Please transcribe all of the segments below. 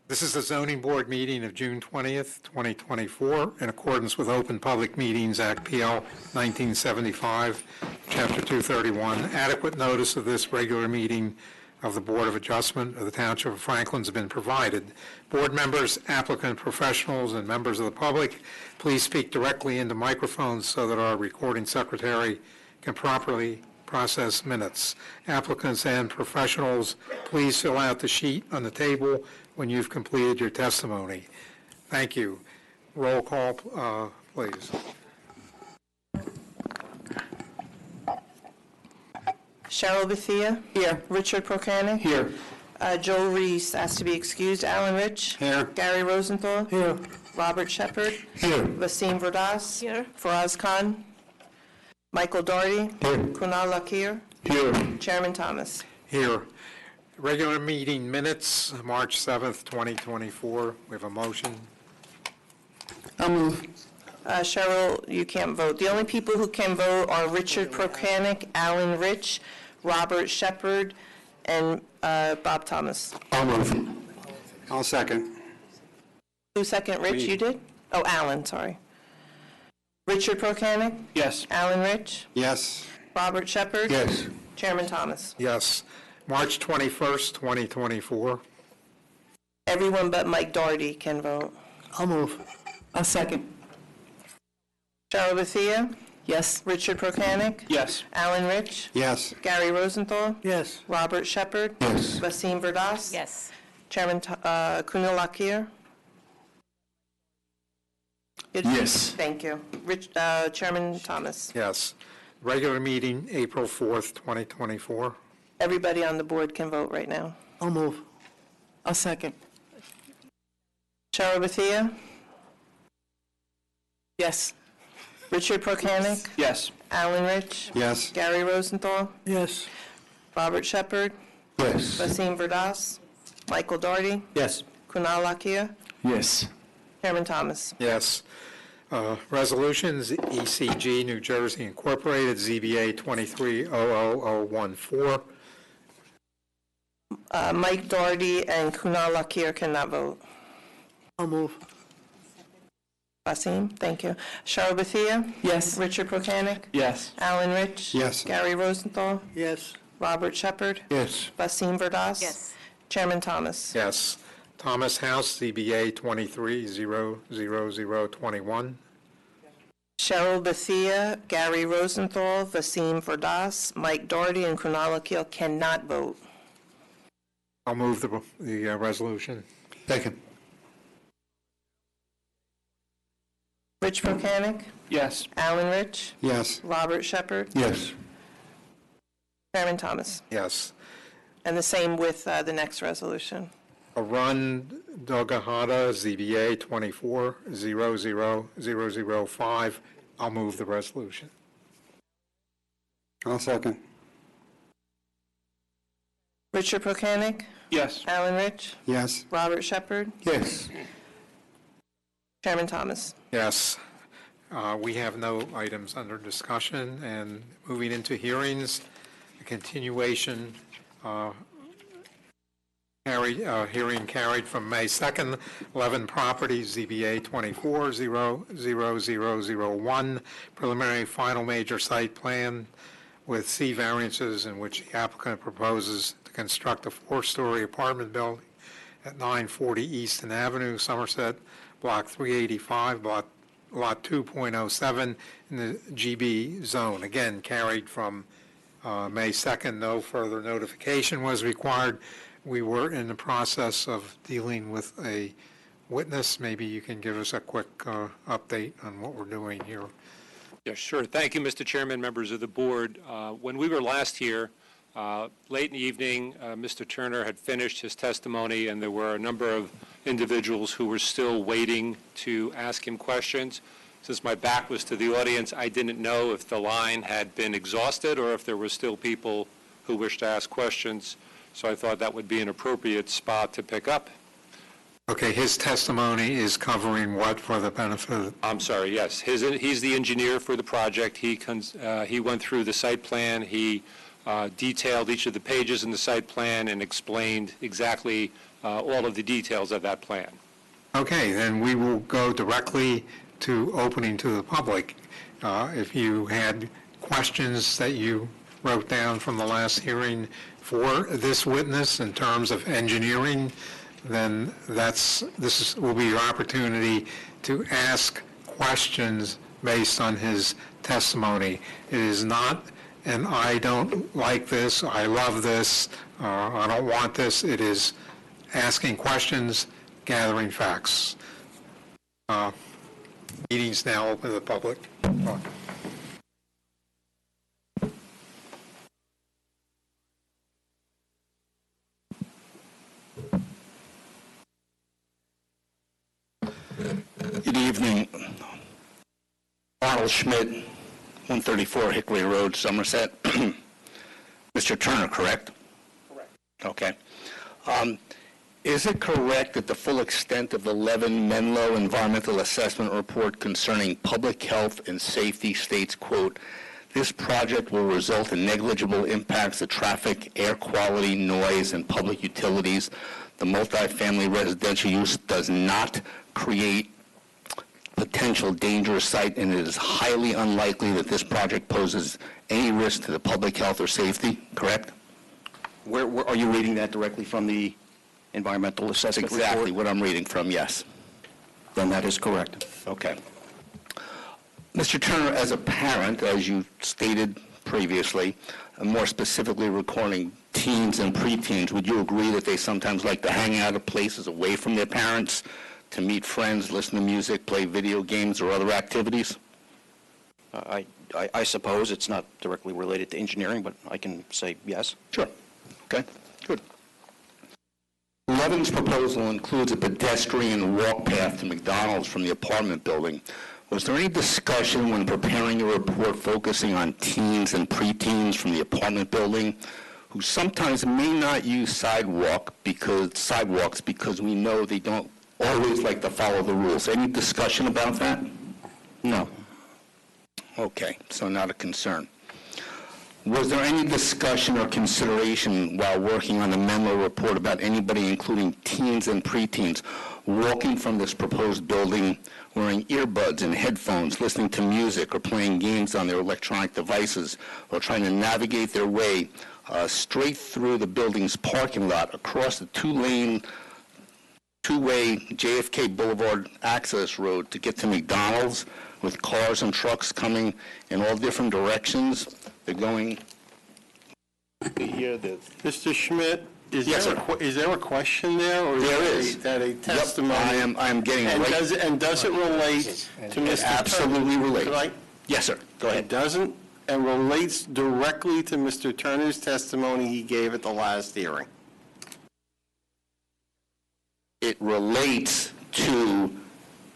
This is the zoning board meeting of June 20th, 2024, in accordance with Open Public Meetings Act, PL 1975, Chapter 231. Adequate notice of this regular meeting of the Board of Adjustment of the Township of Franklin has been provided. Board members, applicant professionals, and members of the public, please speak directly into microphones so that our recording secretary can properly process minutes. Applicants and professionals, please fill out the sheet on the table when you've completed your testimony. Thank you. Roll call, please. Cheryl Bethia. Here. Richard Procanic. Here. Joe Reese asked to be excused. Alan Rich. Here. Gary Rosenthal. Here. Robert Shepard. Here. Vasim Verdas. Here. Faraz Khan. Michael Doherty. Here. Kunal Lakir. Here. Chairman Thomas. Here. Regular meeting minutes, March 7th, 2024. We have a motion. I'll move. Cheryl, you can't vote. The only people who can vote are Richard Procanic, Alan Rich, Robert Shepard, and Bob Thomas. I'll move. I'll second. Who second? Rich, you did? Oh, Alan, sorry. Richard Procanic, Yes. Alan Rich, Yes. Robert Shepard. Yes. Chairman Thomas. Yes. March 21st, 2024. Everyone but Mike Doherty can vote. I'll move. I'll second. Cheryl Bethia, Yes. Richard Procanic, Yes. Alan Rich, Yes. Gary Rosenthal, Yes. Robert Shepard, Yes. Vasim Verdas. Yes. Chairman Kunal Lakir. Yes. Thank you. Chairman Thomas. Yes. Regular meeting, April 4th, 2024. Everybody on the board can vote right now. I'll move. I'll second. Cheryl Bethia, Yes. Richard Procanic, Yes. Alan Rich, Yes. Gary Rosenthal, Yes. Robert Shepard, Yes. Vasim Verdas, Michael Doherty, Yes. Kunal Lakir, Yes. Chairman Thomas. Yes. Resolutions, ECG, New Jersey Incorporated, ZBA 23-00014. Mike Doherty and Kunal Lakir cannot vote. I'll move. Vasim, thank you. Cheryl Bethia, Yes. Richard Procanic, Yes. Alan Rich, Yes. Gary Rosenthal, Yes. Robert Shepard, Yes. Vasim Verdas. Yes. Chairman Thomas. Yes. Thomas House, ZBA 23-00021. Cheryl Bethia, Gary Rosenthal, Vasim Verdas, Mike Doherty, and Kunal Lakir cannot vote. I'll move the resolution. Second. Rich Procanic, Yes. Alan Rich, Yes. Robert Shepard, Yes. Chairman Thomas. Yes. And the same with the next resolution. Arun Dogahata, ZBA 24-00005. I'll move the resolution. I'll second. Richard Procanic, Yes. Alan Rich, Yes. Robert Shepard, Yes. Chairman Thomas. Yes. We have no items under discussion, and moving into hearings, a continuation hearing carried from May 2nd, 11 properties, ZBA 24-00001, preliminary final major site plan with C variances in which the applicant proposes to construct a 4-story apartment building at 940 Easton Avenue, Somerset, Block 385, Lot 2.07 in the GB zone. Again, carried from May 2nd. No further notification was required. We were in the process of dealing with a witness. Maybe you can give us a quick update on what we're doing here. Yeah, sure. Thank you, Mr. Chairman, members of the board. When we were last here, late in the evening, Mr. Turner had finished his testimony, and there were a number of individuals who were still waiting to ask him questions. Since my back was to the audience, I didn't know if the line had been exhausted or if there were still people who wished to ask questions. So I thought that would be an appropriate spot to pick up. Okay, his testimony is covering what for the benefit of? I'm sorry, yes. He's the engineer for the project. He went through the site plan. He detailed each of the pages in the site plan and explained exactly all of the details of that plan. Okay, then we will go directly to opening to the public. If you had questions that you wrote down from the last hearing for this witness in terms of engineering, then will be your opportunity to ask questions based on his testimony. It is not an I don't like this, I love this, I don't want this. It is asking questions, gathering facts. Meeting's now open to the public. Good evening. Arnold Schmidt, 134 Hickory Road, Somerset. Mr. Turner, correct? Correct. Okay. Is it correct that the full extent of the Levin Menlo Environmental Assessment Report concerning public health and safety states, quote, this project will result in negligible impacts to traffic, air quality, noise, and public utilities. The multifamily residential use does not create potential dangerous site, and it is highly unlikely that this project poses any risk to the public health or safety, correct? Where are you reading that directly from the environmental assessment report? Exactly what I'm reading from, yes. Then that is correct. Okay. Mr. Turner, as a parent, as you stated previously, and more specifically recording teens and preteens, would you agree that they sometimes like to hang out at places away from their parents to meet friends, listen to music, play video games, or other activities? I suppose it's not directly related to engineering, but I can say yes. Sure. Okay, good. Levin's proposal includes a pedestrian walk path to McDonald's from the apartment building. Was there any discussion when preparing a report focusing on teens and preteens from the apartment building who sometimes may not use sidewalks because we know they don't always like to follow the rules? Any discussion about that? No. Okay, so not a concern. Was there any discussion or consideration while working on the memo report about anybody, including teens and preteens, walking from this proposed building wearing earbuds and headphones, listening to music or playing games on their electronic devices, or trying to navigate their way straight through the building's parking lot across the two-way JFK Boulevard access road to get to McDonald's with cars and trucks coming in all different directions? They're going here. Mr. Schmidt, is Yes, there sir. is there a question there, or There is is. that a testimony? Yep, I am getting And right. does it relate to Mr. It Turner? absolutely relates. Right? Yes, sir. Go It ahead. doesn't, and relates directly to Mr. Turner's testimony he gave at the last hearing. It relates to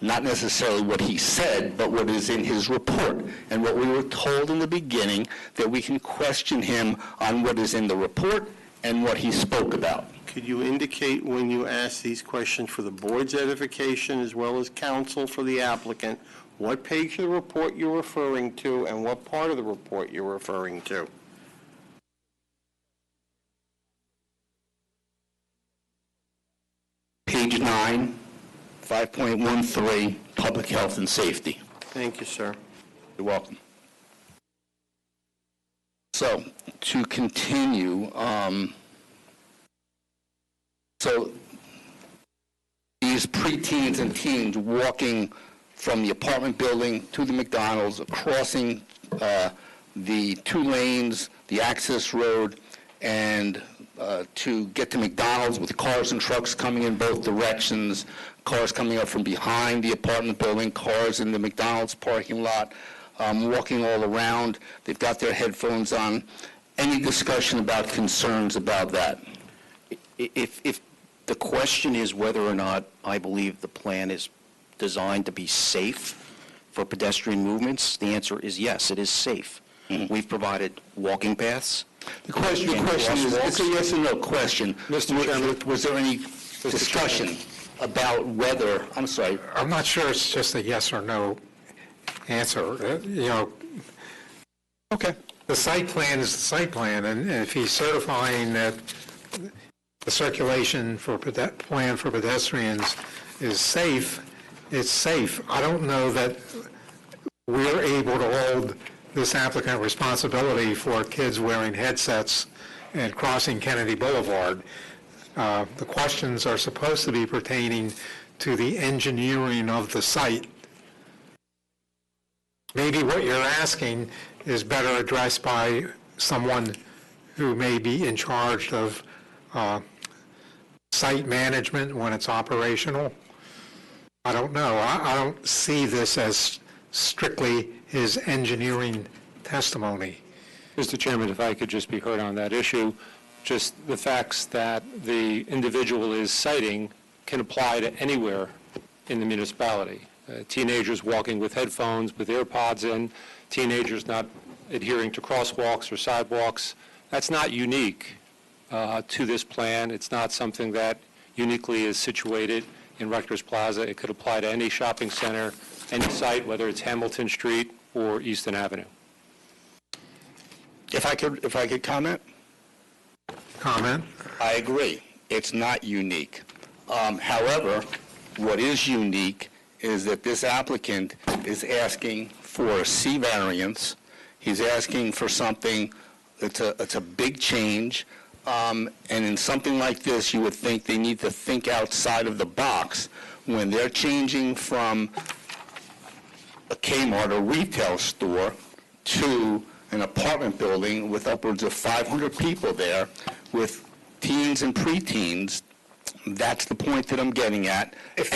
not necessarily what he said, but what is in his report. And what we were told in the beginning, that we can question him on what is in the report and what he spoke about. Could you indicate when you ask these questions for the board's edification as well as counsel for the applicant, what page of the report you're referring to and what part of the report you're referring to? Page 9, 5.13, Public Health and Safety. Thank you, sir. You're welcome. So, to continue, so these preteens and teens walking from the apartment building to the McDonald's, crossing the two lanes, the access road, and to get to McDonald's with cars and trucks coming in both directions, cars coming up from behind the apartment building, cars in the McDonald's parking lot, walking all around. They've got their headphones on. Any discussion about concerns about that? If the question is whether or not I believe the plan is designed to be safe for pedestrian movements, the answer is yes, it is safe. We've provided walking paths. The question is, it's a yes or no question. Mr. Chairman. Was there any discussion about whether, I'm sorry, I'm not sure it's just a yes or no answer. okay. The site plan is the site plan, and if he's certifying that the circulation plan for pedestrians is safe, it's safe. I don't know that we're able to hold this applicant responsibility for kids wearing headsets and crossing Kennedy Boulevard. The questions are supposed to be pertaining to the engineering of the site. Maybe what you're asking is better addressed by someone who may be in charge of site management when it's operational. I don't know. I don't see this as strictly his engineering testimony. Mr. Chairman, if I could just be heard on that issue, just the facts that the individual is citing can apply to anywhere in the municipality. Teenagers walking with headphones, with AirPods in, teenagers not adhering to crosswalks or sidewalks. That's not unique to this plan. It's not something that uniquely is situated in Rutgers Plaza. It could apply to any shopping center, any site, whether it's Hamilton Street or Easton Avenue. If I could comment? Comment? I agree. It's not unique. However, what is unique is that this applicant is asking for a C variance. He's asking for something it's a big change. And in something like this, you would think they need to think outside of the box when they're changing from a Kmart or retail store to an apartment building with upwards of 500 people there with teens and preteens. That's the point that I'm getting at. If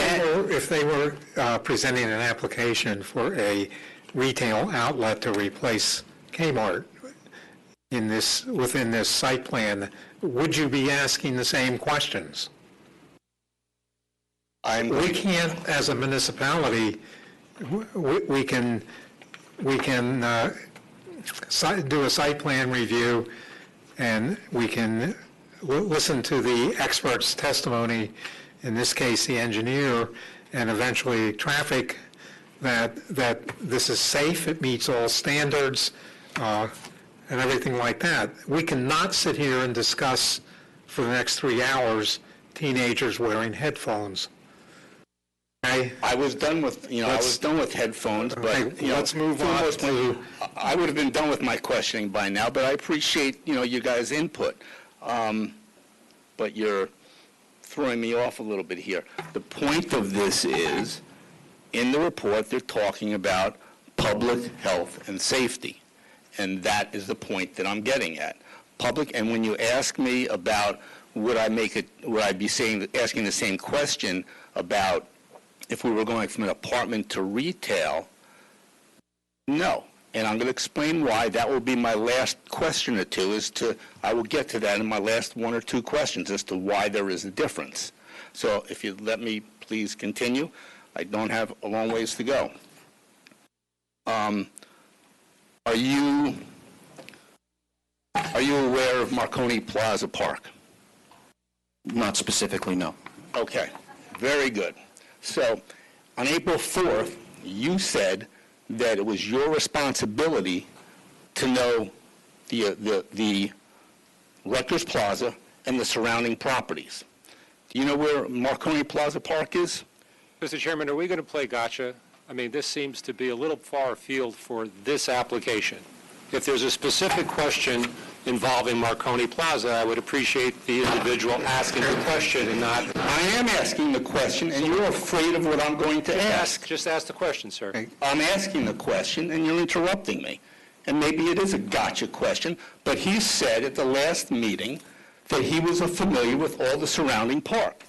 they were presenting an application for a retail outlet to replace Kmart within this site plan, would you be asking the same questions? We can't, as a municipality, we can do a site plan review, and we can listen to the expert's testimony, in this case the engineer, and eventually traffic, that this is safe, it meets all standards, and everything like that. We cannot sit here and discuss for the next 3 hours teenagers wearing headphones. Okay? I was done with, I was done with headphones, but, Okay, let's move on to... I would have been done with my questioning by now, but I appreciate, you guys' input. But you're throwing me off a little bit here. The point of this is, in the report, they're talking about public health and safety. And that is the point that I'm getting at. And when you ask me about would I be asking the same question about if we were going from an apartment to retail, no. And I'm going to explain why. That will be my last question or two. I will get to that in my last 1 or 2 questions as to why there is a difference. So if you let me please continue. I don't have a long ways to go. Are you aware of Marconi Plaza Park? Not specifically, no. Okay, very good. So on April 4th, you said that it was your responsibility to know the Rutgers Plaza and the surrounding properties. Do you know where Marconi Plaza Park is? Mr. Chairman, are we going to play gotcha? I mean, this seems to be a little far afield for this application. If there's a specific question involving Marconi Plaza, I would appreciate the individual asking the question and not... I am asking the question, and you're afraid of what I'm going to ask. Just ask the question, sir. I'm asking the question, and you're interrupting me. And maybe it is a gotcha question, but he said at the last meeting that he was familiar with all the surrounding park.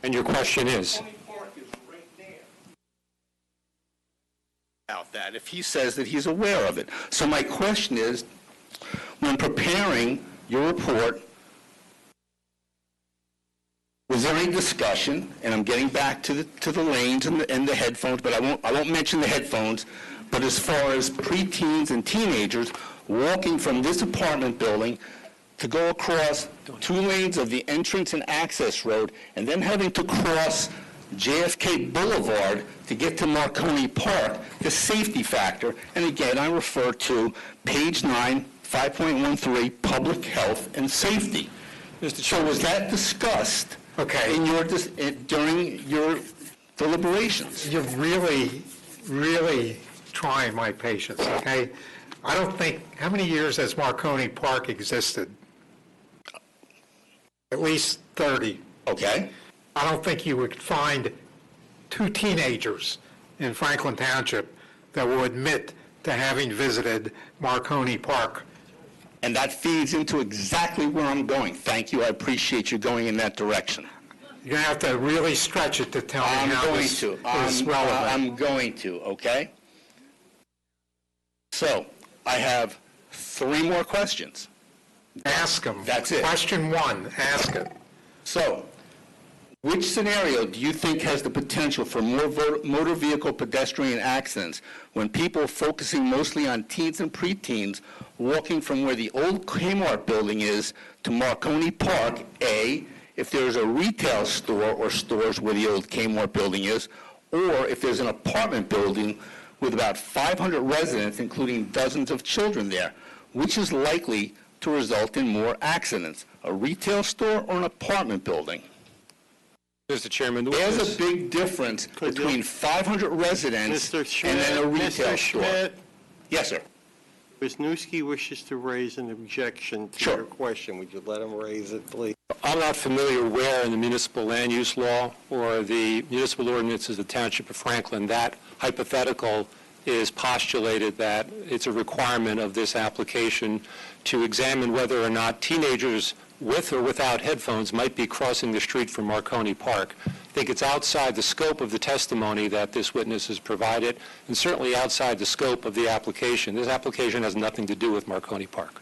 And your question is? About that, if he says that he's aware of it. So my question is, when preparing your report, was there any discussion, and I'm getting back to the lanes and the headphones, but I won't mention the headphones, but as far as preteens and teenagers walking from this apartment building to go across 2 lanes of the entrance and access road, and then having to cross JFK Boulevard to get to Marconi Park, the safety factor, and again, I refer to page 9, 5.13, public health and safety. So was that discussed Okay. in your, during your deliberations? You're really, really trying my patience, okay? I don't think, how many years has Marconi Park existed? At least 30. Okay? I don't think you would find two teenagers in Franklin Township that will admit to having visited Marconi Park. And that feeds into exactly where I'm going. Thank you, I appreciate you going in that direction. You're going to have to really stretch it to tell me I'm how going this to. is relevant. I'm going to, okay? So, I have 3 more questions. Ask them. That's it. Question 1, ask it. So, which scenario do you think has the potential for more motor vehicle pedestrian accidents when people are focusing mostly on teens and preteens walking from where the old Kmart building is to Marconi Park, A, if there's a retail store or stores where the old Kmart building is, or if there's an apartment building with about 500 residents, including dozens of children there, which is likely to result in more accidents, a retail store or an apartment building? Mr. Chairman, There's a big difference between 500 residents Mr. and then a Schmidt, retail Mr. store. Schmidt, Yes, sir. Wisniewski wishes to raise an objection to Sure. your question. Would you let him raise it, please? I'm not familiar where in the municipal land use law or the municipal ordinances of the Township of Franklin that hypothetical is postulated that it's a requirement of this application to examine whether or not teenagers with or without headphones might be crossing the street from Marconi Park. I think it's outside the scope of the testimony that this witness has provided, and certainly outside the scope of the application. This application has nothing to do with Marconi Park.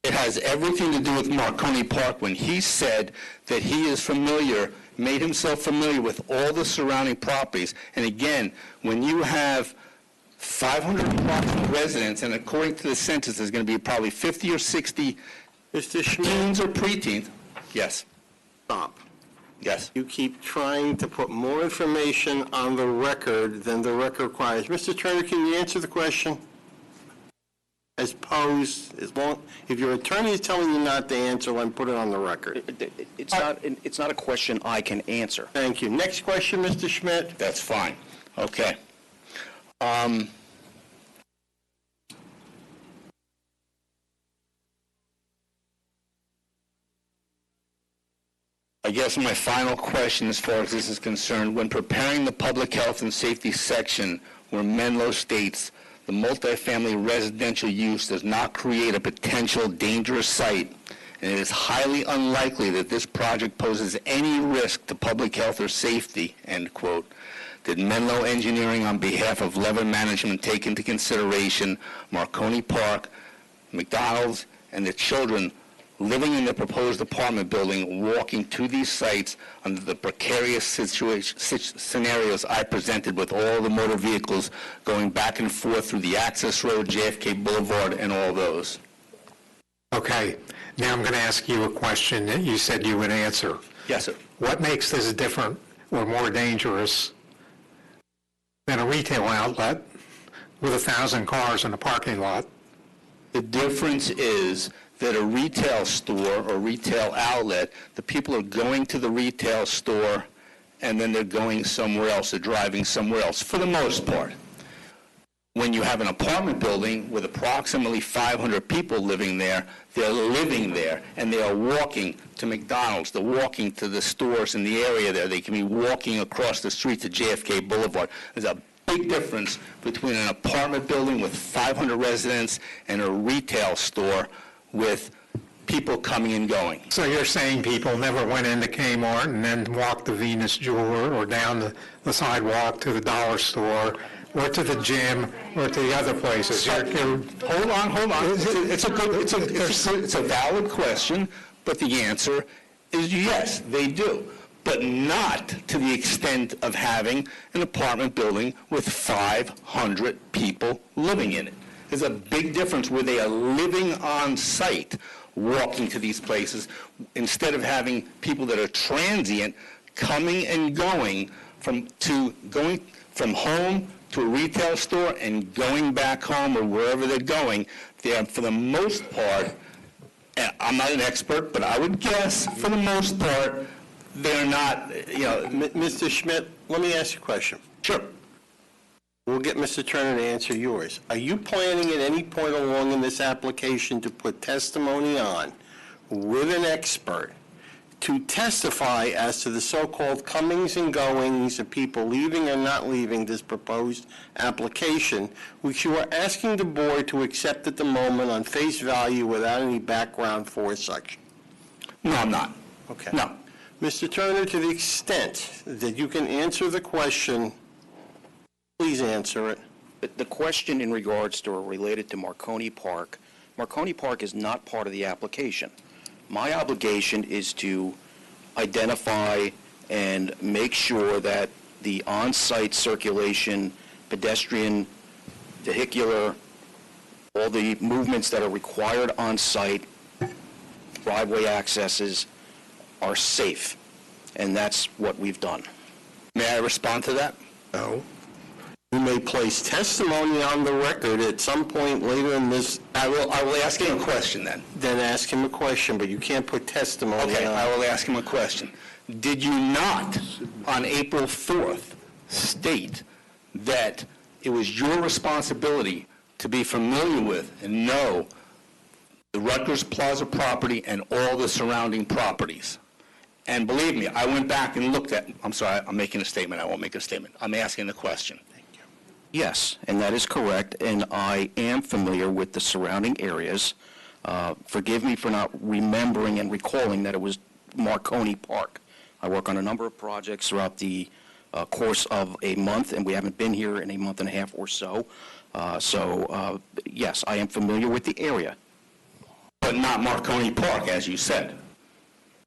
It has everything to do with Marconi Park when he said that he is familiar, made himself familiar with all the surrounding properties. And again, when you have 500 approximate residents, and according to the census, there's going to be probably 50 or 60 Mr. Schmidt, teens or preteens. Yes, stop. yes. You keep trying to put more information on the record than the record requires. Mr. Turner, can you answer the question? As posed, if your attorney is telling you not to answer, let him put it on the record. It's not a question I can answer. Thank you. Next question, Mr. Schmidt. That's fine. Okay. I guess my final question as far as this is concerned, when preparing the public health and safety section where Menlo states the multifamily residential use does not create a potential dangerous site, and it is highly unlikely that this project poses any risk to public health or safety, end quote, did Menlo Engineering on behalf of Levin Management take into consideration Marconi Park, McDonald's, and the children living in the proposed apartment building walking to these sites under the precarious scenarios I presented with all the motor vehicles going back and forth through the access road, JFK Boulevard, and all those? Okay, now I'm going to ask you a question that you said you would answer. Yes, sir. What makes this different or more dangerous than a retail outlet with 1,000 cars in a parking lot? The difference is that a retail store or retail outlet, the people are going to the retail store and then they're going somewhere else, they're driving somewhere else, for the most part. When you have an apartment building with approximately 500 people living there, they're living there and they are walking to McDonald's, they're walking to the stores in the area there, they can be walking across the street to JFK Boulevard. There's a big difference between an apartment building with 500 residents and a retail store with people coming and going. So you're saying people never went into Kmart and then walked to Venus Jeweler or down the sidewalk to the dollar store or to the gym or to the other places? Hold on. It's a valid question, but the answer is yes, they do. But not to the extent of having an apartment building with 500 people living in it. There's a big difference where they are living on site, walking to these places, instead of having people that are transient coming and going from home to a retail store and going back home or wherever they're going, they're, for the most part, and I'm not an expert, but I would guess, for the most part, they're not, Mr. Schmidt, let me ask you a question. Sure. We'll get Mr. Turner to answer yours. Are you planning at any point along in this application to put testimony on with an expert to testify as to the so-called comings and goings of people leaving or not leaving this proposed application, which you are asking the board to accept at the moment on face value without any background for such? No, I'm not. Okay. No. Mr. Turner, to the extent that you can answer the question, please answer it. The question in regards to or related to Marconi Park is not part of the application. My obligation is to identify and make sure that the on-site circulation, pedestrian, vehicular, all the movements that are required on-site, driveway accesses, are safe, and that's what we've done. May I respond to that? No. You may place testimony on the record at some point later in this. I will ask him a question then. Then ask him a question, but you can't put testimony Okay, on. I will ask him a question. Did you not, on April 4th, state that it was your responsibility to be familiar with and know the Rutgers Plaza property and all the surrounding properties? And believe me, I went back and looked at, I'm sorry, I'm making a statement, I won't make a statement. I'm asking the question. Yes, and that is correct, and I am familiar with the surrounding areas. Forgive me for not remembering and recalling that it was Marconi Park. I work on a number of projects throughout the course of a month, and we haven't been here in a month and a half or so. Yes, I am familiar with the area. But not Marconi Park, as you said,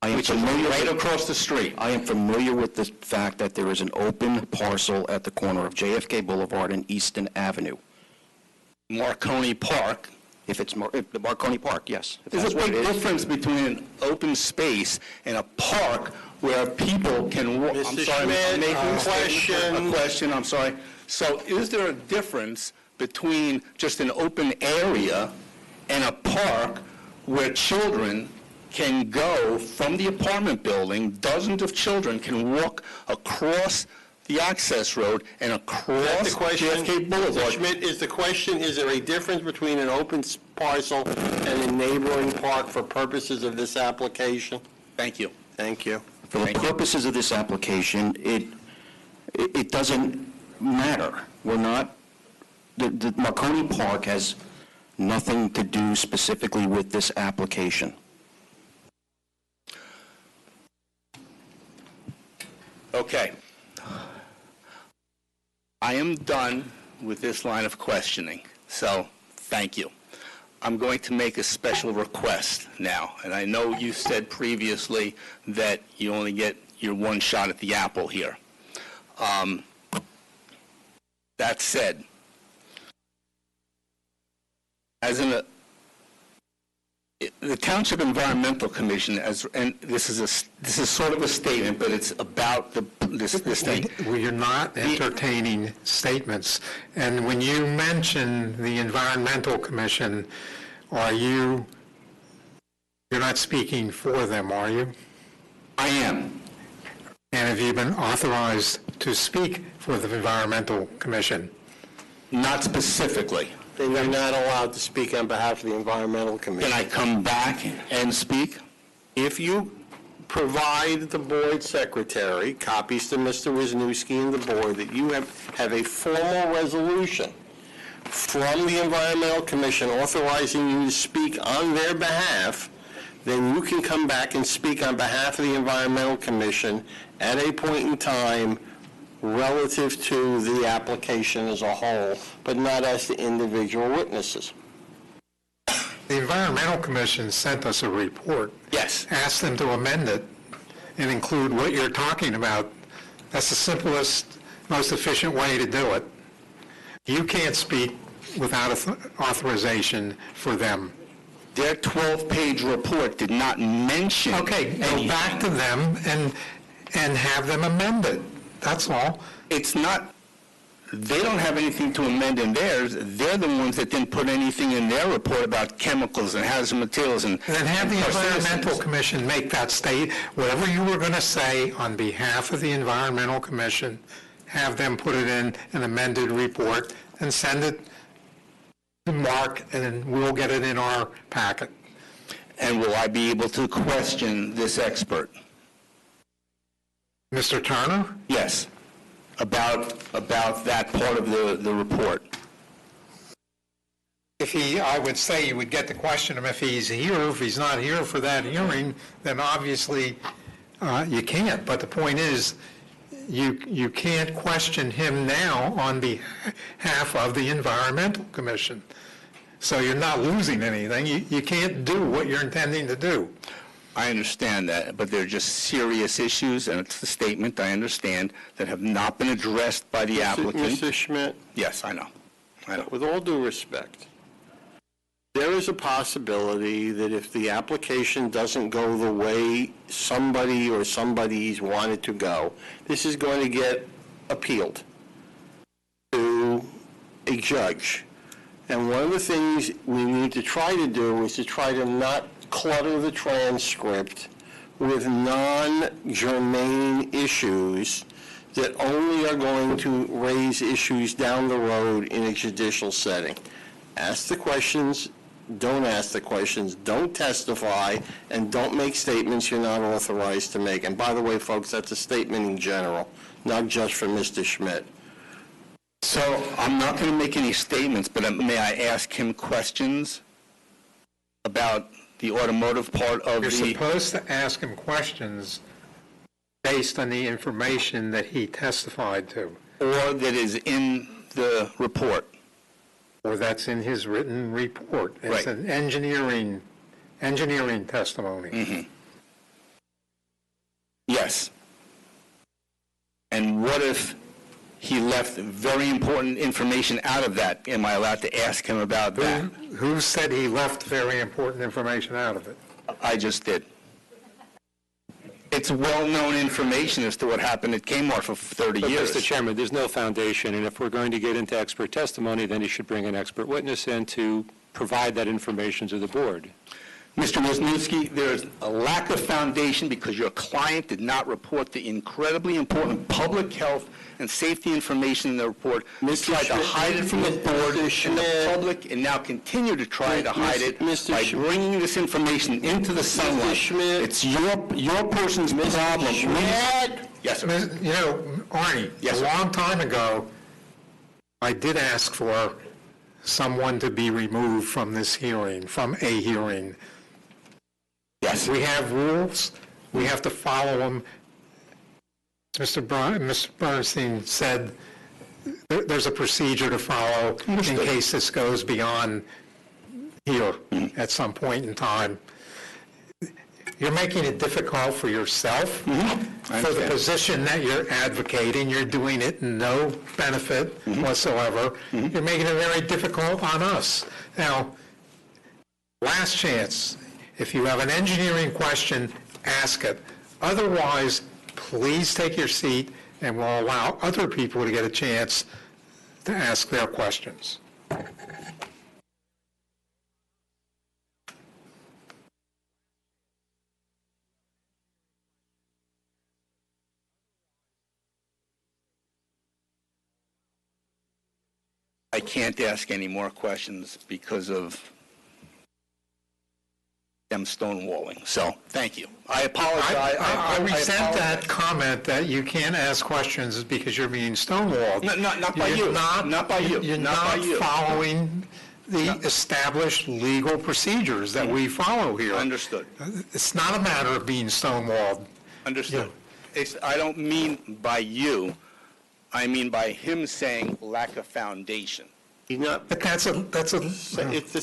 I am which is familiar right with- across the street. I am familiar with the fact that there is an open parcel at the corner of JFK Boulevard and Easton Avenue. Marconi Park. If the Marconi Park, yes. If There's that's a what big it is. difference between an open space and a park where people can walk. I'm Mr. sorry, Schmidt, I'm making a a statement. question. A question, I'm sorry. So is there a difference between just an open area and a park where children can go from the apartment building, dozens of children can walk across the access road and That's across the question. JFK Mr. Boulevard? Schmidt, is the question, is there a difference between an open parcel and a neighboring park for purposes of this application? Thank you. Thank you. For the purposes of this application, it doesn't matter. We're not, the Marconi Park has nothing to do specifically with this application. Okay. I am done with this line of questioning, so thank you. I'm going to make a special request now, and I know you said previously that you only get your one shot at the apple here. That said, the Township Environmental Commission, and this is sort of a statement, but it's about this thing. You're not entertaining statements. And when you mention the Environmental Commission, you're not speaking for them, are you? I am. And have you been authorized to speak for the Environmental Commission? Not specifically. Then you're not allowed to speak on behalf of the Environmental Commission. Can I come back and speak? If you provide the board secretary copies to Mr. Wisniewski and the board that you have a formal resolution from the Environmental Commission authorizing you to speak on their behalf, then you can come back and speak on behalf of the Environmental Commission at a point in time relative to the application as a whole, but not as to individual witnesses. The Environmental Commission sent us a report. Yes. Asked them to amend it and include what you're talking about. That's the simplest, most efficient way to do it. You can't speak without authorization for them. Their 12-page report did not mention. Okay, go back to them and have them amended. That's all. It's not, they don't have anything to amend in theirs. They're the ones that didn't put anything in their report about chemicals and hazardous materials and... Then have the and Environmental carcinogens. Commission make that whatever you were going to say on behalf of the Environmental Commission, have them put it in an amended report and send it to Mark, and then we'll get it in our packet. And will I be able to question this expert? Mr. Turner? Yes, about that part of the report. I would say you would get to question him if he's here. If he's not here for that hearing, then obviously you can't. But the point is, you can't question him now on behalf of the Environmental Commission. So you're not losing anything. You can't do what you're intending to do. I understand that, but they're just serious issues, and it's the statement, I understand, that have not been addressed by the applicant. Mr. Schmidt, Yes, I know. with all due respect, there is a possibility that if the application doesn't go the way somebody or somebody's wanted to go, this is going to get appealed to a judge. And one of the things we need to try to do is to try to not clutter the transcript with non-germane issues that only are going to raise issues down the road in a judicial setting. Ask the questions, don't ask the questions, don't testify, and don't make statements you're not authorized to make. And by the way, folks, that's a statement in general, not just for Mr. Schmidt. So I'm not going to make any statements, but may I ask him questions about the automotive part of You're the... supposed to ask him questions based on the information that he testified to, or that is in the report. or that's in his written report. It's Right. an engineering testimony. Yes. And what if he left very important information out of that? Am I allowed to ask him about that? Who said he left very important information out of it? I just did. It's well-known information as to what happened at Kmart for 30 But, years. Mr. Chairman, there's no foundation, and if we're going to get into expert testimony, then you should bring an expert witness in to provide that information to the board. Mr. Wisniewski, there is a lack of foundation because your client did not report the incredibly important public health and safety information in the report. Mr. Tried to Schmidt, hide it from the Mr. board and the Schmidt. public, and now continue to try to hide it Mr. by Schmidt. bringing this information into the sunlight. Schmidt. It's your person's problem. Schmidt. Yes, sir. You know, Arnie, Yes, a sir. long time ago, I did ask for someone to be removed from this hearing, from a hearing. Yes. We have rules, we have to follow them. Mr. Bernstein said there's a procedure to follow in Understood. case this goes beyond here at some point in time. You're making it difficult for yourself, for the understand. position that you're advocating. You're doing it in no benefit whatsoever. You're making it very difficult on us. Now, last chance, if you have an engineering question, ask it. Otherwise, please take your seat, and we'll allow other people to get a chance to ask their questions. I can't ask any more questions because of them stonewalling. So, thank you. I apologize. I resent apologize. that comment that you can't ask questions because you're being stonewalled. No, not by You're you. Not by you. You're Not by not you. following the established legal procedures that we follow here. Understood. It's not a matter of being stonewalled. Understood. I don't mean by you. I mean by him saying lack of foundation. He's not, But that's a, it's the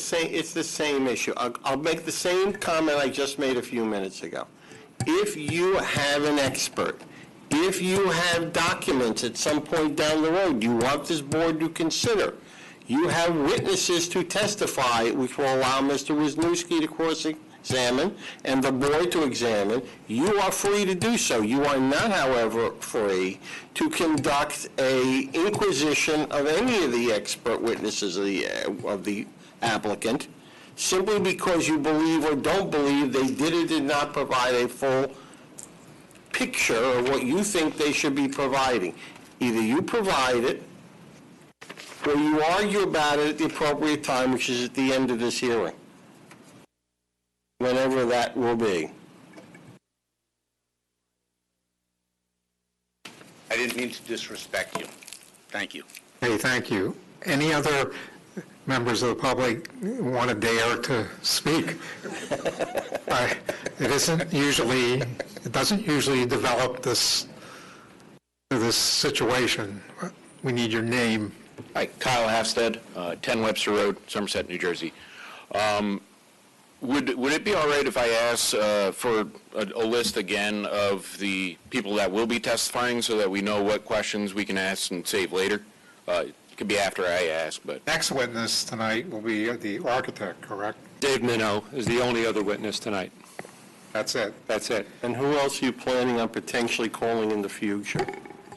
same issue. I'll make the same comment I just made a few minutes ago. If you have an expert, if you have documents at some point down the road you want this board to consider, you have witnesses to testify, which will allow Mr. Wisniewski to examine and the board to examine, you are free to do so. You are not, however, free to conduct a inquisition of any of the expert witnesses of the applicant, simply because you believe or don't believe they did or did not provide a full picture of what you think they should be providing. Either you provide it, or you argue about it at the appropriate time, which is at the end of this hearing, whenever that will be. I didn't mean to disrespect you. Thank you. Hey, thank you. Any other members of the public want to dare to speak? It doesn't usually develop this situation. We need your name. Hi, Kyle Halfstead, 10 Webster Road, Somerset, New Jersey. Would it be all right if I ask for a list again of the people that will be testifying so that we know what questions we can ask and save later? It could be after I ask, but... Next witness tonight will be the architect, correct? Dave Minnow is the only other witness tonight. That's it. That's it. And who else are you planning on potentially calling in the future?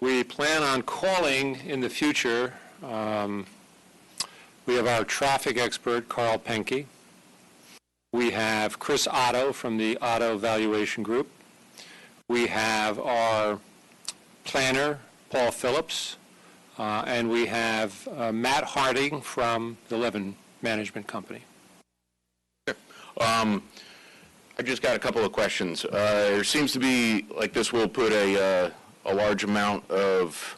We plan on calling in the future, we have our traffic expert, Carl Penke. We have Chris Otto from the Otto Valuation Group. We have our planner, Paul Phillips. And we have Matt Harding from the Levin Management Company. I just got a couple of questions. There seems to be, like this will put a large amount of,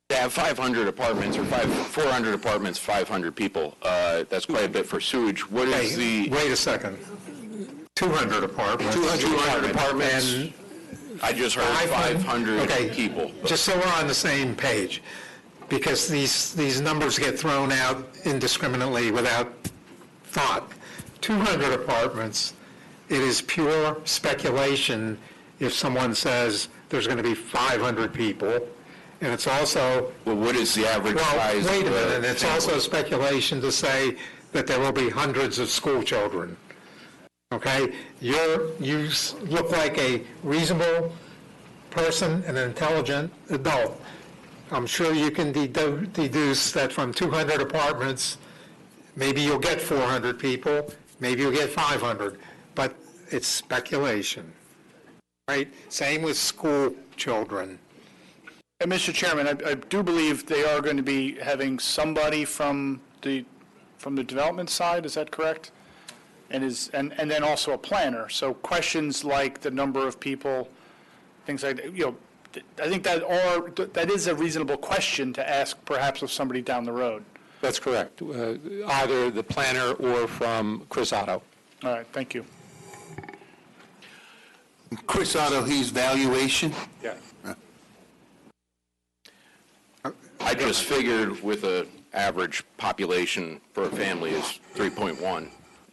to have 500 apartments or 400 apartments, 500 people. That's quite a bit for sewage. What is the... Wait a second. 200 apartments. 200 apartments. And I just heard 500 people. Just so we're on the same page, because these numbers get thrown out indiscriminately without thought. 200 apartments, it is pure speculation if someone says there's going to be 500 people, and it's also... Well, what is the average size? Well, wait a minute, it's family? also speculation to say that there will be hundreds of school children. Okay? You look like a reasonable person, an intelligent adult. I'm sure you can deduce that from 200 apartments, maybe you'll get 400 people, maybe you'll get 500, but it's speculation, right? Same with school children. And Mr. Chairman, I do believe they are going to be having somebody from the development side, is that correct? And then also a planner. So questions like the number of people, things like that, I think that is a reasonable question to ask perhaps of somebody down the road. That's correct. Either the planner or from Chris Otto. All right, thank you. Chris Otto, he's valuation. Yeah. I just figured with an average population for a family is 3.1.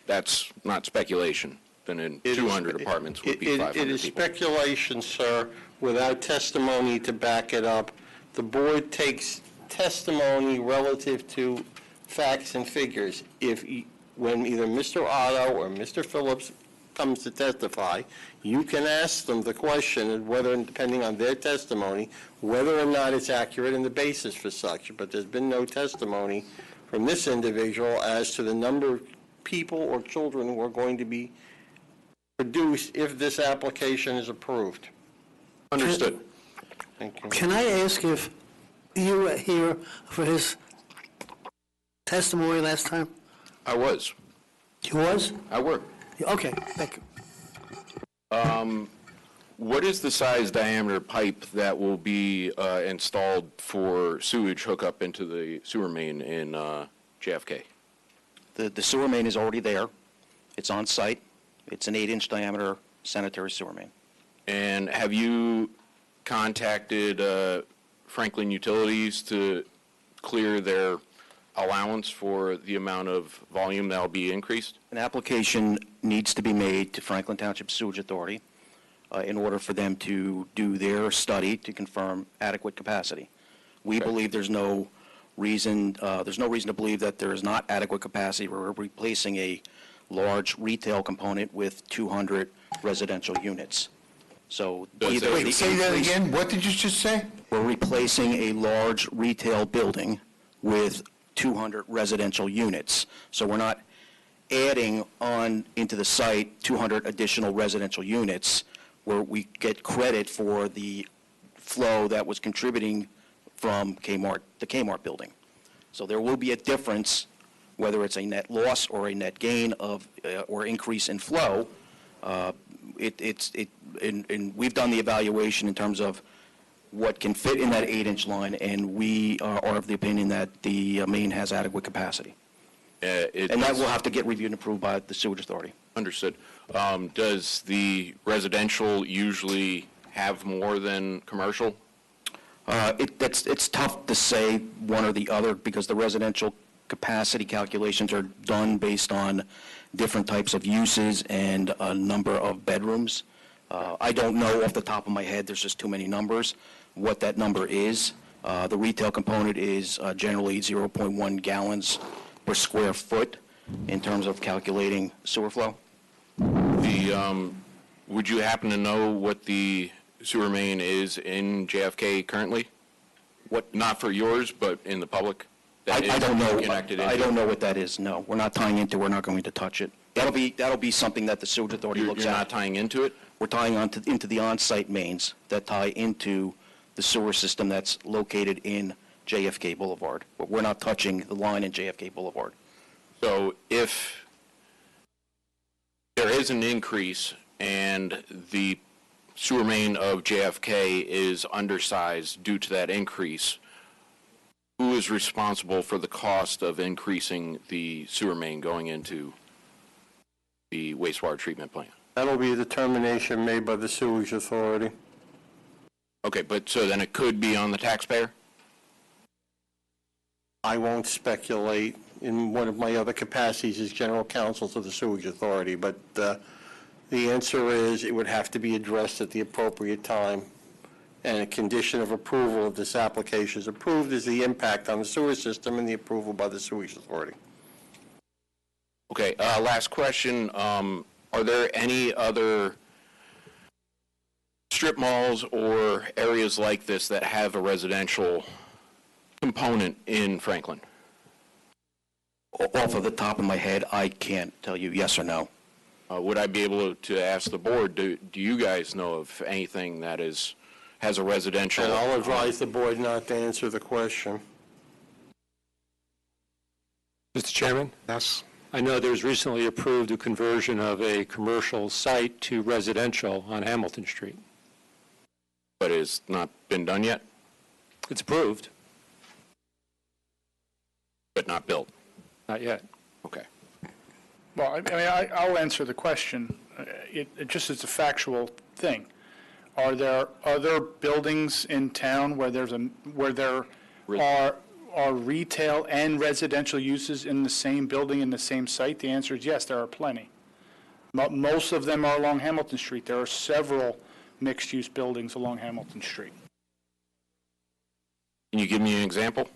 That's not speculation. Then in 200 apartments would be 500 It is people. speculation, sir, without testimony to back it up. The board takes testimony relative to facts and figures. When either Mr. Otto or Mr. Phillips comes to testify, you can ask them the question, and whether, depending on their testimony, whether or not it's accurate and the basis for such. But there's been no testimony from this individual as to the number of people or children who are going to be produced if this application is approved. Understood. Thank you. Can I ask if you were here for his testimony last time? I was. You was? I were. Okay, thank you. What is the size diameter pipe that will be installed for sewage hookup into the sewer main in JFK? The sewer main is already there. It's on site. It's an 8-inch diameter sanitary sewer main. And have you contacted Franklin Utilities to clear their allowance for the amount of volume that will be increased? An application needs to be made to Franklin Township Sewage Authority in order for them to do their study to confirm adequate capacity. We believe there's no reason to believe that there is not adequate capacity. We're replacing a large retail component with 200 residential units. So either Wait, the say that increase- again? What did you just say? We're replacing a large retail building with 200 residential units. So we're not adding on into the site 200 additional residential units where we get credit for the flow that was contributing from Kmart, the Kmart building. So there will be a difference, whether it's a net loss or a net gain of, or increase in flow. And we've done the evaluation in terms of what can fit in that 8-inch line, and we are of the opinion that the main has adequate capacity. And that will have to get reviewed and approved by the sewage authority. Understood. Does the residential usually have more than commercial? It's tough to say one or the other because the residential capacity calculations are done based on different types of uses and a number of bedrooms. I don't know off the top of my head, there's just too many numbers, what that number is. The retail component is generally 0.1 gallons per square foot in terms of calculating sewer flow. Would you happen to know what the sewer main is in JFK currently? Not for yours, but in the public? I don't know. Connected I into? don't know what that is, no. We're not tying into, we're not going to touch it. That'll be something that the sewage authority You're looks not at. tying into it? We're tying into the on-site mains that tie into the sewer system that's located in JFK Boulevard. But we're not touching the line in JFK Boulevard. So if there is an increase and the sewer main of JFK is undersized due to that increase, who is responsible for the cost of increasing the sewer main going into the wastewater treatment plant? That'll be a determination made by the sewage authority. Okay, but so then it could be on the taxpayer? I won't speculate in one of my other capacities as general counsel to the sewage authority, but the answer is it would have to be addressed at the appropriate time. And a condition of approval of this application is approved is the impact on the sewer system and the approval by the sewage authority. Okay, last question. Are there any other strip malls or areas like this that have a residential component in Franklin? Off of the top of my head, I can't tell you yes or no. Would I be able to ask the board, do you guys know of anything that has a residential? And I'll advise the board not to answer the question. Mr. Chairman? Yes? I know there's recently approved a conversion of a commercial site to residential on Hamilton Street. But it's not been done yet, It's approved, but not built? not yet. Okay. Well, I'll answer the question. It just is a factual thing. Are there other buildings in town where there are retail and residential uses in the same building, in the same site? The answer is yes, there are plenty. Most of them are along Hamilton Street. There are several mixed-use buildings along Hamilton Street. Can you give me an example?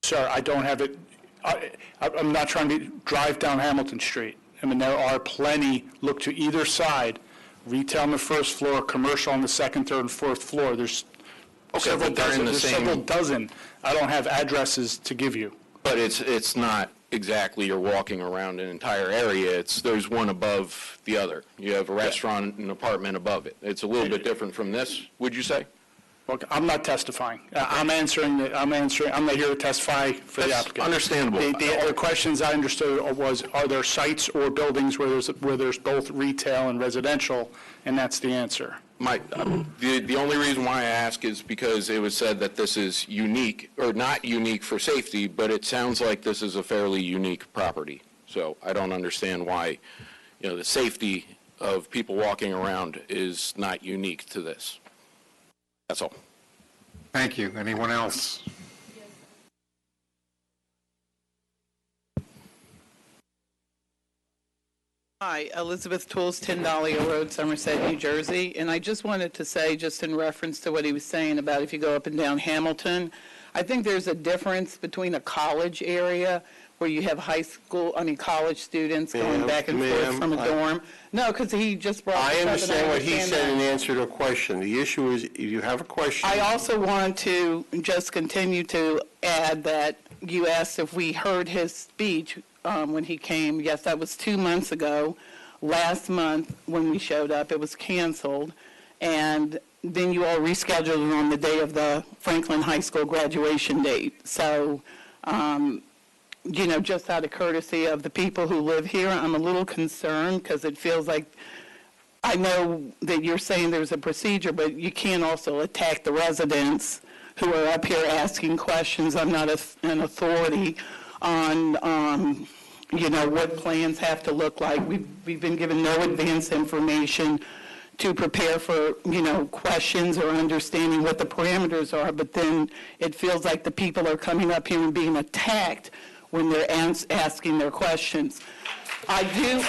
Sir, I don't have it. I'm not trying to drive down Hamilton Street. I mean, there are plenty, look to either side, retail on the first floor, commercial on the second, third, and fourth floor. There's several but they're in dozen. the There's same- several dozen. I don't have addresses to give you. But it's not exactly you're walking around an entire area. There's one above the other. You have a restaurant and an apartment above it. It's a little bit different from this, would you say? Look, I'm not testifying. I'm not here to testify for the That's applicant. understandable. The questions I understood was, are there sites or buildings where there's both retail and residential? And that's the answer. The only reason why I ask is because it was said that this is unique, or not unique for safety, but it sounds like this is a fairly unique property. So I don't understand why, the safety of people walking around is not unique to this. That's all. Thank you. Anyone else? Hi, Elizabeth Tools, 10 Dahlia Road, Somerset, New Jersey. And I just wanted to say, just in reference to what he was saying about if you go up and down Hamilton, I think there's a difference between a college area where you have college students going Ma'am, back and forth ma'am, from a dorm. No, because he just brought I this up, and understand what he understand said that. in answer to a question. The issue is, if you have a question. I also want to just continue to add that you asked if we heard his speech when he came. Yes, that was 2 months ago. Last month, when we showed up, it was canceled. And then you all rescheduled it on the day of the Franklin High School graduation date. So, just out of courtesy of the people who live here, I'm a little concerned because it feels like, I know that you're saying there's a procedure, but you can't also attack the residents who are up here asking questions. I'm not an authority on, what plans have to look like. We've been given no advance information to prepare for, questions or understanding what the parameters are, but then it feels like the people are coming up here and being attacked when they're asking their questions. I do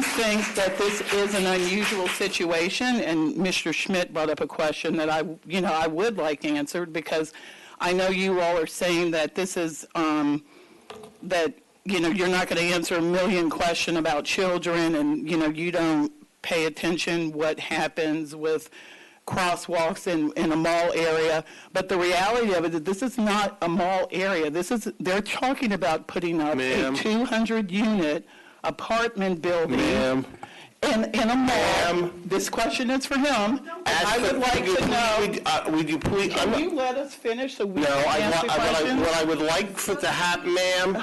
think that this is an unusual situation, and Mr. Schmidt brought up a question that I would like answered, because I know you all are saying that this is, that, you're not going to answer a million questions about children, and, you don't pay attention what happens with crosswalks in a mall area. But the reality of it is this is not a mall area. They're talking about putting up a 200-unit apartment building in a mall. This question is for him. I would like to know. Would you please? Can you let us finish so we No, can answer questions? what I would like for to happen, ma'am,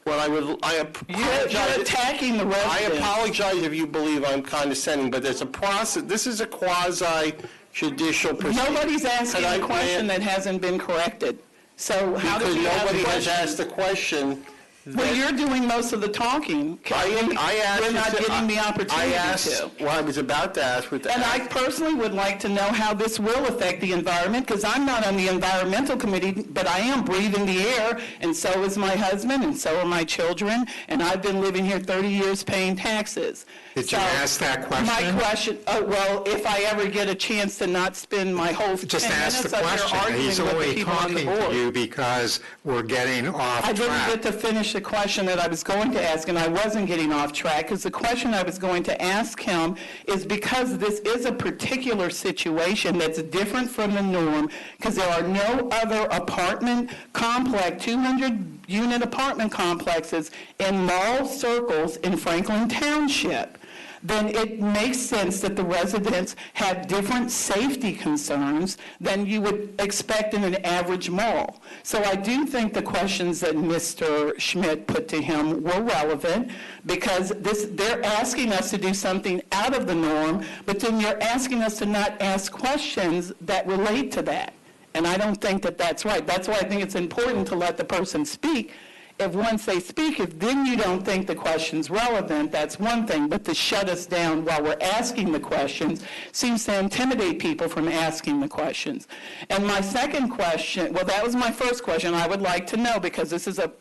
You're attacking the residents. I apologize if you believe I'm condescending, but there's a process. This is a quasi-judicial procedure. Nobody's asking a question that hasn't been corrected. So how do Because we have nobody has questions? asked a question. Well, you're doing most of the talking. You're not getting the opportunity to. Well, I was about to ask. And I personally would like to know how this will affect the environment, because I'm not on the environmental committee, but I am breathing the air, and so is my husband, and so are my children, and I've been living here 30 years paying taxes. Did you ask that question? My question, well, if I ever get a chance to not spend my whole 10 Just ask minutes the up here question. arguing He's with the only people on the talking to board. you because we're getting off I didn't track. get to finish the question that I was going to ask, and I wasn't getting off track, because the question I was going to ask him is, because this is a particular situation that's different from the norm, because there are no other apartment complex, 200-unit apartment complexes in mall circles in Franklin Township, then it makes sense that the residents have different safety concerns than you would expect in an average mall. So I do think the questions that Mr. Schmidt put to him were relevant, because they're asking us to do something out of the norm, but then you're asking us to not ask questions that relate to that. And I don't think that that's right. That's why I think it's important to let the person speak. If once they speak, if then you don't think the question's relevant, that's one thing. But to shut us down while we're asking the questions seems to intimidate people from asking the questions. And my second question, well, that was my first question. I would like to know, because this is a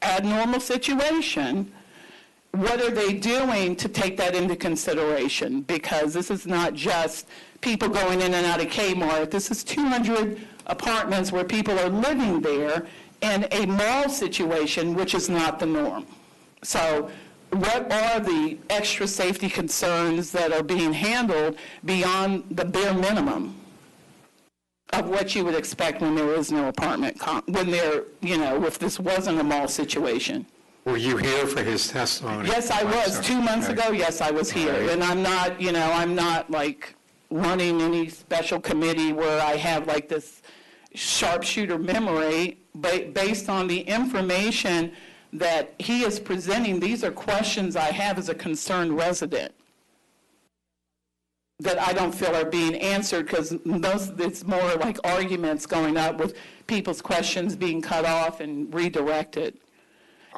abnormal situation, what are they doing to take that into consideration? Because this is not just people going in and out of Kmart. This is 200 apartments where people are living there, in a mall situation, which is not the norm. So what are the extra safety concerns that are being handled beyond the bare minimum of what you would expect when there is no apartment, if this wasn't a mall situation? Were you here for his testimony? Yes, I was. 2 months Okay. ago, yes, I was here. Right. And I'm not like running any special committee where I have like this sharpshooter memory. But based on the information that he is presenting, these are questions I have as a concerned resident that I don't feel are being answered, because it's more like arguments going up with people's questions being cut off and redirected.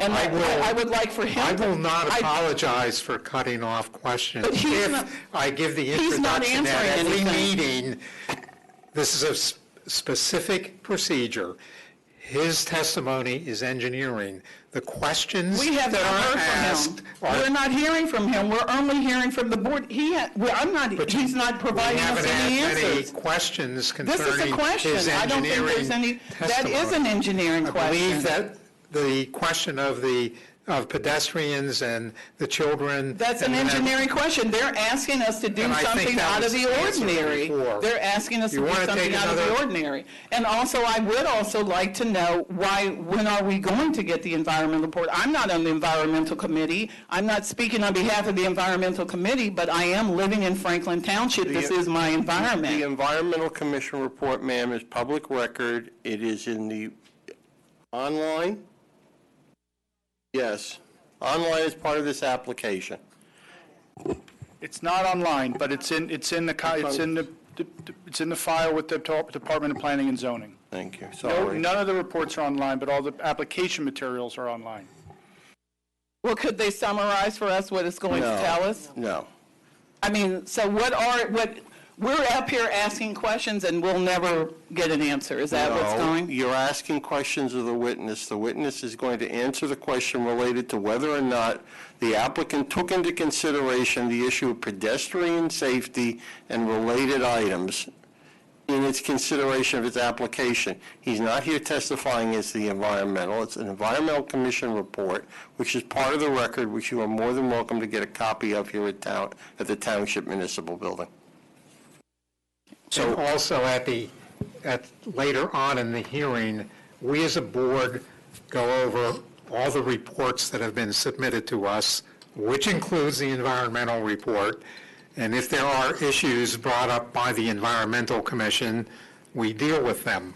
And I would like for him I to... will not apologize for cutting off questions. But he's If not- I give the he's not introduction at answering every anything. meeting, this is a specific procedure. His testimony is engineering. The questions We have not that heard are asked from him. We're not hearing from him. We're only hearing from the board. He's not providing us any We haven't had many answers. questions This is a concerning question. his I don't think there's engineering any, that is testimony. an engineering I question. believe that the question of pedestrians and the children. That's an and engineering question. They're asking us to do And I think something that out of was the answered ordinary. before. They're asking us to You do wanna something take out of the another- ordinary. And also, I would also like to know when are we going to get the environmental report? I'm not on the environmental committee. I'm not speaking on behalf of the environmental committee, but I am living in Franklin Township. This is my The environment. Environmental Commission report, ma'am, is public record. It is in the online? Yes. Online is part of this application. It's not online, but it's in the file with the Department of Planning and Zoning. Thank you. No, Sorry. none of the reports are online, but all the application materials are online. Well, could they summarize for us what it's going to No. tell us? No. I mean, so we're up here asking questions and we'll never get an answer. Is that what's No, going? you're asking questions of the witness. The witness is going to answer the question related to whether or not the applicant took into consideration the issue of pedestrian safety and related items in its consideration of its application. He's not here testifying as the environmental. It's an Environmental Commission report, which is part of the record, which you are more than welcome to get a copy of here at the Township Municipal Building. So also later on in the hearing, we as a board go over all the reports that have been submitted to us, which includes the environmental report. And if there are issues brought up by the Environmental Commission, we deal with them.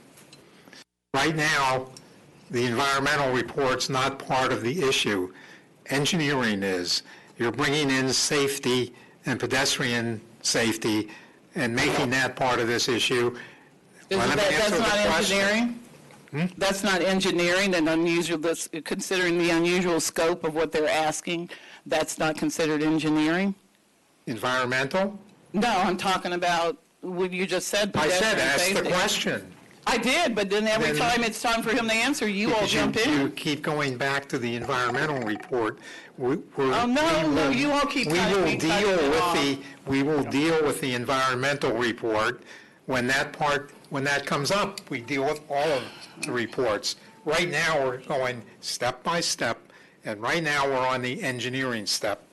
Right now, the environmental report's not part of the issue. Engineering is. You're bringing in safety and pedestrian safety and making that part of this issue. Let him answer That's the not question. engineering? That's not engineering and unusual, considering the unusual scope of what they're asking, that's not considered engineering? Environmental? No, I'm talking about what you just said, I said, pedestrian ask the safety. question. I did, but then every Then- time it's time for him to answer, you all Because jump You in. keep going back to the environmental report. Oh, no, you all keep cutting me off. We will deal with the environmental report when that comes up. We deal with all of the reports. Right now, we're going step by step, and right now, we're on the engineering step.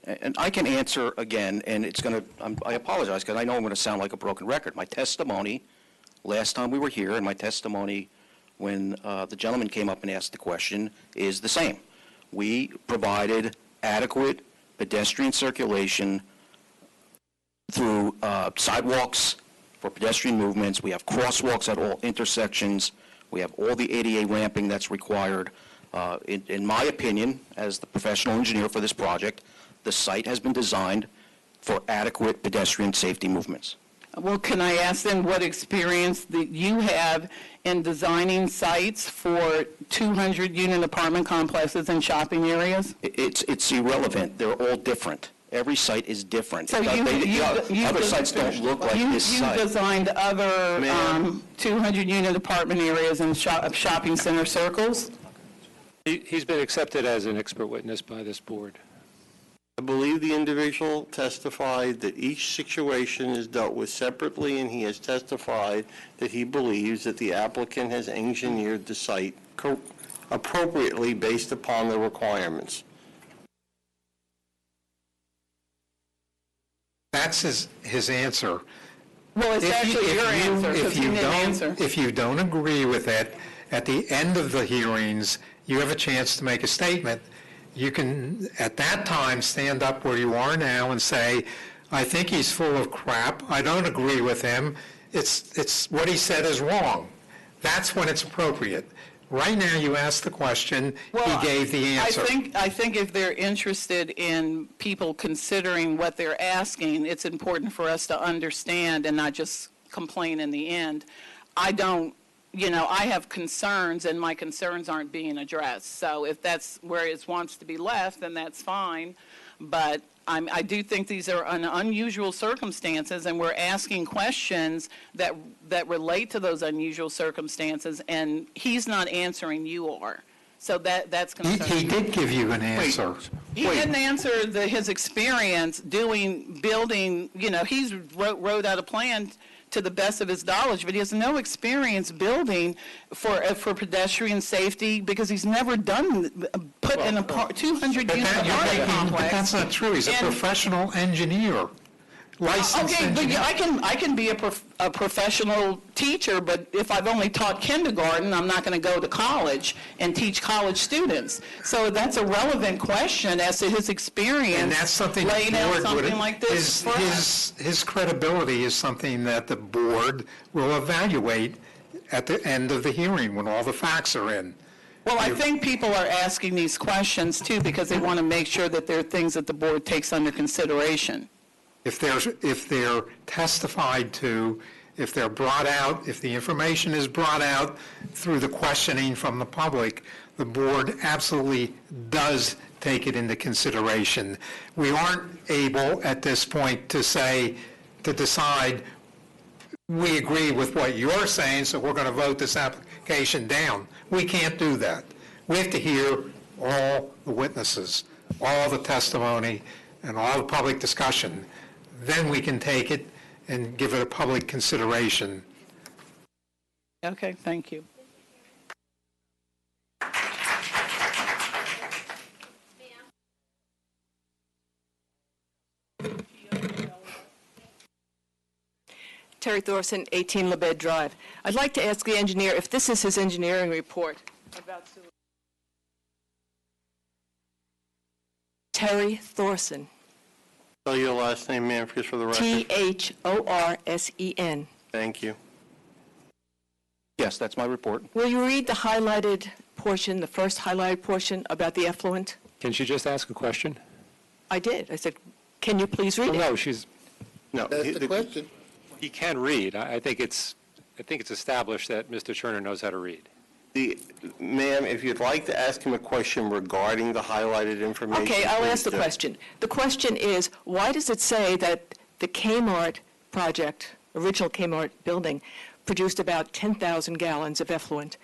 And I can answer again, and it's going to, I apologize, because I know I'm going to sound like a broken record. My testimony, last time we were here, and my testimony when the gentleman came up and asked the question is the same. We provided adequate pedestrian circulation through sidewalks for pedestrian movements. We have crosswalks at all intersections. We have all the ADA ramping that's required. In my opinion, as the professional engineer for this project, the site has been designed for adequate pedestrian safety movements. Well, can I ask then what experience that you have in designing sites for 200-unit apartment complexes and shopping areas? It's irrelevant. They're all different. Every site is different. So Other sites don't look like this You site. designed other 200-unit apartment areas and shopping center circles? He's been accepted as an expert witness by this board. I believe the individual testified that each situation is dealt with separately, and he has testified that he believes that the applicant has engineered the site appropriately based upon the requirements. That's his answer. Well, it's actually your answer, because he didn't answer. If you don't agree with it, at the end of the hearings, you have a chance to make a statement. You can, at that time, stand up where you are now and say, I think he's full of crap, I don't agree with him, it's what he said is wrong. That's when it's appropriate. Right now, you asked the question, he gave the answer. I think if they're interested in people considering what they're asking, it's important for us to understand and not just complain in the end. I have concerns, and my concerns aren't being addressed. So if that's where it wants to be left, then that's fine. But I do think these are unusual circumstances, and we're asking questions that relate to those unusual circumstances, and he's not answering, you are. So that's concerning. He did give you an answer. He didn't answer his experience building, he's wrote out a plan to the best of his knowledge, but he has no experience building for pedestrian safety because he's never put in a 200-unit apartment complex. But that's not true. He's a professional engineer, licensed Okay, but engineer. I can be a professional teacher, but if I've only taught kindergarten, I'm not going to go to college and teach college students. So that's a relevant question as to his experience. And that's something the laying out board would, something like this for us. his credibility is something that the board will evaluate at the end of the hearing when all the facts are in. Well, I think people are asking these questions too because they want to make sure that there are things that the board takes under consideration. If they're testified to, if they're brought out, if the information is brought out through the questioning from the public, the board absolutely does take it into consideration. We aren't able at this point to decide, we agree with what you're saying, so we're going to vote this application down. We can't do that. We have to hear all the witnesses, all the testimony, and all the public discussion. Then we can take it and give it a public consideration. Okay, thank you. Terry Thorson, 18 Labed Drive. I'd like to ask the engineer if this is his engineering report about sewage. Terry Thorson, Spell your last name, ma'am, just for the record. Thorsen. Thank you. Yes, that's my report. Will you read the highlighted portion, the first highlighted portion about the effluent? Can she just ask a question? I did. I said, can you please read Well, it? no, she's, No, question. he can read. I think it's established that Mr. Turner knows how to read. Ma'am, if you'd like to ask him a question regarding the highlighted information. Okay, I'll ask the please do. question. The question is, why does it say that the Kmart project, original Kmart building, produced about 10,000 gallons of effluent,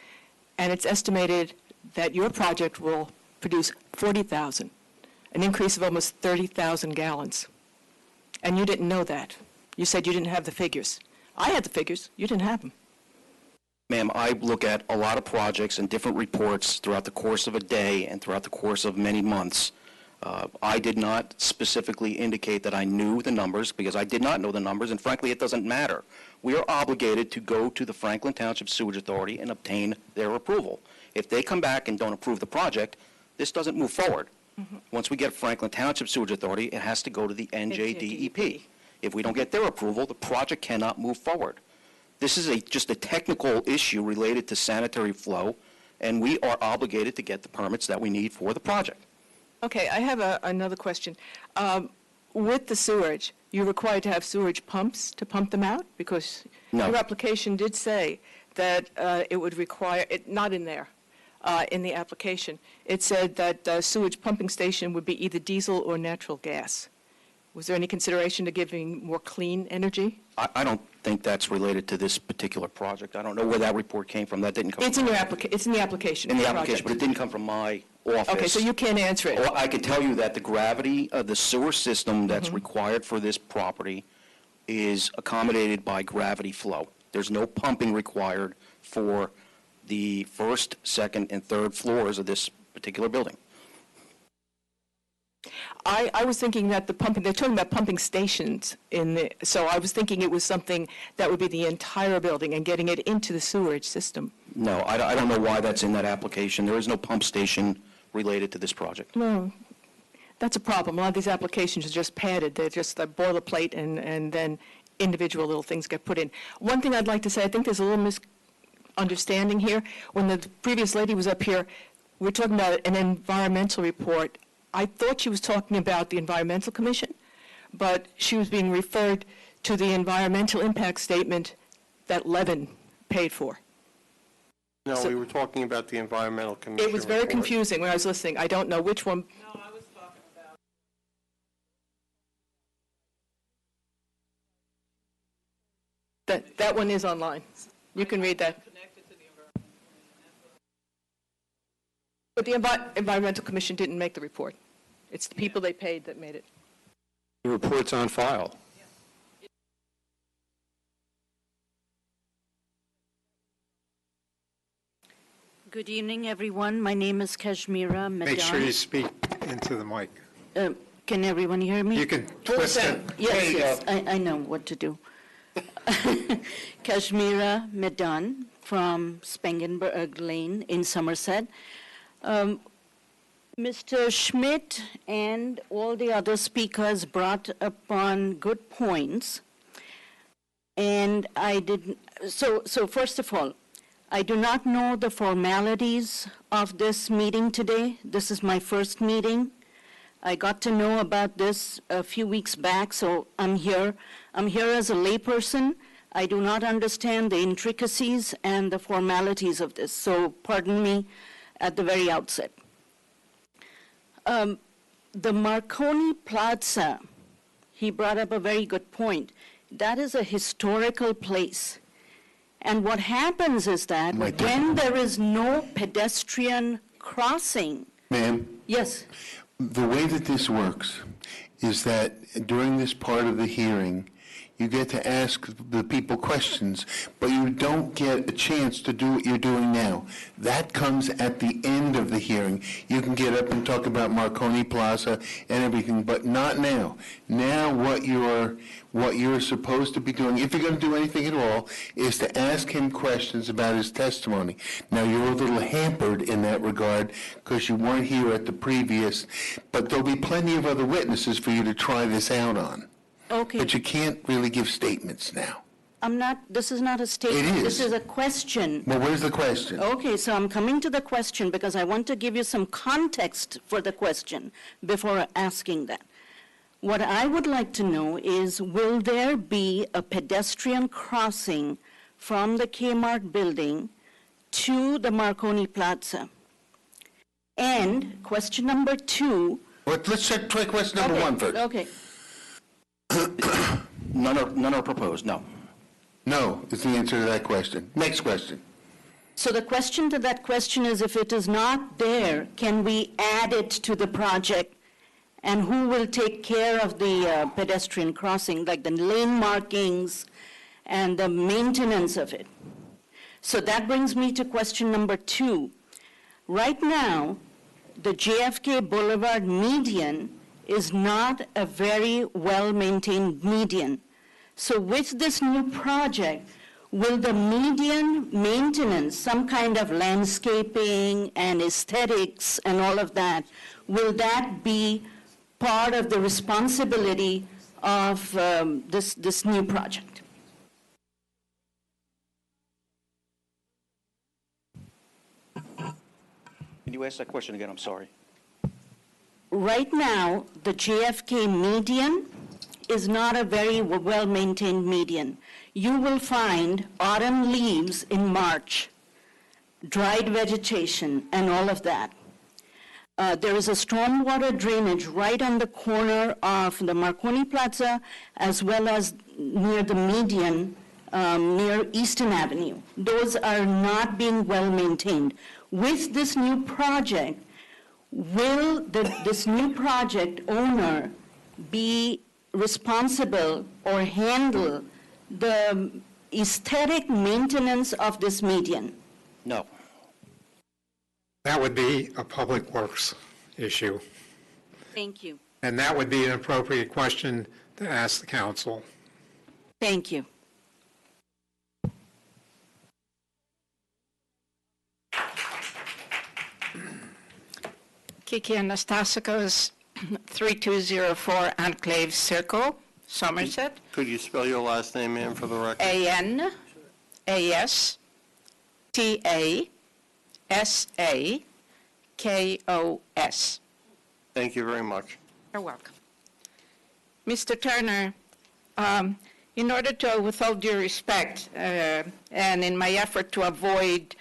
and it's estimated that your project will produce 40,000, an increase of almost 30,000 gallons? And you didn't know that. You said you didn't have the figures. I had the figures. You didn't have them. Ma'am, I look at a lot of projects and different reports throughout the course of a day and throughout the course of many months. I did not specifically indicate that I knew the numbers because I did not know the numbers, and frankly, it doesn't matter. We are obligated to go to the Franklin Township Sewage Authority and obtain their approval. If they come back and don't approve the project, this doesn't move forward. Once we get Franklin Township Sewage Authority, it has to go to the NJDEP. If we don't get their approval, the project cannot move forward. This is just a technical issue related to sanitary flow, and we are obligated to get the permits that we need for the project. Okay, I have another question. With the sewage, you're required to have sewage pumps to pump them out? Because No. your application did say that it would require, not in there, in the application. It said that sewage pumping station would be either diesel or natural gas. Was there any consideration to giving more clean energy? I don't think that's related to this particular project. I don't know where that report came from. That didn't come It's from in your it's in the application. in the for application, but it project. didn't come from my office. Okay, so you can't answer it. Well, I can tell you that the gravity of the sewer system that's Mm-hmm. required for this property is accommodated by gravity flow. There's no pumping required for the first, second, and third floors of this particular building. I was thinking that the pumping, they're talking about pumping stations so I was thinking it was something that would be the entire building and getting it into the sewerage system. No, I don't know why that's in that application. There is no pump station related to this project. Well, that's a problem. A lot of these applications are just padded. They're just a boilerplate, and then individual little things get put in. One thing I'd like to say, I think there's a little misunderstanding here. When the previous lady was up here, we were talking about an environmental report. I thought she was talking about the Environmental Commission, but she was being referred to the environmental impact statement that Levin paid for. No, So- we were talking about the Environmental Commission It was very report. confusing when I was listening. I don't know which one. No, I was talking about. That one is online. You can read that. But the Environmental Commission didn't make the report. It's the people they paid that made it. The report's on file. Good evening, everyone. My name is Kashmira Medan. Make sure you speak into the mic. Can everyone hear me? You can twist it. Yes, I know what to do. Kashmira Medan from Spangenberg Lane in Somerset. Mr. Schmidt and all the other speakers brought upon good points. And I didn't, so first of all, I do not know the formalities of this meeting today. This is my first meeting. I got to know about this a few weeks back, so I'm here. I'm here as a layperson. I do not understand the intricacies and the formalities of this, so pardon me at the very outset. The Marconi Plaza, he brought up a very good point. That is a historical place. And what happens is that when there is no pedestrian crossing. Ma'am? Yes. The way that this works is that during this part of the hearing, you get to ask the people questions, but you don't get a chance to do what you're doing now. That comes at the end of the hearing. You can get up and talk about Marconi Plaza and everything, but not now. Now what you're supposed to be doing, if you're going to do anything at all, is to ask him questions about his testimony. Now, you're a little hampered in that regard because you weren't here at the previous, but there'll be plenty of other witnesses for you to try this out on. Okay. But you can't really give statements now. This is not a statement. It is. This is a question. Well, what is the question? Okay, so I'm coming to the question because I want to give you some context for the question before asking that. What I would like to know is, will there be a pedestrian crossing from the Kmart building to the Marconi Plaza? And question number 2. But let's try question number 1 first. Okay. None are proposed, no. No is the answer to that question. Next question. So the question to that question is, if it is not there, can we add it to the project? And who will take care of the pedestrian crossing, like the lane markings and the maintenance of it? So that brings me to question number 2. Right now, the JFK Boulevard median is not a very well-maintained median. So with this new project, will the median maintenance, some kind of landscaping and aesthetics and all of that, will that be part of the responsibility of this new project? Can you ask that question again? I'm sorry. Right now, the JFK median is not a very well-maintained median. You will find autumn leaves in March, dried vegetation, and all of that. There is a stormwater drainage right on the corner of the Marconi Plaza, as well as near the median, near Eastern Avenue. Those are not being well-maintained. With this new project, will this new project owner be responsible or handle the aesthetic maintenance of this median? No. That would be a public works issue. Thank you. And that would be an appropriate question to ask the council. Thank you. Kiki Anastasakos, 3204 Enclave Circle, Somerset. Could you spell your last name, ma'am, for the record? Anastasakos. Thank you very much. You're welcome. Mr. Turner, in order to, with all due respect, and in my effort to avoid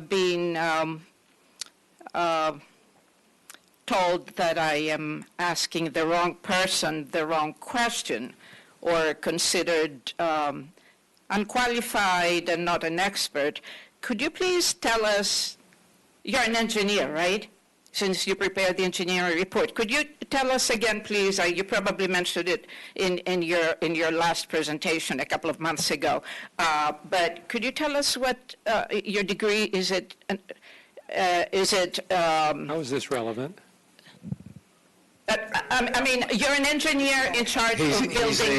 being told that I am asking the wrong person the wrong question, or considered unqualified and not an expert, could you please tell us, you're an engineer, right? since you prepared the engineering report. Could you tell us again, please? You probably mentioned it in your last presentation a couple of months ago. But could you tell us what your degree is? How is this relevant? I mean, you're an engineer in charge of building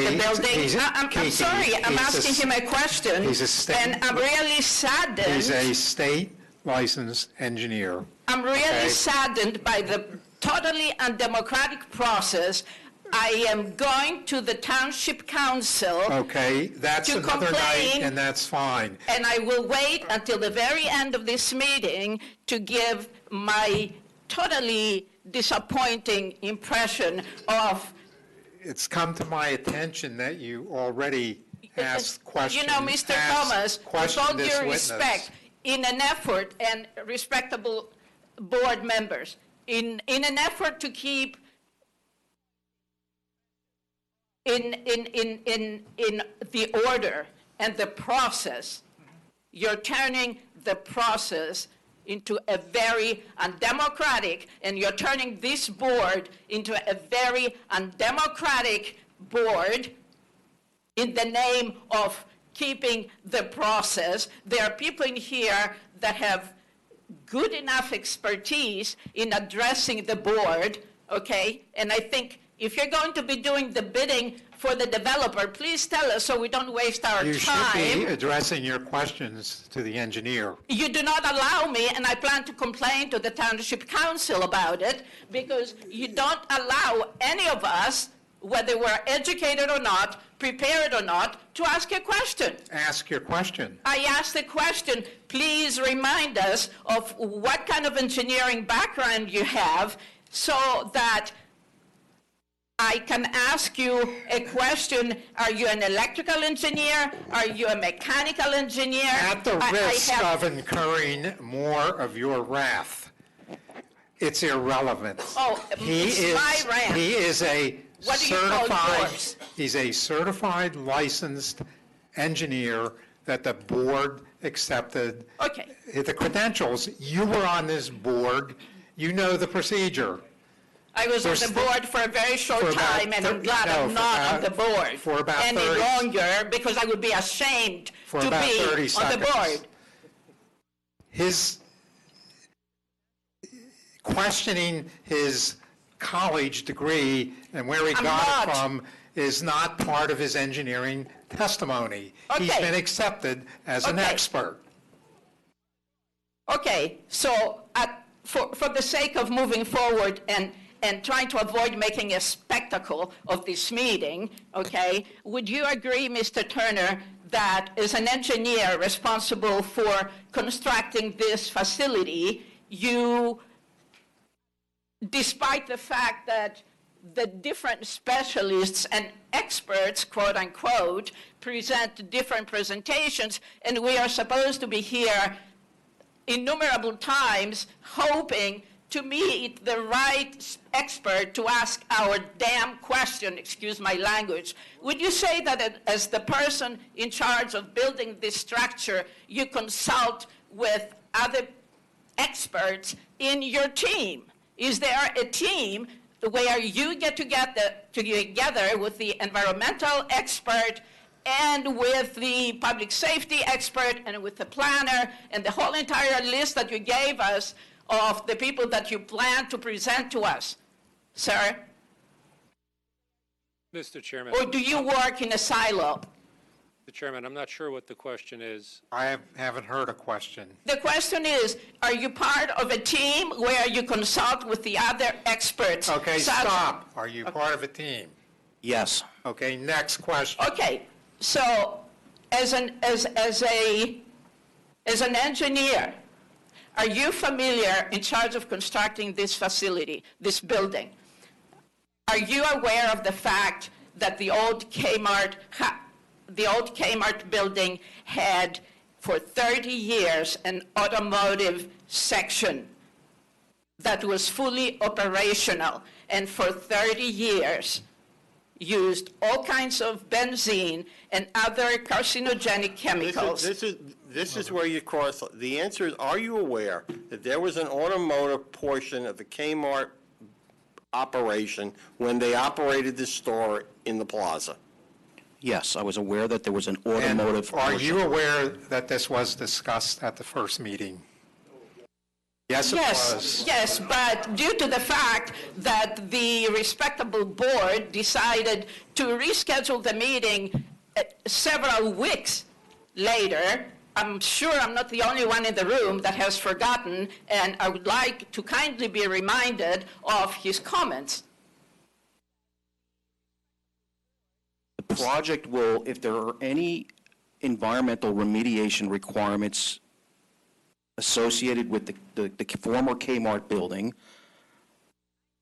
the building. I'm sorry, I'm asking him a question. He's a state- And I'm really saddened. He's a state licensed engineer. I'm really Okay. saddened by the totally undemocratic process. I am going to the Township Council. Okay, that's To another night, complain. and that's fine. And I will wait until the very end of this meeting to give my totally disappointing impression of, It's come to my attention that you already asked questions. you know, Mr. Thomas, with all questioned this due witness. respect, in an effort, and respectable board members, in an effort to keep in the order and the process, you're turning the process into a very undemocratic, and you're turning this board into a very undemocratic board in the name of keeping the process. There are people in here that have good enough expertise in addressing the board, okay? And I think if you're going to be doing the bidding for the developer, please tell us so we don't waste our You should be time. addressing your questions to the engineer. You do not allow me, and I plan to complain to the Township Council about it, because you don't allow any of us, whether we're educated or not, prepared or not, to ask a question. Ask your question. I asked the question, please remind us of what kind of engineering background you have so that I can ask you a question. Are you an electrical engineer? Are you a mechanical engineer? At the I risk have- of incurring more of your wrath, it's irrelevant. Oh, it's my wrath. He is a What do you call certified, yours? he's a certified licensed engineer that the board accepted. Okay. The credentials, you were on this board, you know the procedure. I was on the board for a very short For about time, and I'm thir- glad no, I'm for not on about- the board for about any 30 longer, because I would be ashamed For to about be 30 on the seconds. board. His questioning his college degree and where he I'm got not. it from is not part of his engineering testimony. He's Okay. been accepted as an Okay. expert. Okay, so for the sake of moving forward and trying to avoid making a spectacle of this meeting, okay, would you agree, Mr. Turner, that as an engineer responsible for constructing this facility, you, despite the fact that the different specialists and experts, quote unquote, present different presentations, and we are supposed to be here innumerable times hoping to meet the right expert to ask our damn question, excuse my language. Would you say that as the person in charge of building this structure, you consult with other experts in your team? Is there a team where you get together with the environmental expert and with the public safety expert and with the planner and the whole entire list that you gave us of the people that you plan to present to us, sir? Mr. Chairman. Or do you work in a silo? Mr. Chairman, I'm not sure what the question is. I haven't heard a question. The question is, are you part of a team where you consult with the other experts? Okay, such- stop. Are you part of a team? Yes. Okay, next question. Okay, so as an engineer, are you familiar in charge of constructing this facility, this building? Are you aware of the fact that the old Kmart building had for 30 years an automotive section that was fully operational, and for 30 years used all kinds of benzene and other carcinogenic chemicals. This is where you cross. The answer is, are you aware that there was an automotive portion of the Kmart operation when they operated the store in the plaza? Yes, I was aware that there was an And automotive are portion. you aware that this was discussed at the first meeting? Yes, it was. Yes, but due to the fact that the respectable board decided to reschedule the meeting several weeks later, I'm sure I'm not the only one in the room that has forgotten, and I would like to kindly be reminded of his comments. The project will, if there are any environmental remediation requirements associated with the former Kmart building,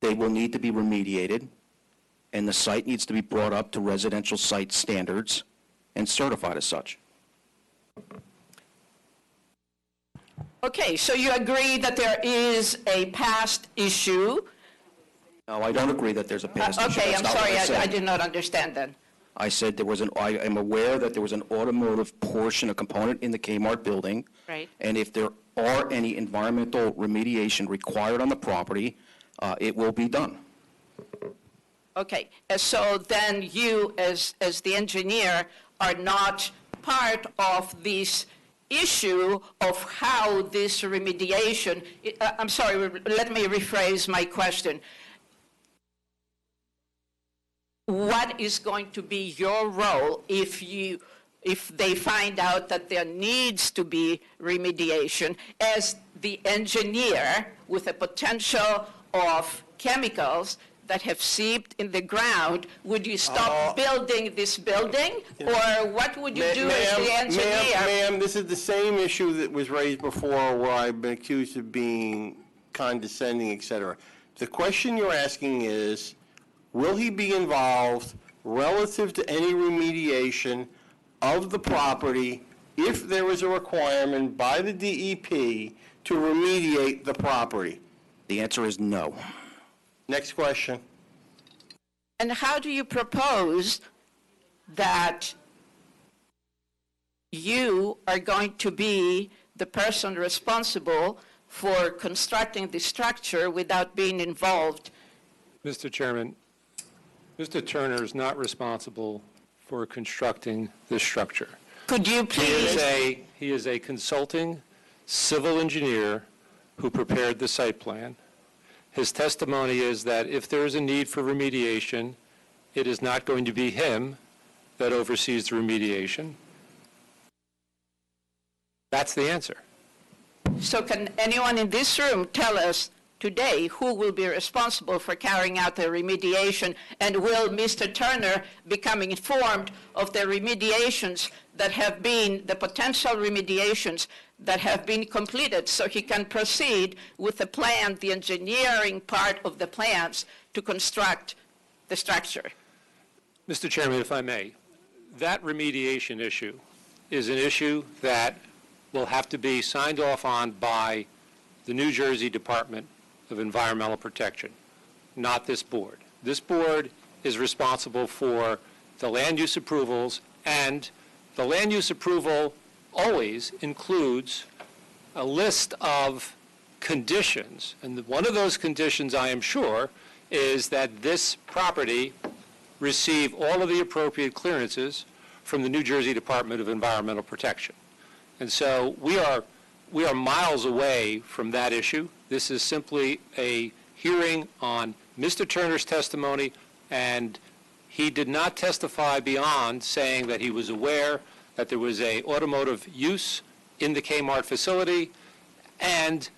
they will need to be remediated, and the site needs to be brought up to residential site standards and certified as such. Okay, so you agree that there is a past issue? No, I don't agree that there's a past issue. Okay, That's I'm not what sorry, I said. I did not understand then. I said I am aware that there was an automotive portion, a component in the Kmart building. Right. And if there are any environmental remediation required on the property, it will be done. Okay, so then you, as the engineer, are not part of this issue of how this remediation, I'm sorry, let me rephrase my question. What is going to be your role if they find out that there needs to be remediation as the engineer with a potential of chemicals that have seeped in the ground? Would you stop building this building, or what would you do as the engineer? Ma'am, this is the same issue that was raised before where I've been accused of being condescending, et cetera. The question you're asking is, will he be involved relative to any remediation of the property if there is a requirement by the DEP to remediate the property? The answer is no. Next question. And how do you propose that you are going to be the person responsible for constructing the structure without being involved? Mr. Chairman, Mr. Turner is not responsible for constructing this structure. Could you please? He is a consulting civil engineer who prepared the site plan. His testimony is that if there is a need for remediation, it is not going to be him that oversees the remediation. That's the answer. So can anyone in this room tell us today who will be responsible for carrying out the remediation, and will Mr. Turner become informed of the remediations that have been, the potential remediations that have been completed, so he can proceed with the plan, the engineering part of the plans to construct the structure? Mr. Chairman, if I may, that remediation issue is an issue that will have to be signed off on by the New Jersey Department of Environmental Protection, not this board. This board is responsible for the land use approvals, and the land use approval always includes a list of conditions, and one of those conditions, I am sure, is that this property receive all of the appropriate clearances from the New Jersey Department of Environmental Protection. And so we are miles away from that issue. This is simply a hearing on Mr. Turner's testimony, and he did not testify beyond saying that he was aware that there was a automotive use in the Kmart facility, and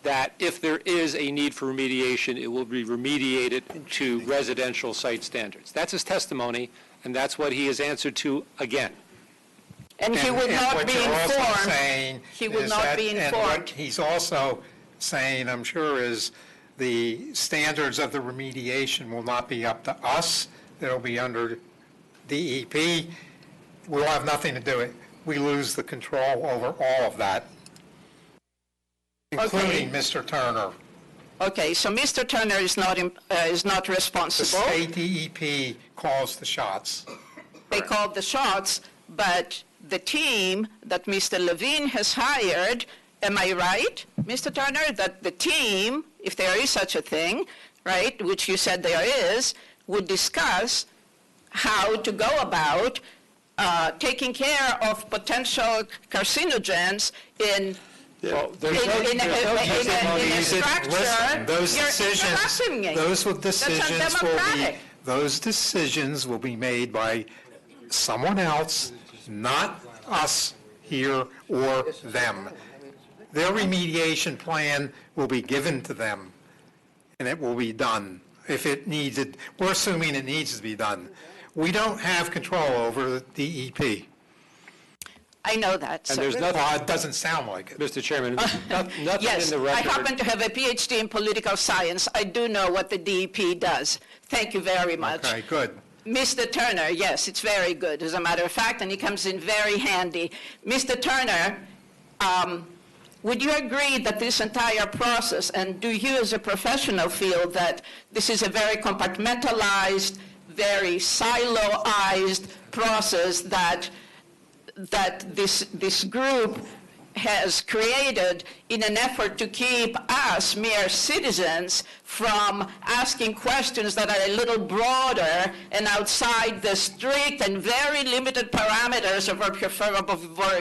that if there is a need for remediation, it will be remediated to residential site standards. That's his testimony, and that's what he has answered to again. And he will not be informed. He will not be informed. And what he's also saying, I'm sure, is the standards of the remediation will not be up to us. It'll be under DEP. We'll have nothing to do with it. We lose the control over all of that, including Mr. Turner. Okay, so Mr. Turner is not responsible. The state DEP calls the shots. They called the shots, but the team that Mr. Levine has hired, am I right, Mr. Turner, that the team, if there is such a thing, right, which you said there is, would discuss how to go about taking care of potential carcinogens in Well, in a structure. Listen, those You're decisions, interrupting me. those That's decisions will be, undemocratic. those decisions will be made by someone else, not us here or them. Their remediation plan will be given to them, and it will be done. If it needs it, we're assuming it needs to be done. We don't have control over the DEP. I know that, And sir. there's nothing, Well, it doesn't sound like it. Mr. Chairman, nothing in Yes, the I record. happen to have a PhD in political science. I do know what the DEP does. Thank you very much. Okay, good. Mr. Turner, yes, it's very good, as a matter of fact, and he comes in very handy. Mr. Turner, would you agree that this entire process, and do you as a professional feel that this is a very compartmentalized, very siloized process that this group has created in an effort to keep us, mere citizens, from asking questions that are a little broader and outside the strict and very limited parameters of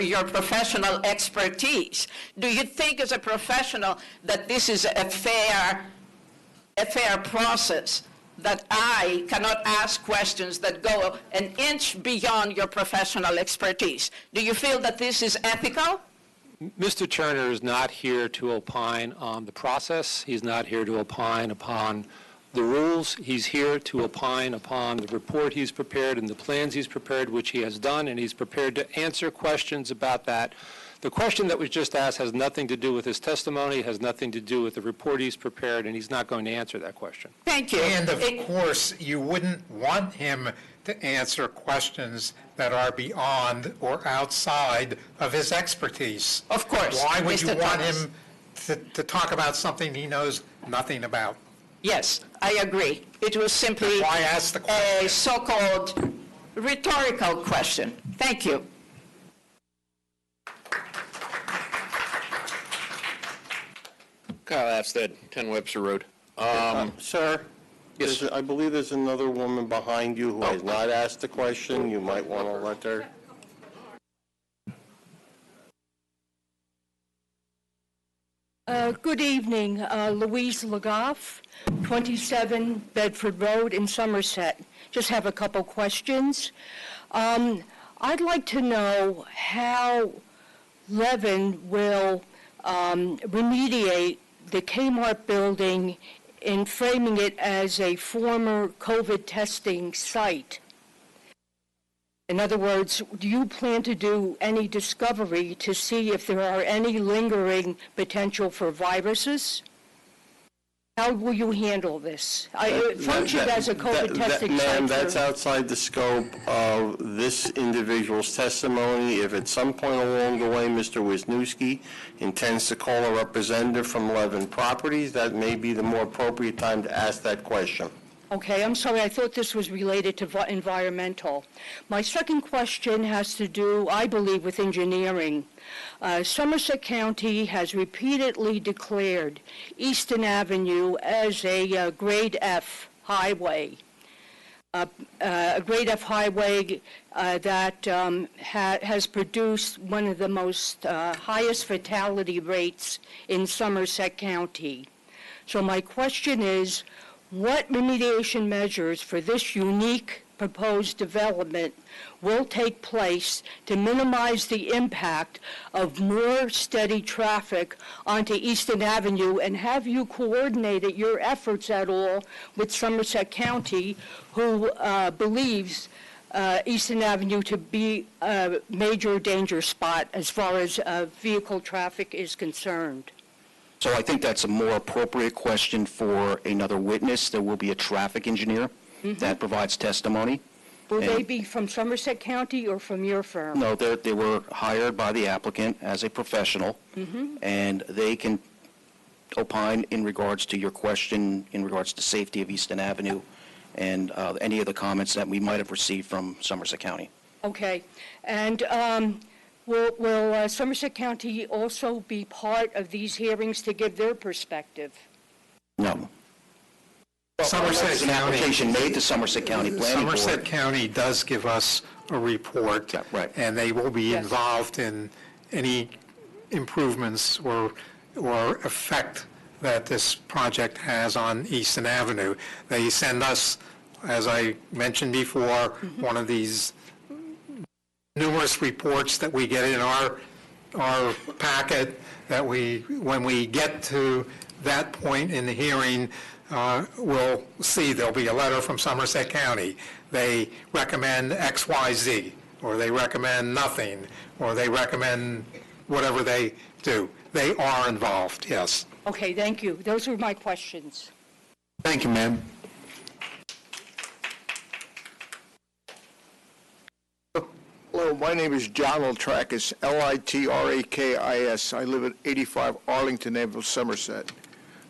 your professional expertise? Do you think as a professional that this is a fair process, that I cannot ask questions that go an inch beyond your professional expertise? Do you feel that this is ethical? Mr. Turner is not here to opine on the process. He's not here to opine upon the rules. He's here to opine upon the report he's prepared and the plans he's prepared, which he has done, and he's prepared to answer questions about that. The question that was just asked has nothing to do with his testimony, has nothing to do with the report he's prepared, and he's not going to answer that question. Thank you. And of course, you wouldn't want him to answer questions that are beyond or outside of his expertise. Of course, Why would you Mr. want Thomas. him to talk about something he knows nothing about? Yes, I agree. It was simply Why ask the a question? so-called rhetorical question. Thank you. Kyle Apstead, 10 Webster Road. Sir, Yes. I believe there's another woman behind you who has not asked the question. You might want to let her. Good evening, Louise Legoff, 27 Bedford Road in Somerset. Just have a couple questions. I'd like to know how Levin will remediate the Kmart building in framing it as a former COVID testing site. In other words, do you plan to do any discovery to see if there are any lingering potential for viruses? How will you handle this? It functioned as a COVID testing site. Ma'am, that's outside the scope of this individual's testimony. If at some point along the way, Mr. Wisniewski intends to call a representative from Levin Properties, that may be the more appropriate time to ask that question. Okay, I'm sorry, I thought this was related to environmental. My second question has to do, I believe, with engineering. Somerset County has repeatedly declared Easton Avenue as a grade F highway. A grade F highway that has produced one of the most highest fatality rates in Somerset County. So my question is, what remediation measures for this unique proposed development will take place to minimize the impact of more steady traffic onto Easton Avenue? And have you coordinated your efforts at all with Somerset County, who believes Easton Avenue to be a major danger spot as far as vehicle traffic is concerned? So I think that's a more appropriate question for another witness. There will be a traffic engineer that provides testimony. Will And- they be from Somerset County or from your firm? No, they were hired by the applicant as a professional, and they can opine in regards to your question, in regards to safety of Easton Avenue and any of the comments that we might have received from Somerset County. Okay. And will Somerset County also be part of these hearings to give their perspective? No. Somerset There's an County. application made to Somerset County Planning Board. Somerset County does give us a report. Yeah, right. And they will be Yes. involved in any improvements or effect that this project has on Easton Avenue. They send us, as I mentioned before, one of these numerous reports that we get in our packet that when we get to that point in the hearing, we'll see there'll be a letter from Somerset County. They recommend X, Y, Z, or they recommend nothing, or they recommend whatever they do. They are involved, yes. Okay, thank you. Those were my questions. Thank you, ma'am. Hello, my name is John Litrakis, Litrakis. I live at 85 Arlington Avenue, Somerset.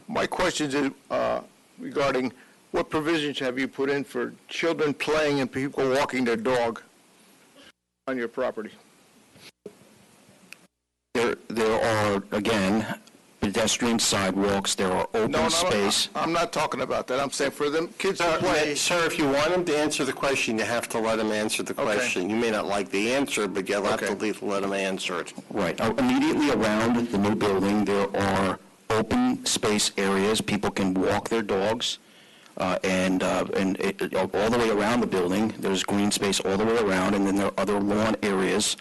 My question is regarding what provisions have you put in for children playing and people walking their dog on your property? There are, again, pedestrian sidewalks, there are open space. I'm not talking about that. I'm saying for them kids to play. Sir, if you want him to answer the question, you have to let him answer the question. You may not like the answer, but you'll have to let him answer it. Right. Immediately around the new building, there are open space areas. People can walk their dogs, and all the way around the building, there's green space all the way around, and then there are other lawn areas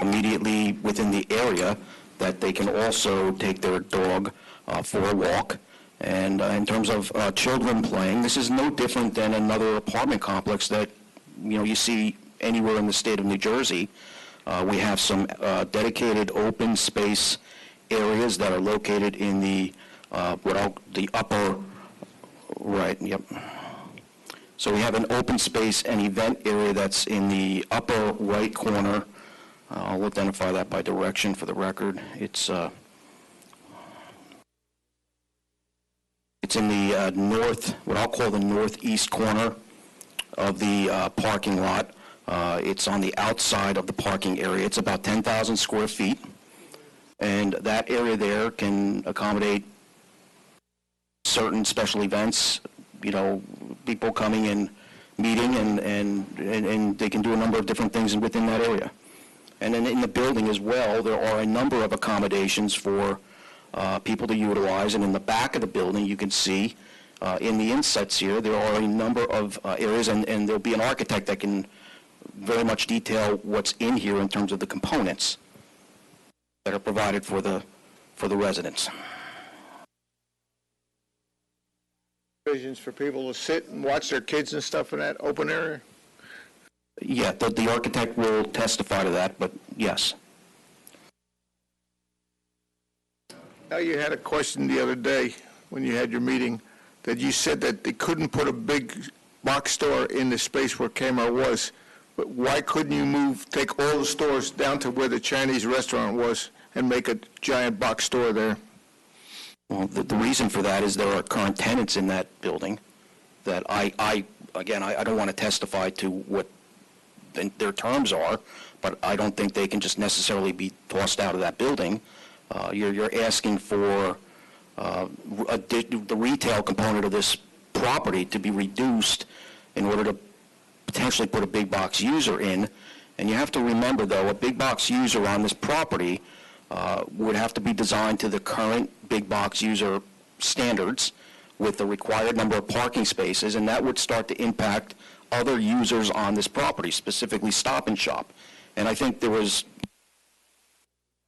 immediately within the area that they can also take their dog for a walk. And in terms of children playing, this is no different than another apartment complex that, you see anywhere in the state of New Jersey. We have some dedicated open space areas that are located in the upper right. Yep. So we have an open space and event area that's in the upper right corner. I'll identify that by direction for the record. It's in the what I'll call the northeast corner of the parking lot. It's on the outside of the parking area. It's about 10,000 square feet. And that area there can accommodate certain special events, people coming and meeting, and they can do a number of different things within that area. And then in the building as well, there are a number of accommodations for people to utilize. And in the back of the building, you can see in the insets here, there are a number of areas, and there'll be an architect that can very much detail what's in here in terms of the components that are provided for the residents. Provisions for people to sit and watch their kids and stuff in that open area? Yeah, the architect will testify to that, but yes. Now, you had a question the other day when you had your meeting that you said that they couldn't put a big box store in the space where Kmart was. But why couldn't you take all the stores down to where the Chinese restaurant was and make a giant box store there? Well, the reason for that is there are current tenants in that building that I don't want to testify to what their terms are, but I don't think they can just necessarily be tossed out of that building. You're asking for the retail component of this property to be reduced in order to potentially put a big box user in. And you have to remember, though, a big box user on this property would have to be designed to the current big box user standards with the required number of parking spaces, and that would start to impact other users on this property, specifically Stop and Shop. And I think there was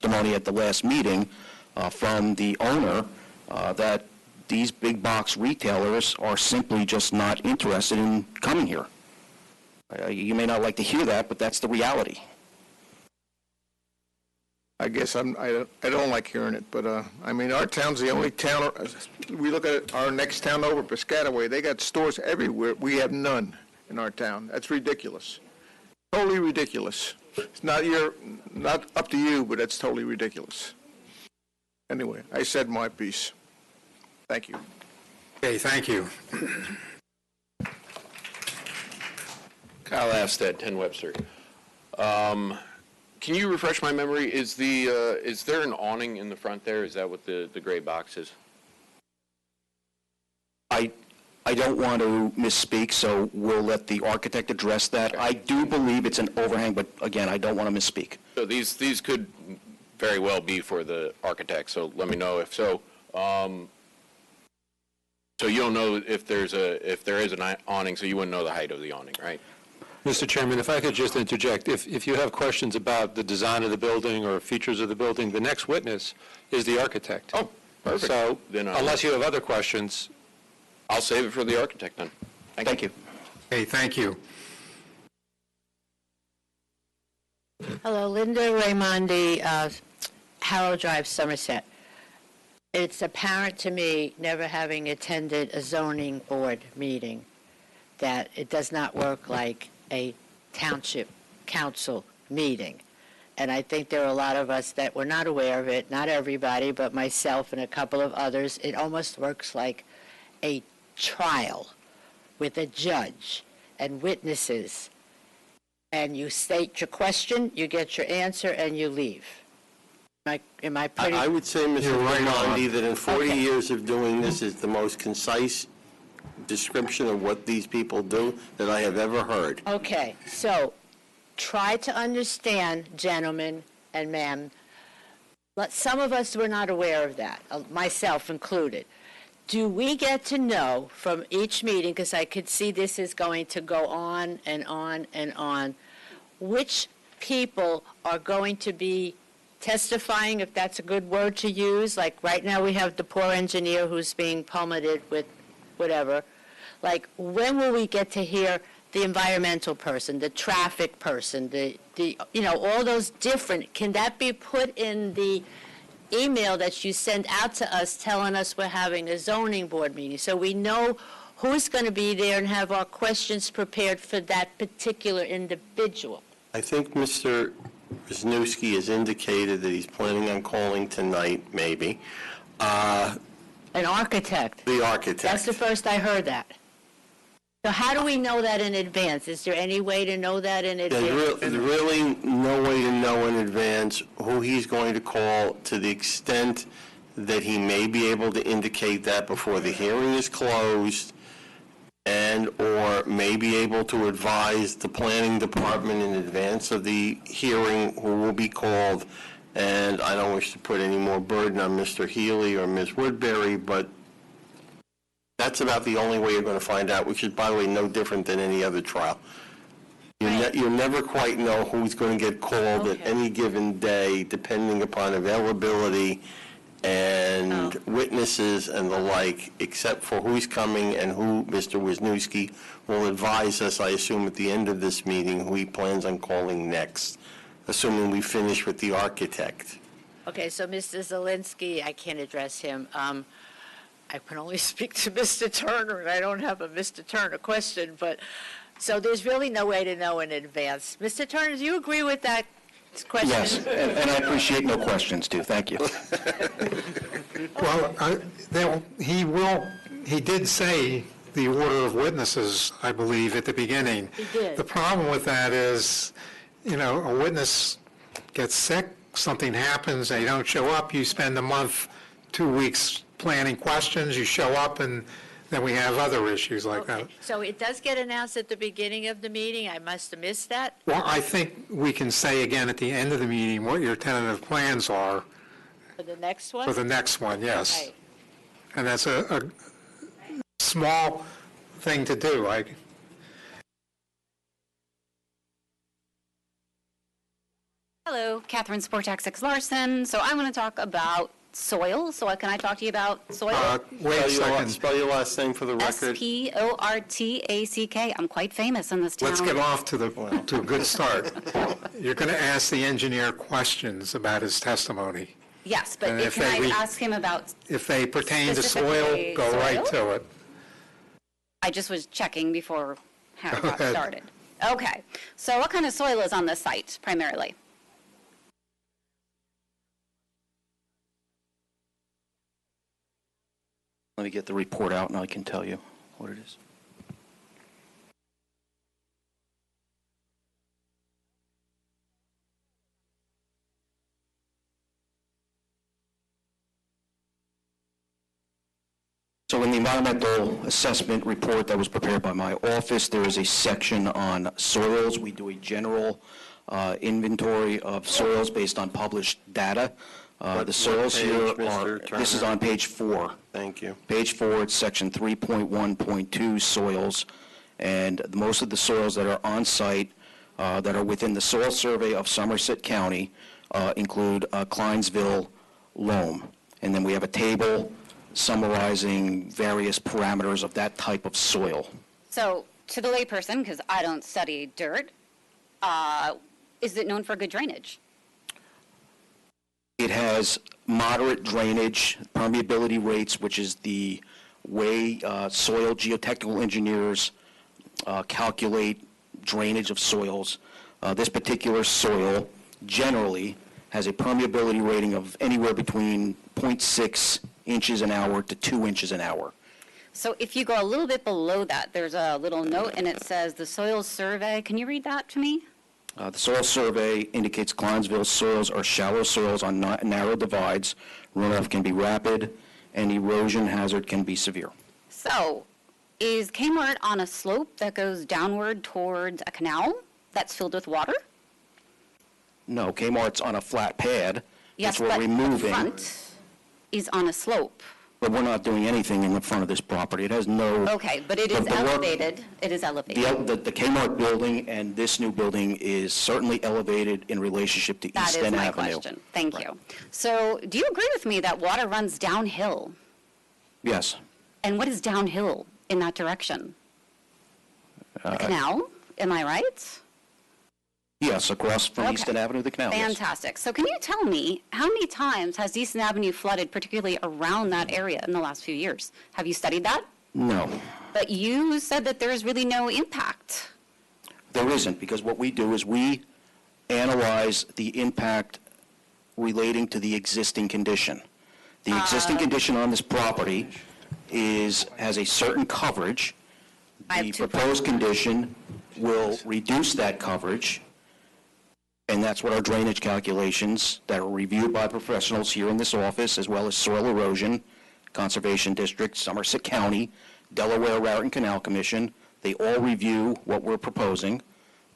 testimony at the last meeting from the owner that these big box retailers are simply just not interested in coming here. You may not like to hear that, but that's the reality. I guess I don't like hearing it, but I mean, our town's the only town. We look at our next town over, Piscataway. They got stores everywhere. We have none in our town. That's ridiculous. Totally ridiculous. It's not up to you, but that's totally ridiculous. Anyway, I said my piece. Thank you. Okay, thank you. Kyle Afstead, 10 Webster. Can you refresh my memory? Is there an awning in the front there? Is that what the gray box is? I don't want to misspeak, so we'll let the architect address that. I do believe it's an overhang, but again, I don't want to misspeak. So these could very well be for the architect, so let me know if so. So you don't know if there is an awning, so you wouldn't know the height of the awning, right? Mr. Chairman, if I could just interject, if you have questions about the design of the building or features of the building, the next witness is the architect. Oh, perfect. So Then unless you have other questions. I'll save it for the architect then. Thank you. Okay, thank you. Hello, Linda Raimondi, Harrow Drive, Somerset. It's apparent to me, never having attended a zoning board meeting, that it does not work like a township council meeting. And I think there are a lot of us that were not aware of it, not everybody, but myself and a couple of others. It almost works like a trial with a judge and witnesses. And you state your question, you get your answer, and you leave. Am I pretty? I would say, Mr. Raimondi, that in 40 years of doing this is the most concise description of what these people do that I have ever heard. Okay, so try to understand, gentlemen and ma'am, some of us were not aware of that, myself included. Do we get to know from each meeting, because I could see this is going to go on and on and on, which people are going to be testifying, if that's a good word to use? Like right now we have the poor engineer who's being plummeted with whatever. Like when will we get to hear the environmental person, the traffic person, the all those different, can that be put in the email that you send out to us telling us we're having a zoning board meeting, so we know who's going to be there and have our questions prepared for that particular individual? I think Mr. Wisniewski has indicated that he's planning on calling tonight, maybe. An architect. The architect. That's the first I heard that. So how do we know that in advance? Is there any way to know that in advance? There's really no way to know in advance who he's going to call, to the extent that he may be able to indicate that before the hearing is closed, and or may be able to advise the planning department in advance of the hearing who will be called. And I don't wish to put any more burden on Mr. Healy or Ms. Woodbury, but that's about the only way you're going to find out, which is, by the way, no different than any other trial. You'll never quite know who's going to get called at any given day, depending upon availability and witnesses and the like, except for who's coming and who Mr. Wisniewski will advise us, I assume, at the end of this meeting, who he plans on calling next, assuming we finish with the architect. Okay, so Mr. Zielinski, I can't address him. I can only speak to Mr. Turner, and I don't have a Mr. Turner question, but, so there's really no way to know in advance. Mr. Turner, do you agree with that question? Yes, and I appreciate no questions, too. Thank you. Well, he did say the order of witnesses, I believe, at the beginning. He did. The problem with that is, a witness gets sick, something happens, they don't show up, you spend a month, 2 weeks planning questions, you show up, and then we have other issues like that. So it does get announced at the beginning of the meeting? I must have missed that? Well, I think we can say again at the end of the meeting what your tentative plans are For the next one? for the next one, yes. Okay. And that's a small thing to do. Hello, Catherine Sportak 6 Larson. So I'm going to talk about soil. So can I talk to you about soil? Wait a second. Spell your last name for the record. Sportack. I'm quite famous in this town. Let's get off to a good start. You're going to ask the engineer questions about his testimony. Yes, but And can I ask him about If they pertain to soil, specifically go right soil? to it. I just was checking before how it got ahead. started. Okay, so what kind of soil is on this site primarily? Let me get the report out, and I can tell you what it is. So in the environmental assessment report that was prepared by my office, there is a section on soils. We do a general inventory of soils based on published data. The soils page, here Mr. are, this is Turner? on page 4. Thank you. Page 4, it's section 3.1.2 soils, and most of the soils that are on site that are within the soil survey of Somerset County include Clinesville loam. And then we have a table summarizing various parameters of that type of soil. So, to the layperson, because I don't study dirt, is it known for good drainage? It has moderate drainage, permeability rates, which is the way soil geotechnical engineers calculate drainage of soils. This particular soil generally has a permeability rating of anywhere between 0.6 inches an hour to 2 inches an hour. So if you go a little bit below that, there's a little note and it says the soil survey. Can you read that to me? The soil survey indicates Clinesville soils are shallow soils on narrow divides. Runoff can be rapid, and erosion hazard can be severe. So, is Kmart on a slope that goes downward towards a canal that's filled with water? No, Kmart's on a flat pad, Yes, which we're but removing. the front is on a slope. But we're not doing anything in the front of this property. It has no... Okay, but it is the work- elevated. It is elevated. The Kmart building and this new building is certainly elevated in relationship to That East is End my Avenue. question. Thank you. So, do you agree with me that water runs downhill? Yes. And what is downhill in that direction? The canal? Am I right? Yes, across from East Okay. End Avenue, the canal, yes. Fantastic. So can you tell me how many times has Easton Avenue flooded, particularly around that area in the last few years? Have you studied that? No, But you said that there is really no impact. there isn't, because what we do is we analyze the impact relating to the existing condition. The existing condition on this property has a certain coverage. The proposed condition will reduce that coverage, and that's what our drainage calculations that are reviewed by professionals here in this office, as well as Soil Erosion, Conservation District, Somerset County, Delaware Raritan Canal Commission, they all review what we're proposing,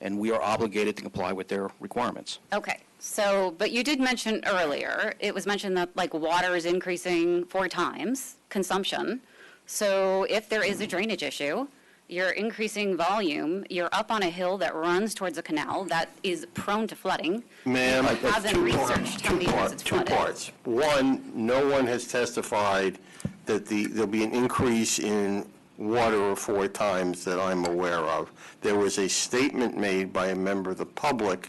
and we are obligated to comply with their requirements. Okay. So, but you did mention earlier, it was mentioned that like water is increasing 4 times consumption. So if there is a drainage issue, you're increasing volume, you're up on a hill that runs towards a canal that is prone to flooding. Ma'am, You haven't researched how many years it's two flooded. parts. One, no one has testified that there'll be an increase in water 4 times that I'm aware of. There was a statement made by a member of the public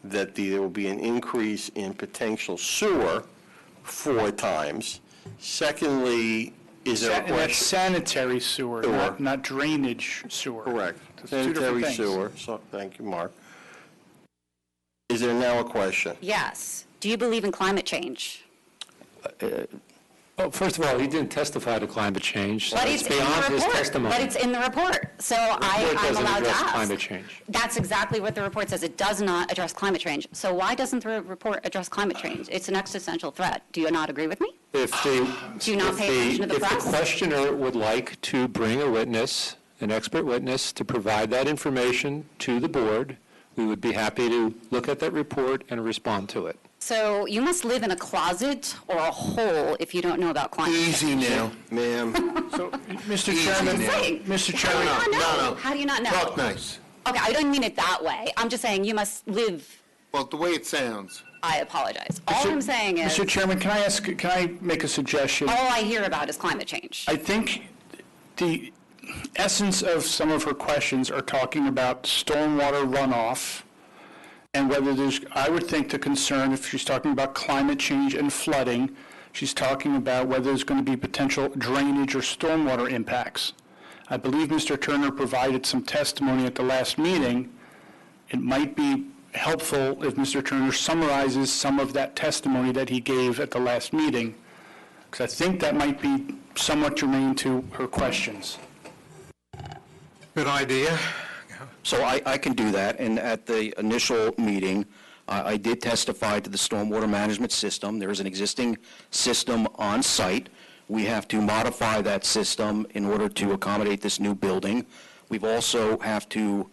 that there will be an increase in potential sewer 4 times. Secondly, is there a And that's question? sanitary sewer, Sewer. not drainage sewer. Correct. That's two different Sanitary things. sewer, so, thank you, Mark. Is there now a question? Yes. Do you believe in climate change? Well, first of all, he didn't testify to climate change, so But it's it's in beyond the his report. testimony. But it's in the report. So The report I'm doesn't allowed to address ask. climate change. That's exactly what the report says. It does not address climate change. So why doesn't the report address climate change? It's an existential threat. Do you not agree with me? Do you not pay attention to the press? If the questioner would like to bring a witness, an expert witness, to provide that information to the board, we would be happy to look at that report and respond to it. So you must live in a closet or a hole if you don't know about climate change. Easy now. Ma'am. So, Mr. Easy Chairman, now. Mr. How do you Chairman, not know? no. How do you not know? Talk nice. Okay, I don't mean it that way. I'm just saying you must live. Well, the way it sounds. I apologize. All I'm saying is, Mr. Chairman, can I make a suggestion? all I hear about is climate change. I think the essence of some of her questions are talking about stormwater runoff and whether there's, I would think the concern, if she's talking about climate change and flooding, she's talking about whether there's going to be potential drainage or stormwater impacts. I believe Mr. Turner provided some testimony at the last meeting. It might be helpful if Mr. Turner summarizes some of that testimony that he gave at the last meeting, because I think that might be somewhat germane to her questions. Good idea. So I can do that, and at the initial meeting, I did testify to the stormwater management system. There is an existing system on site. We have to modify that system in order to accommodate this new building. We've also have to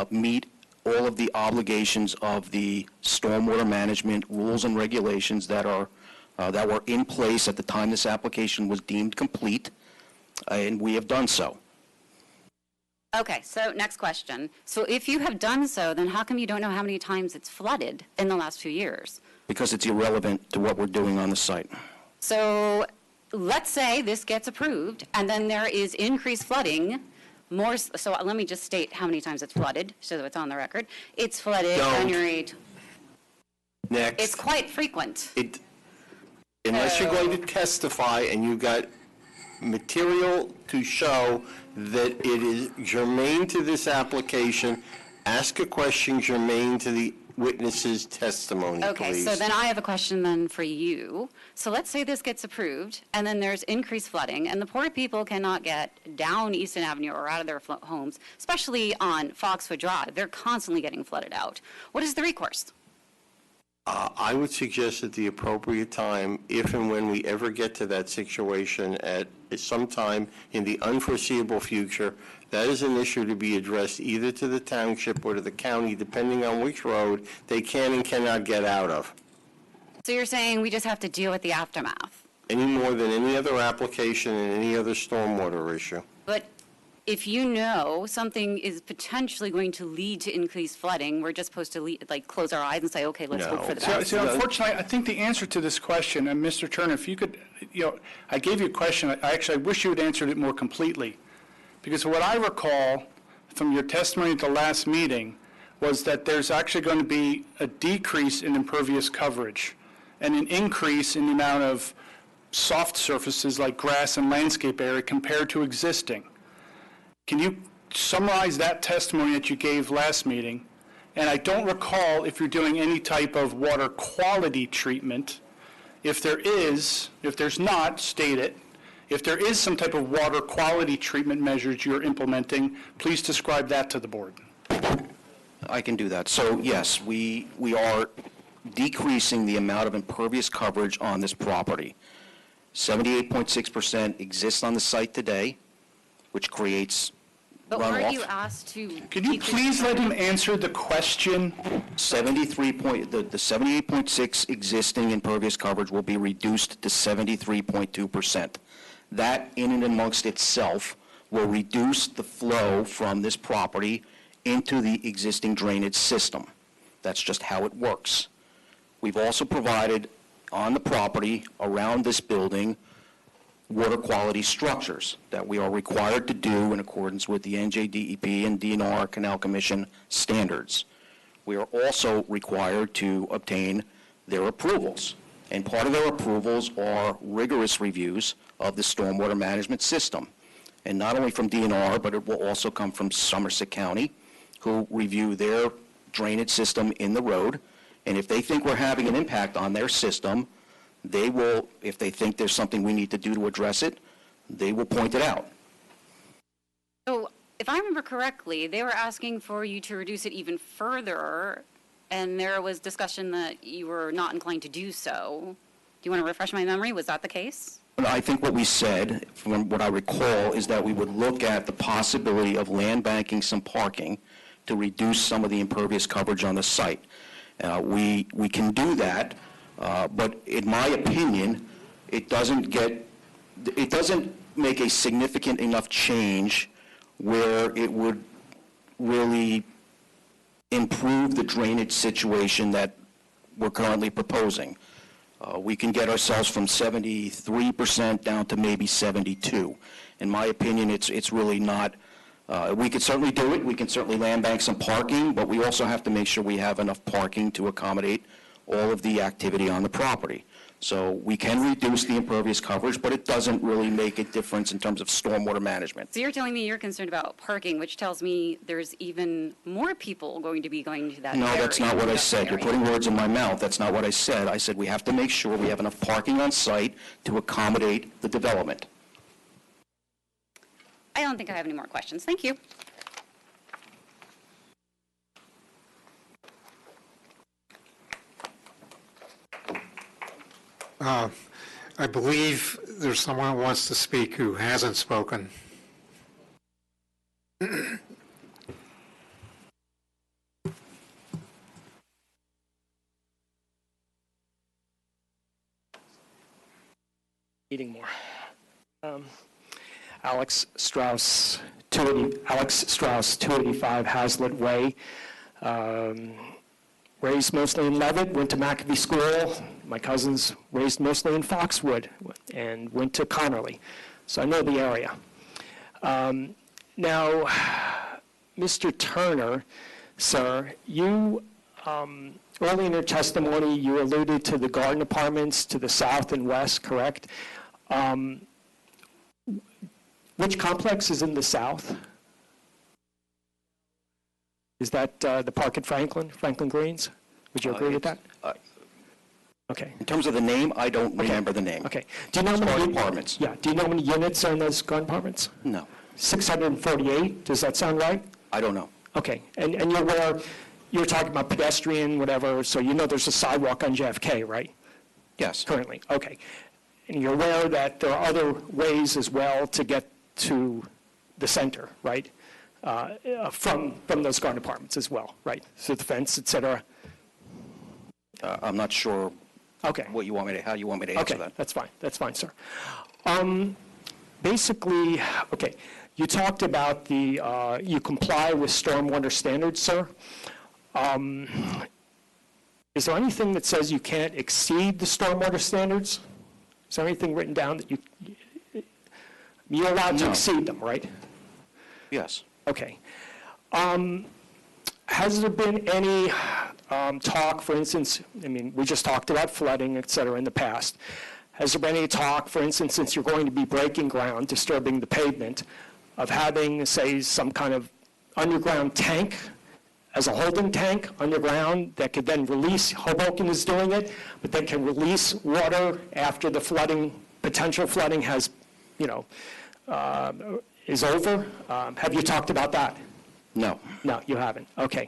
meet all of the obligations of the stormwater management rules and regulations that were in place at the time this application was deemed complete, and we have done so. Okay, so next question. So if you have done so, then how come you don't know how many times it's flooded in the last few years? Because it's irrelevant to what we're doing on the site. So let's say this gets approved, and then there is increased flooding. So let me just state how many times it's flooded, so that it's on the record. It's flooded January. Next. It's quite frequent. Unless you're going to testify and you've got material to show that it is germane to this application, ask a question germane to the witness's testimony, Okay, please. so then I have a question then for you. So let's say this gets approved, and then there's increased flooding, and the poor people cannot get down Easton Avenue or out of their homes, especially on Foxwood Drive. They're constantly getting flooded out. What is the recourse? I would suggest at the appropriate time, if and when we ever get to that situation at sometime in the unforeseeable future, that is an issue to be addressed either to the township or to the county, depending on which road they can and cannot get out of, So you're saying we just have to deal with the aftermath? any more than any other application and any other stormwater issue. But if you know something is potentially going to lead to increased flooding, we're just supposed to close our eyes and say, okay, let's hope for the best. So unfortunately, I think the answer to this question, and Mr. Turner, if you could, I gave you a question, I wish you had answered it more completely. Because what I recall from your testimony at the last meeting was that there's actually going to be a decrease in impervious coverage and an increase in the amount of soft surfaces like grass and landscape area compared to existing. Can you summarize that testimony that you gave last meeting? And I don't recall if you're doing any type of water quality treatment. If there is, if there's not, state it. If there is some type of water quality treatment measures you're implementing, please describe that to the board. I can do that. So yes, we are decreasing the amount of impervious coverage on this property. 78.6% exists on the site today, which creates But runoff. weren't you asked to? Could you please let him answer the question? The 78.6 existing impervious coverage will be reduced to 73.2%. That in and amongst itself will reduce the flow from this property into the existing drainage system. That's just how it works. We've also provided on the property around this building water quality structures that we are required to do in accordance with the NJDEP and DNR Canal Commission standards. We are also required to obtain their approvals. And part of their approvals are rigorous reviews of the stormwater management system. And not only from DNR, but it will also come from Somerset County, who review their drainage system in the road. And if they think we're having an impact on their system, they will, if they think there's something we need to do to address it, they will point it out. So if I remember correctly, they were asking for you to reduce it even further, and there was discussion that you were not inclined to do so. Do you want to refresh my memory? Was that the case? I think what we said, from what I recall, is that we would look at the possibility of land banking some parking to reduce some of the impervious coverage on the site. We can do that, but in my opinion, it doesn't make a significant enough change where it would really improve the drainage situation that we're currently proposing. We can get ourselves from 73% down to maybe 72. In my opinion, it's really not, we could certainly do it, we can certainly land bank some parking, but we also have to make sure we have enough parking to accommodate all of the activity on the property. So we can reduce the impervious coverage, but it doesn't really make a difference in terms of stormwater management. So you're telling me you're concerned about parking, which tells me there's even more people going to be going to that area. No, that's not what I said. You're putting words in my mouth. That's not what I said. I said we have to make sure we have enough parking on site to accommodate the development. I don't think I have any more questions. Thank you. I believe there's someone who wants to speak who hasn't spoken. Eating more. Alex Strauss, 285 Hazlitt Way. Raised mostly in Levitt, went to McAfee School. My cousins raised mostly in Foxwood and went to Connerly. So I know the area. Now, Mr. Turner, sir, you, early in your testimony, you alluded to the garden apartments to the south and west, correct? Which complex is in the south? Is that the Park at Franklin Greens? Would you agree with that? Okay. In terms of the name, I don't remember the name. Okay. Do you know how many apartments? Yeah. Do you know how many units are in those garden apartments? No. 648. Does that sound right? I don't know. Okay. And you're aware, you're talking about pedestrian, whatever, so you know there's a sidewalk on JFK, right? Yes. Currently. Okay. And you're aware that there are other ways as well to get to the center, right? From those garden apartments as well, right? So the fence, et cetera. I'm not sure. Okay. How you want me to answer that? That's fine. That's fine, sir. Basically, okay, you talked about you comply with stormwater standards, sir. Is there anything that says you can't exceed the stormwater standards? Is there anything written down that you're allowed to exceed them, right? Yes. Okay. Has there been any talk, for instance, I mean, we just talked about flooding, et cetera, in the past. Has there been any talk, for instance, since you're going to be breaking ground, disturbing the pavement, of having, say, some kind of underground tank as a holding tank underground that could then release, Hoboken is doing it, but then can release water after the flooding, potential flooding has, is over? Have you talked about that? No. No, you haven't. Okay.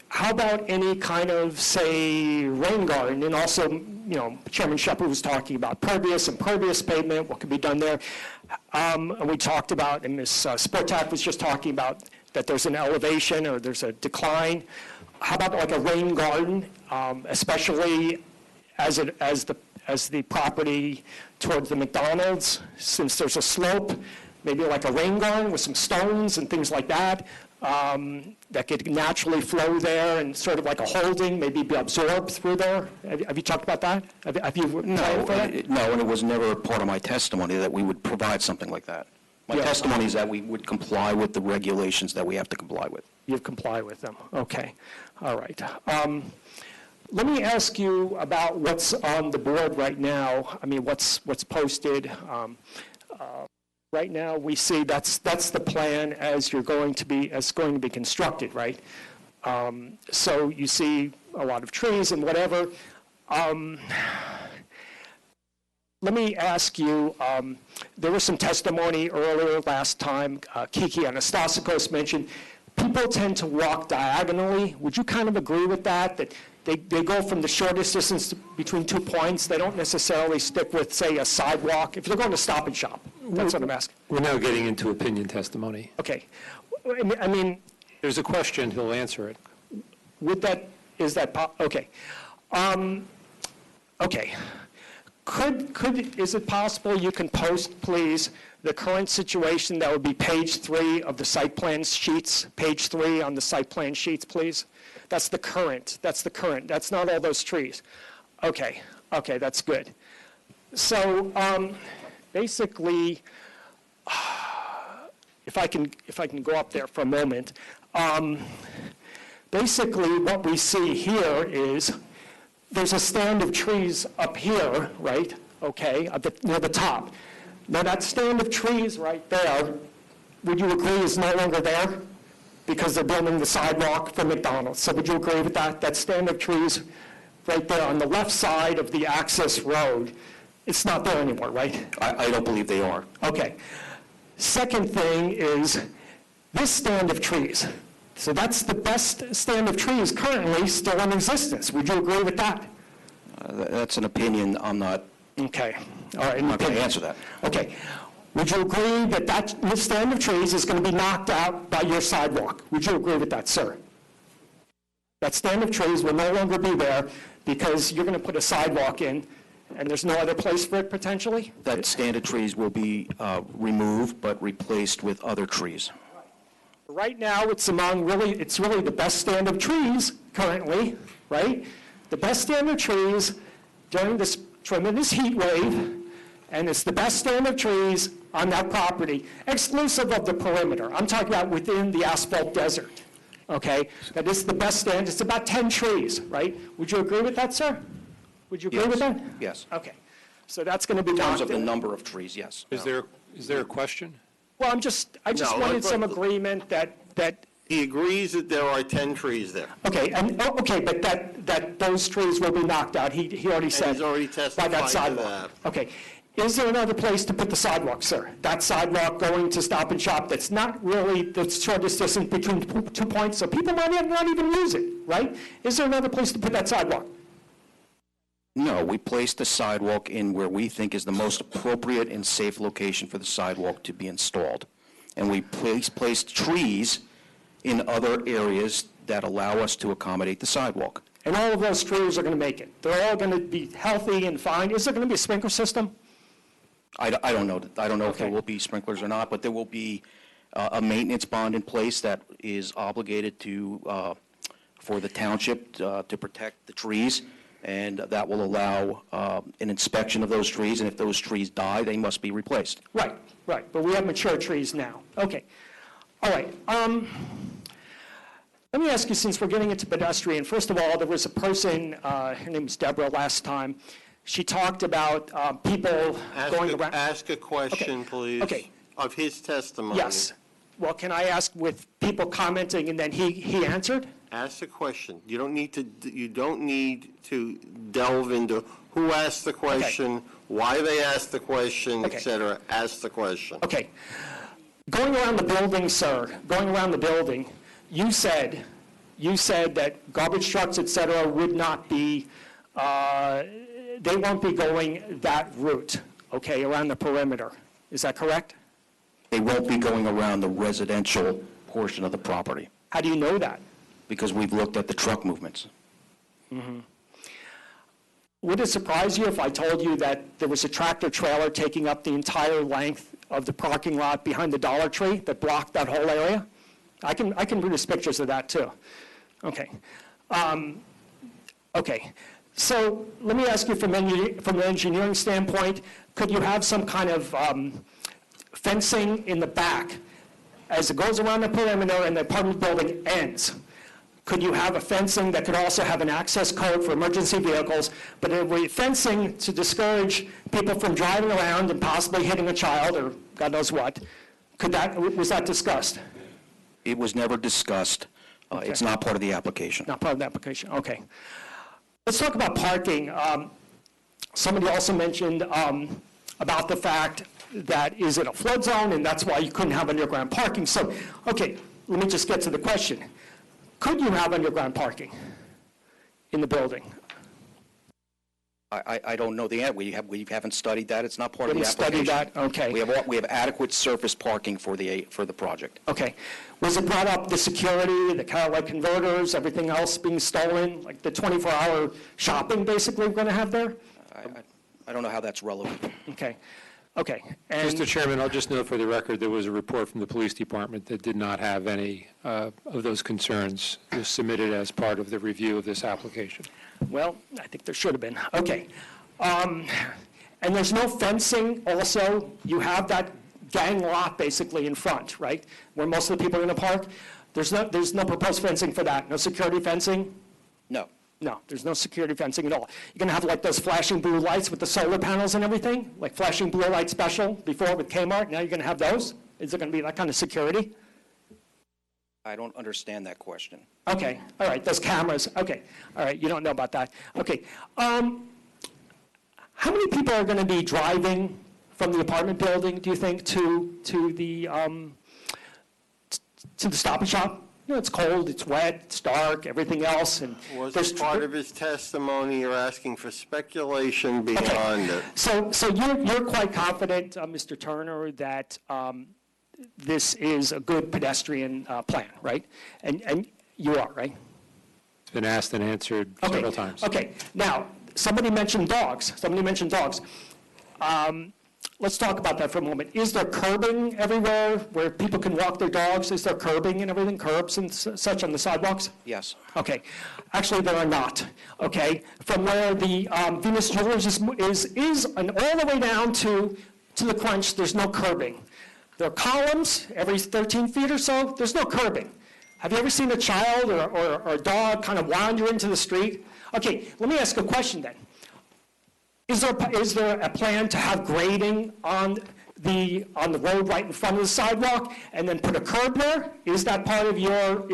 How about any kind of, say, rain garden? And also, Chairman Shepherd was talking about pervious and impervious pavement, what could be done there. And we talked about, and Ms. Sportak was just talking about that there's an elevation or there's a decline. How about like a rain garden, especially as the property towards the McDonald's, since there's a slope, maybe like a rain garden with some stones and things like that, that could naturally flow there and sort of like a holding, maybe be absorbed through there. Have you talked about that? Have you planned for that? No, and it was never part of my testimony that we would provide something like that. My testimony is that we would comply with the regulations that we have to comply with. You've complied with them. Okay. All right. Let me ask you about what's on the board right now. I mean, what's posted. Right now, we see that's the plan as going to be constructed, right? So you see a lot of trees and whatever. Let me ask you, there was some testimony earlier last time, Kiki Anastasakos mentioned, people tend to walk diagonally. Would you kind of agree with that? That they go from the shortest distance between 2 points. They don't necessarily stick with, say, a sidewalk. If they're going to Stop and Shop, that's what I'm asking. We're now getting into opinion testimony. Okay. I mean, there's a question, he'll answer it. Okay. Okay. Is it possible you can post, please, the current situation? That would be page 3 of the site plan sheets, page 3 on the site plan sheets, please. That's the current. That's not all those trees. Okay. Okay, that's good. So basically, if I can go up there for a moment, basically what we see here is there's a stand of trees up here, right? Okay, near the top. Now that stand of trees right there, would you agree is no longer there? Because they're building the sidewalk for McDonald's. So would you agree with that? That stand of trees right there on the left side of the access road, it's not there anymore, right? I don't believe they are. Okay. Second thing is this stand of trees. So that's the best stand of trees currently still in existence. Would you agree with that? That's an opinion I'm not Okay, all right. I'm not going to answer that. Okay. Would you agree that that stand of trees is going to be knocked out by your sidewalk? Would you agree with that, sir? That stand of trees will no longer be there because you're going to put a sidewalk in, and there's no other place for it potentially? That stand of trees will be removed but replaced with other trees. Right now, it's really the best stand of trees currently, right? The best stand of trees during this tremendous heat wave, and it's the best stand of trees on that property, exclusive of the perimeter. I'm talking about within the asphalt desert, okay? That is the best stand. It's about 10 trees, right? Would you agree with that, sir? Would you agree with that? Yes. Okay. So that's going to be In terms knocked of the in. number of trees, yes. Is there a question? Well, I just wanted some agreement that. He agrees that there are 10 trees there. Okay, but that those trees will be knocked out. He already said. And he's already by testified that to sidewalk. that. Okay. Is there another place to put the sidewalk, sir? That sidewalk going to Stop and Shop that's not really the shortest distance between 2 points, so people might not even use it, right? Is there another place to put that sidewalk? No, we placed the sidewalk in where we think is the most appropriate and safe location for the sidewalk to be installed. And we placed trees in other areas that allow us to accommodate the sidewalk. And all of those trees are going to make it. They're all going to be healthy and fine. Is there going to be a sprinkler system? I don't know. I don't know if there will be sprinklers or not, but there will be a maintenance bond in place that is obligated to, for the township to protect the trees, and that will allow an inspection of those trees, and if those trees die, they must be replaced. Right, but we have mature trees now. Okay, all right. Let me ask you, since we're getting into pedestrian, first of all, there was a person, her name was Deborah last time, she talked about people going around. Ask a question, please. Okay. Of his testimony. Yes. Well, can I ask with people commenting and then he answered? Ask the question. You don't need to delve into who asked the question, why they asked the question, et cetera. Ask the question. Okay. Going around the building, sir, you said that garbage trucks, et cetera, would not be, they won't be going that route, okay, around the perimeter. Is that correct? They won't be going around the residential portion of the property. How do you know that? Because we've looked at the truck movements. Mm-hmm. Would it surprise you if I told you that there was a tractor trailer taking up the entire length of the parking lot behind the Dollar Tree that blocked that whole area? I can produce pictures of that too. Okay. Okay. So let me ask you from an engineering standpoint, could you have some kind of fencing in the back as it goes around the perimeter and the apartment building ends? Could you have a fencing that could also have an access code for emergency vehicles, but it would be fencing to discourage people from driving around and possibly hitting a child or God knows what? Was that discussed? It was never discussed. Okay. It's not part of the application. Not part of the application, okay. Let's talk about parking. Somebody also mentioned about the fact that is it a flood zone and that's why you couldn't have underground parking. So, okay, let me just get to the question. Could you have underground parking in the building? I don't know the answer. We haven't studied that. It's not part of the Haven't application. studied that? Okay. We have adequate surface parking for the project. Okay. Was it brought up the security, the catalytic converters, everything else being stolen, like the 24-hour shopping basically we're going to have there? I don't know how that's relevant. Okay. Okay. And Mr. Chairman, I'll just note for the record, there was a report from the police department that did not have any of those concerns submitted as part of the review of this application. Well, I think there should have been. Okay. And there's no fencing also. You have that gang lot basically in front, right, where most of the people are going to park. There's no proposed fencing for that. No security fencing? No. No, there's no security fencing at all. You're going to have like those flashing blue lights with the solar panels and everything, like flashing blue light special before with Kmart. Now you're going to have those? Is there going to be that kind of security? I don't understand that question. Okay, all right, those cameras, okay. All right, you don't know about that. Okay. How many people are going to be driving from the apartment building, do you think, to the Stop and Shop? it's cold, it's wet, it's dark, everything else, and Was there's... it part of his testimony, you're asking for speculation beyond it? So you're quite confident, Mr. Turner, that this is a good pedestrian plan, right? And you are, right? It's been asked and answered several times. Okay, now, somebody mentioned dogs. Let's talk about that for a moment. Is there curbing everywhere where people can walk their dogs? Is there curbing and everything, curbs and such on the sidewalks? Yes. Okay. Actually, there are not, okay? From where the Venus Jewelers is and all the way down to the Crunch, there's no curbing. There are columns every 13 feet or so. There's no curbing. Have you ever seen a child or a dog kind of wander into the street? Okay, let me ask a question then. Is there a plan to have grading on the road right in front of the sidewalk and then put a curb there? Is that part of your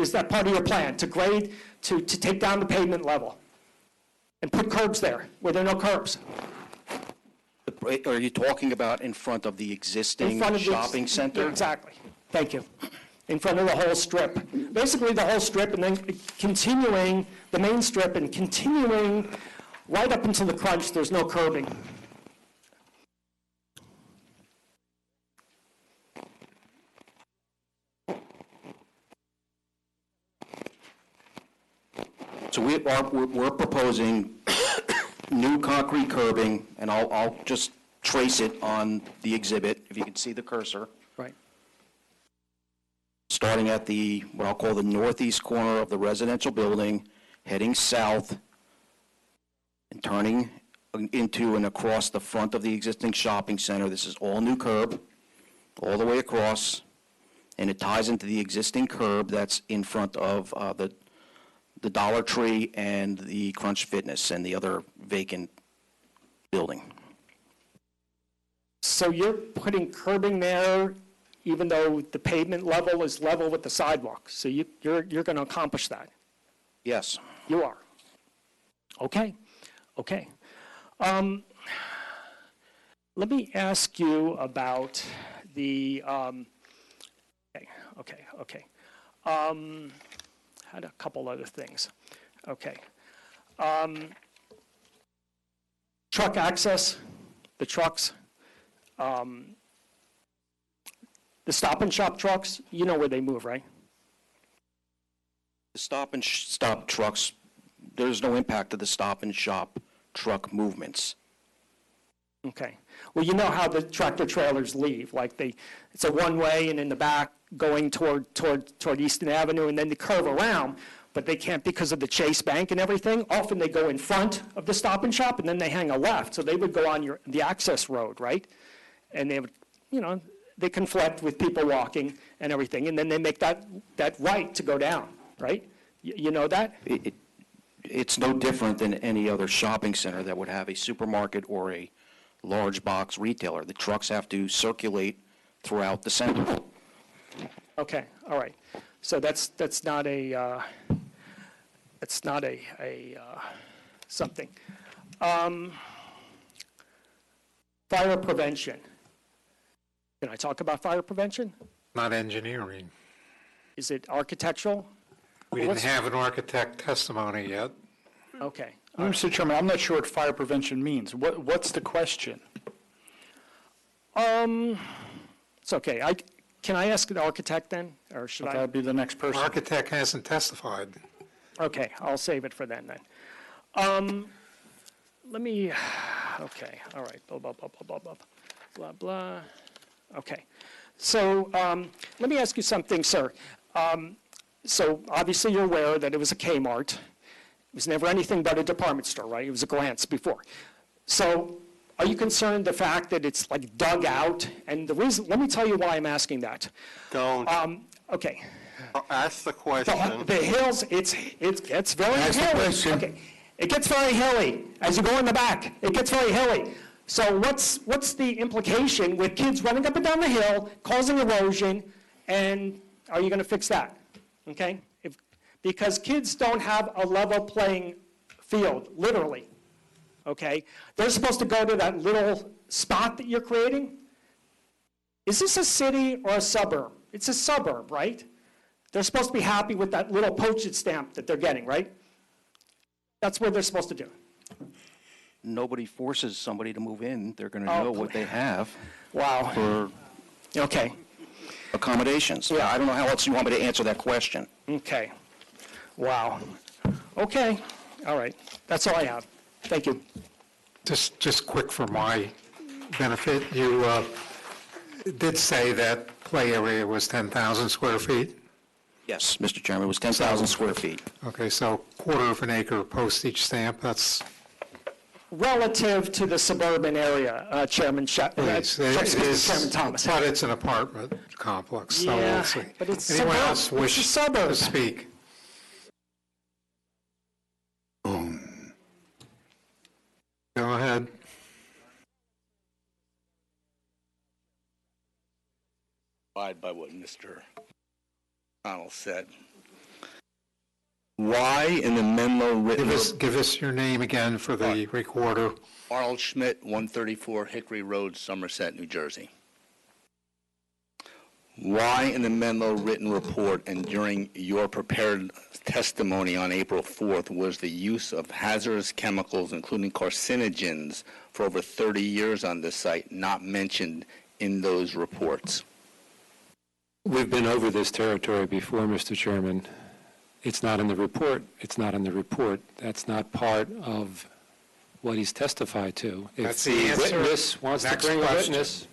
plan to grade to take down the pavement level and put curbs there where there are no curbs? Are you talking about in front of the existing shopping center? Exactly. Thank you. In front of the whole strip. Basically the whole strip and then continuing the main strip and continuing right up until the Crunch, there's no curbing. So we're proposing new concrete curbing, and I'll just trace it on the exhibit, if you can see the cursor. Right. Starting at what I'll call the northeast corner of the residential building, heading south, and turning into and across the front of the existing shopping center. This is all new curb, all the way across, and it ties into the existing curb that's in front of the Dollar Tree and the Crunch Fitness and the other vacant building. So you're putting curbing there even though the pavement level is level with the sidewalk. So you're going to accomplish that? Yes. You are. Okay. Okay. Let me ask you about the, okay. Had a couple other things. Okay. Truck access, the trucks, the Stop and Shop trucks, you know where they move, right? The Stop and Stop trucks, there's no impact to the Stop and Shop truck movements. Okay. Well, you know how the tractor trailers leave, like it's a one-way and in the back going toward Easton Avenue and then they curve around, but they can't because of the Chase Bank and everything. Often they go in front of the Stop and Shop and then they hang a left. So they would go on the access road, right? And they would, they conflict with people walking and everything, and then they make that right to go down, right? You know that? It's no different than any other shopping center that would have a supermarket or a large box retailer. The trucks have to circulate throughout the center. Okay, all right. So that's not a something. Fire prevention. Can I talk about fire prevention? Not engineering. Is it architectural? We didn't have an architect testimony yet. Okay. Mr. Chairman, I'm not sure what fire prevention means. What's the question? It's okay. Can I ask the architect then, or should I? That'd be the next person. Architect hasn't testified. Okay, I'll save it for then. Let me. Okay. All right. Blah blah blah blah blah blah blah. Okay. So let me ask you something, sir. So obviously you're aware that it was a Kmart. It was never anything but a department store, right? It was a Glance before. So are you concerned the fact that it's like dug out? And the reason, let me tell you why I'm asking that. Don't. Okay. Ask the question. The hills, it gets very Ask the hilly. question. Okay. It gets very hilly. As you go in the back, it gets very hilly. So what's the implication with kids running up and down the hill, causing erosion, and are you going to fix that? Okay? Because kids don't have a level playing field, literally. Okay? They're supposed to go to that little spot that you're creating. Is this a city or a suburb? It's a suburb, right? they're supposed to be happy with that little postage stamp that they're getting, right? That's what they're supposed to do. Nobody forces somebody to move in. They're going to Oh, know what they have Wow. for Okay. accommodations. Yeah, I don't know how else you want me to answer that question. Okay. Wow. Okay. All right. That's all I have. Thank you. Just quick for my benefit, you did say that play area was 10,000 square feet? Yes, Mr. Chairman, it was 10,000 square feet. Okay, so quarter of an acre postage stamp, that's, Relative to the suburban area, Chairman please, it is, Chairman Thomas. but it's an apartment complex, so Yeah, we'll see. but it's Anyone suburb- else it's a wish suburb. to speak? Go ahead. Abide by what Mr. Connell said. Why in the Menlo written... Give us your name again for the recorder. Arnold Schmidt, 134 Hickory Road, Somerset, New Jersey. Why in the Menlo written report and during your prepared testimony on April 4th was the use of hazardous chemicals, including carcinogens, for over 30 years on this site not mentioned in those reports? We've been over this territory before, Mr. Chairman. It's not in the report. It's not in the report. That's not part of what he's testified to. That's If the the answer. witness wants to Next bring a question. witness,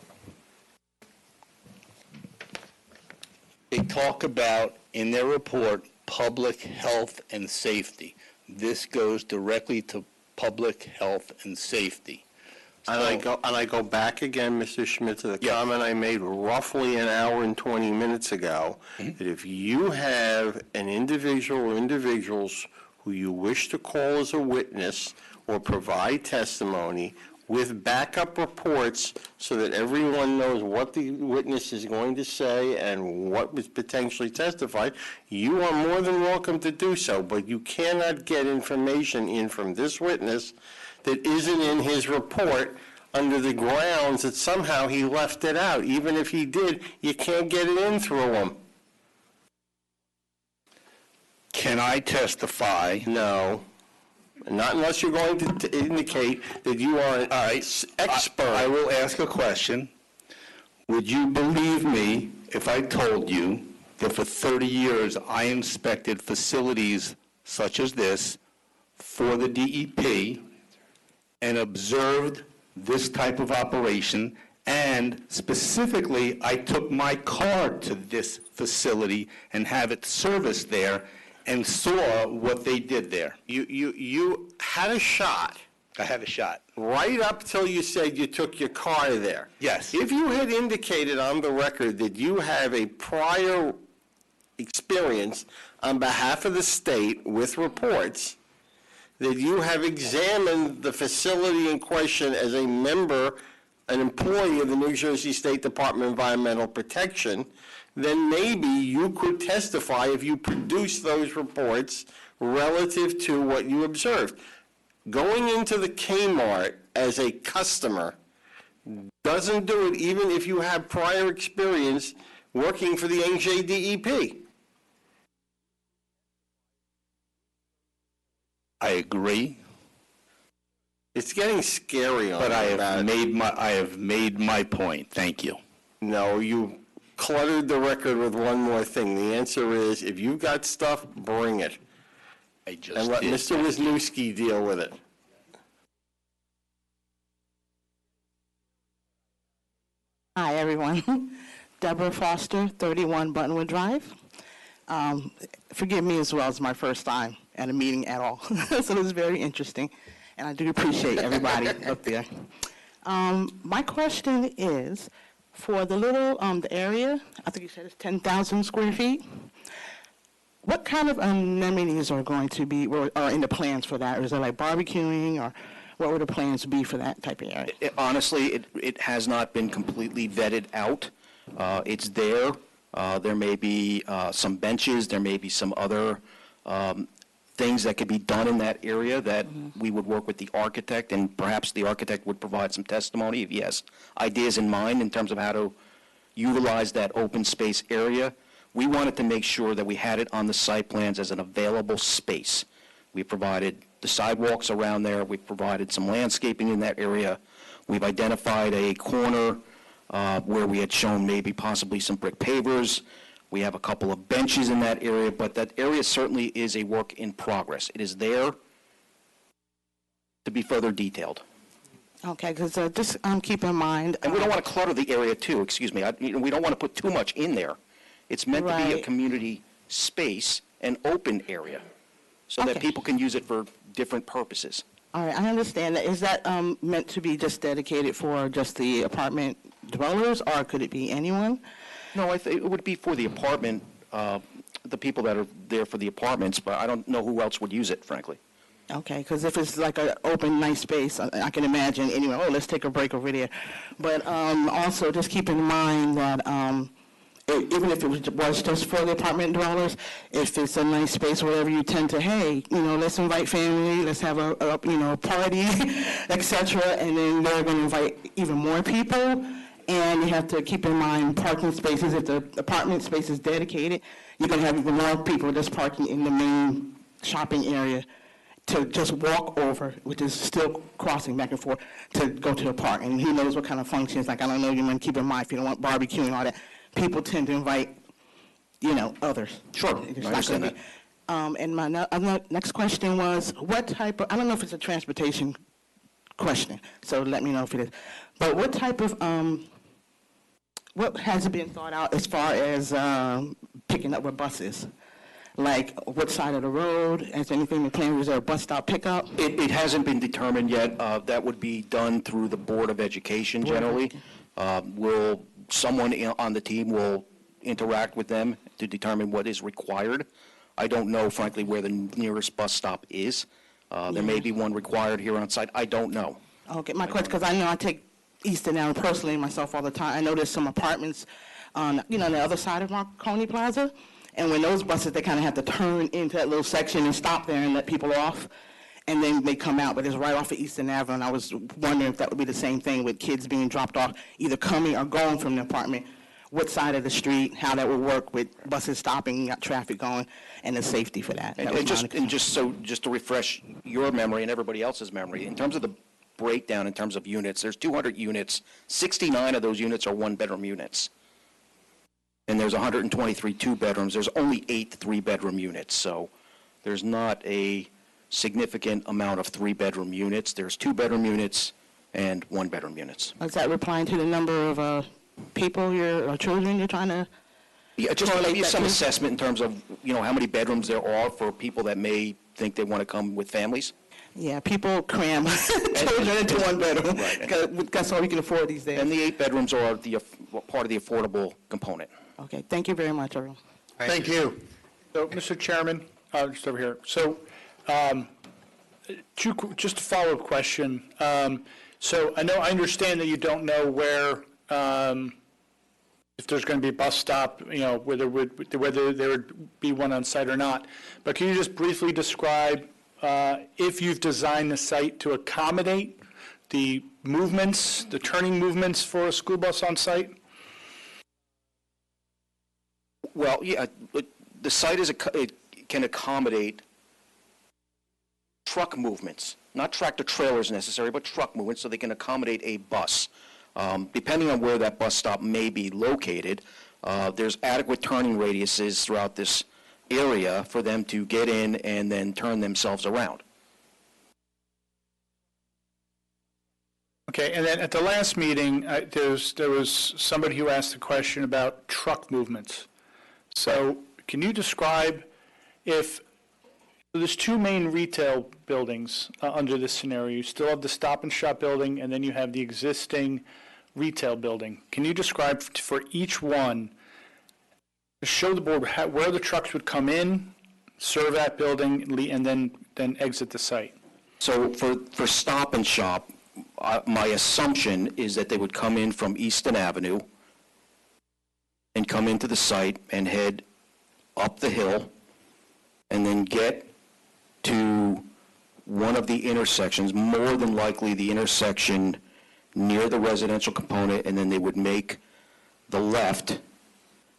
They talk about, in their report, public health and safety. This goes directly to public health and safety. And I go back again, Mr. Schmidt, to the comment I made roughly an hour and 20 minutes ago, that if you have an individual or individuals who you wish to call as a witness or provide testimony with backup reports so that everyone knows what the witness is going to say and what was potentially testified, you are more than welcome to do so, but you cannot get information in from this witness that isn't in his report under the grounds that somehow he left it out. Even if he did, you can't get it in through him. Can I testify? No. Not unless you're going to indicate that you are an expert. I will ask a question. Would you believe me if I told you that for 30 years I inspected facilities such as this for the DEP and observed this type of operation, and specifically I took my car to this facility and have it serviced there and saw what they did there? You had a shot. I had a shot. Right up till you said you took your car there. Yes. If you had indicated on the record that you have a prior experience on behalf of the state with reports, that you have examined the facility in question as a member, an employee of the New Jersey State Department of Environmental Protection, then maybe you could testify if you produce those reports relative to what you observed. Going into the Kmart as a customer doesn't do it even if you have prior experience working for the NJDEP. I agree. It's getting scary on But I that. have made my point. Thank you. No, you cluttered the record with one more thing. The answer is, if you've got stuff, bring it. I just And let did. Mr. Wisniewski deal with it. Hi, everyone. Deborah Foster, 31 Buttonwood Drive. Forgive me as well, it's my first time at a meeting at all. So it was very interesting, and I do appreciate everybody up there. My question is, for the little, the area, I think you said it's 10,000 square feet, what kind of amenities are going to be, or are in the plans for that? Or is it like barbecuing, or what would the plans be for that type of area? Honestly, it has not been completely vetted out. It's there. There may be some benches, there may be some other things that could be done in that area that we would work with the architect, and perhaps the architect would provide some testimony if he has ideas in mind in terms of how to utilize that open space area We wanted to make sure that we had it on the site plans as an available space. We provided the sidewalks around there. We provided some landscaping in that area. We've identified a corner where we had shown maybe possibly some brick pavers. We have a couple of benches in that area, but that area certainly is a work in progress. It is there to be further detailed. Okay, because just keep in mind. And we don't want to clutter the area too, excuse me. We don't want to put too much in there. It's meant to be a Right. community space, an open area, so that Okay. people can use it for different purposes. All right, I understand that. Is that meant to be just dedicated for just the apartment dwellers, or could it be anyone? No, it would be for the apartment, the people that are there for the apartments, but I don't know who else would use it, frankly. Okay, because if it's like an open, nice space, I can imagine anyone, oh, let's take a break over there. But also, just keep in mind that even if it was just for the apartment dwellers, if it's a nice space or whatever, you tend to, hey, let's invite family, let's have a party, etc., and then they're going to invite even more people. And you have to keep in mind parking spaces. If the apartment space is dedicated, you're going to have even more people just parking in the main shopping area to just walk over, which is still crossing back and forth, to go to the park. And who knows what kind of functions, like, I don't know, you want to keep in mind if you don't want barbecue and all that. People tend to invite, others. Sure, It's I not understand gonna be- And my next question was, what type of, I don't know if it's a transportation question, so let me know if it is. But what type of, what has been thought out as far as picking up with buses? Like, what side of the road? Has anything been planned? Was there a bus stop pickup? It hasn't been determined yet. That would be done through the Board of Education generally. Someone on the team will interact with them to determine what is required. I don't know, frankly, where the nearest bus stop is. There may be one required here on site. I don't know. Okay, my question, because I know I take Easton Avenue personally myself all the time. I know there's some apartments on, the other side of Marconi Plaza. And when those buses, they kind of have to turn into that little section and stop there and let people off. And then they come out, but it's right off of Easton Avenue. And I was wondering if that would be the same thing with kids being dropped off, either coming or going from the apartment. What side of the street, how that would work with buses stopping, got traffic going, and the safety for that. Just to refresh your memory and everybody else's memory, in terms of the breakdown in terms of units, there's 200 units. 69 of those units are one-bedroom units. And there's 123 two-bedrooms. There's only 8 three-bedroom units. So there's not a significant amount of three-bedroom units. There's two-bedroom units and one-bedroom units. Is that replying to the number of people, children you're trying to? Yeah, just to give you some assessment in terms of, how many bedrooms there are for people that may think they want to come with families. Yeah, people cram children into one bedroom. Right. That's all we can afford these days. And the 8 bedrooms are part of the affordable component. Okay, thank you very much, everyone. Thank you. So, Mr. Chairman, just over here. So, just a follow-up question. So, I understand that you don't know where, if there's going to be a bus stop, whether there would be one on site or not. But can you just briefly describe if you've designed the site to accommodate the movements, the turning movements for a school bus on site? Well, yeah, the site it can accommodate truck movements, not tractor trailers necessarily, but truck movements, so they can accommodate a bus. Depending on where that bus stop may be located, there's adequate turning radiuses throughout this area for them to get in and then turn themselves around. Okay, and then at the last meeting, there was somebody who asked a question about truck movements. So can you describe if there's 2 main retail buildings under this scenario? You still have the Stop and Shop building, and then you have the existing retail building. Can you describe for each one, to show the board where the trucks would come in, serve that building, and then exit the site? So for Stop and Shop, my assumption is that they would come in from Easton Avenue and come into the site and head up the hill and then get to one of the intersections, more than likely the intersection near the residential component, and then they would make the left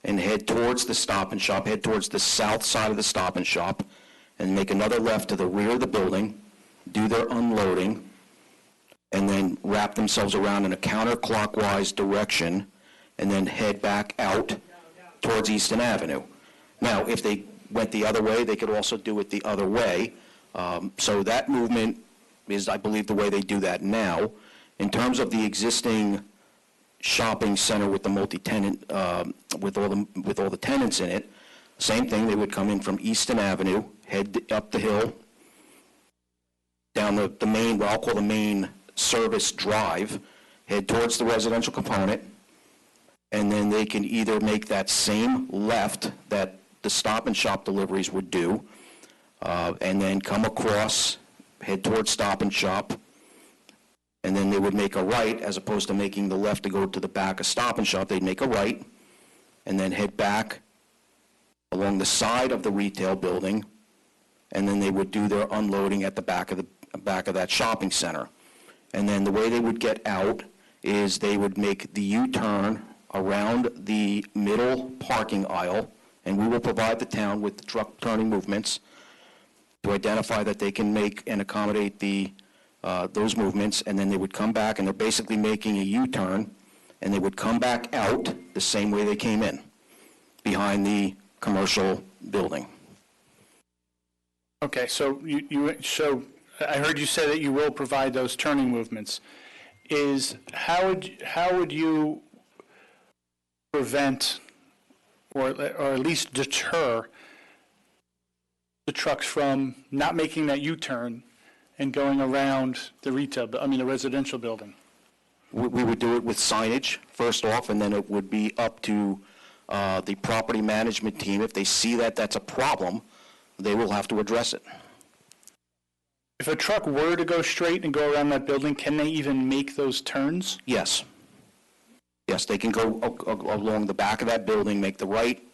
and head towards the Stop and Shop, head towards the south side of the Stop and Shop, and make another left to the rear of the building, do their unloading, and then wrap themselves around in a counterclockwise direction, and then head back out towards Easton Avenue. Now, if they went the other way, they could also do it the other way. So that movement is, I believe, the way they do that now. In terms of the existing shopping center with the multi-tenant, with all the tenants in it, same thing, they would come in from Easton Avenue, head up the hill, down the main, what I'll call the main service drive, head towards the residential component, and then they can either make that same left that the Stop and Shop deliveries would do, and then come across, head towards Stop and Shop, and then they would make a right, as opposed to making the left to go to the back of Stop and Shop, they'd make a right, and then head back along the side of the retail building, and then they would do their unloading at the back of that shopping center. And then the way they would get out is they would make the U-turn around the middle parking aisle, and we will provide the town with the truck turning movements to identify that they can make and accommodate those movements, and then they would come back, and they're basically making a U-turn, and they would come back out the same way they came in, behind the commercial building. Okay, so so I heard you say that you will provide those turning movements. How would you prevent or at least deter the trucks from not making that U-turn and going around the residential building? We would do it with signage, first off, and then it would be up to the property management team. If they see that that's a problem, they will have to address it. If a truck were to go straight and go around that building, can they even make those turns? Yes. Yes, they can go along the back of that building, make the right,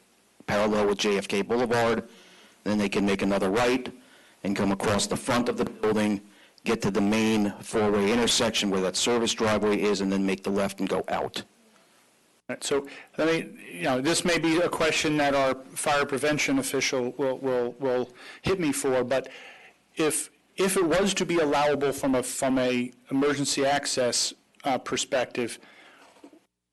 parallel with JFK Boulevard, then they can make another right and come across the front of the building, get to the main four-way intersection where that service driveway is, and then make the left and go out. Right, so, this may be a question that our fire prevention official will hit me for, but if it was to be allowable from a emergency access perspective,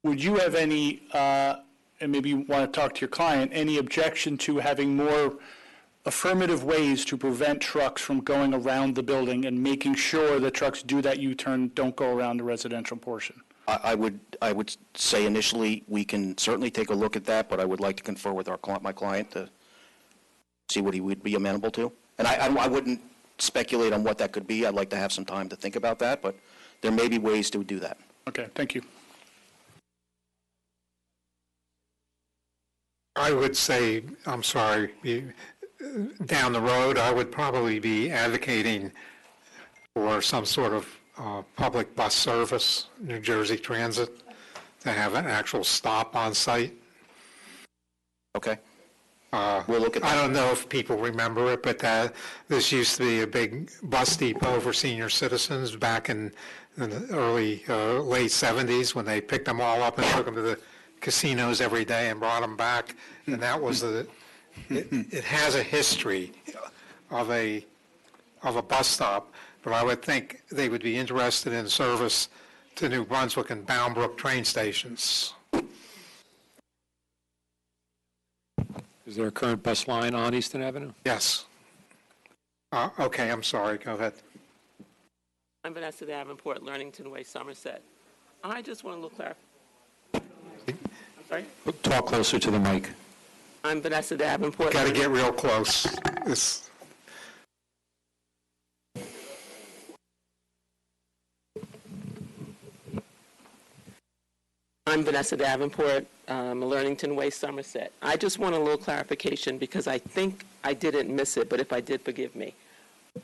would you have any, and maybe you want to talk to your client, any objection to having more affirmative ways to prevent trucks from going around the building and making sure that trucks do that U-turn, don't go around the residential portion? I would say initially we can certainly take a look at that, but I would like to confer with my client to see what he would be amenable to. And I wouldn't speculate on what that could be. I'd like to have some time to think about that, but there may be ways to do that. Okay, thank you. I would say, I'm sorry, down the road, I would probably be advocating for some sort of public bus service, New Jersey Transit, to have an actual stop on site. Okay. We'll look at that. I don't know if people remember it, but this used to be a big bus depot for senior citizens back in the early, late 70s when they picked them all up and took them to the casinos every day and brought them back. And that was it has a history of a bus stop, but I would think they would be interested in service to New Brunswick and Bound Brook train stations. Is there a current bus line on Easton Avenue? Yes. Okay, I'm sorry, go ahead. I'm Vanessa Davenport, Learnington Way, Somerset. I just want a little clarification. I'm sorry? Talk closer to the mic. I'm Vanessa Davenport. Got to get real close. I'm Vanessa Davenport, Learnington Way, Somerset. I just want a little clarification because I think I didn't miss it, but if I did, forgive me.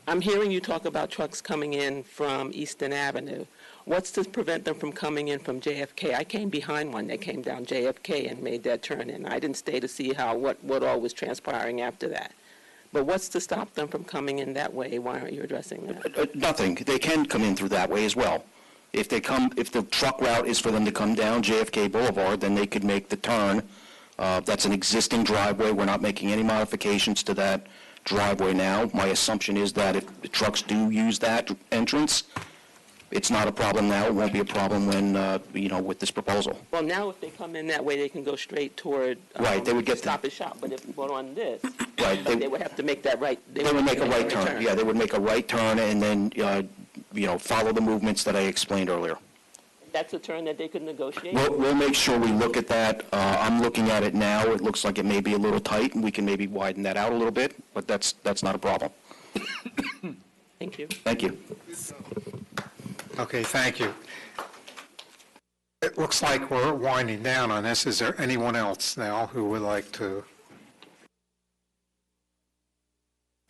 I'm hearing you talk about trucks coming in from Easton Avenue. What's to prevent them from coming in from JFK? I came behind one that came down JFK and made that turn in. I didn't stay to see what all was transpiring after that. But what's to stop them from coming in that way? Why aren't you addressing that? Nothing. They can come in through that way as well. If the truck route is for them to come down JFK Boulevard, then they could make the turn That's an existing driveway. We're not making any modifications to that driveway now. My assumption is that if the trucks do use that entrance, it's not a problem now. It won't be a problem when, with this proposal. Well, now if they come in that way, they can go straight toward Right, they would get Stop and Shop. But if you go on this, Right, they would have to make that right. They would make a right turn. Yeah, they would make a right turn and then, follow the movements that I explained earlier. That's a turn that they could negotiate. We'll make sure we look at that. I'm looking at it now. It looks like it may be a little tight, and we can maybe widen that out a little bit, but that's not a problem. Thank you. Thank you. Okay, thank you. It looks like we're winding down on this. Is there anyone else now who would like to?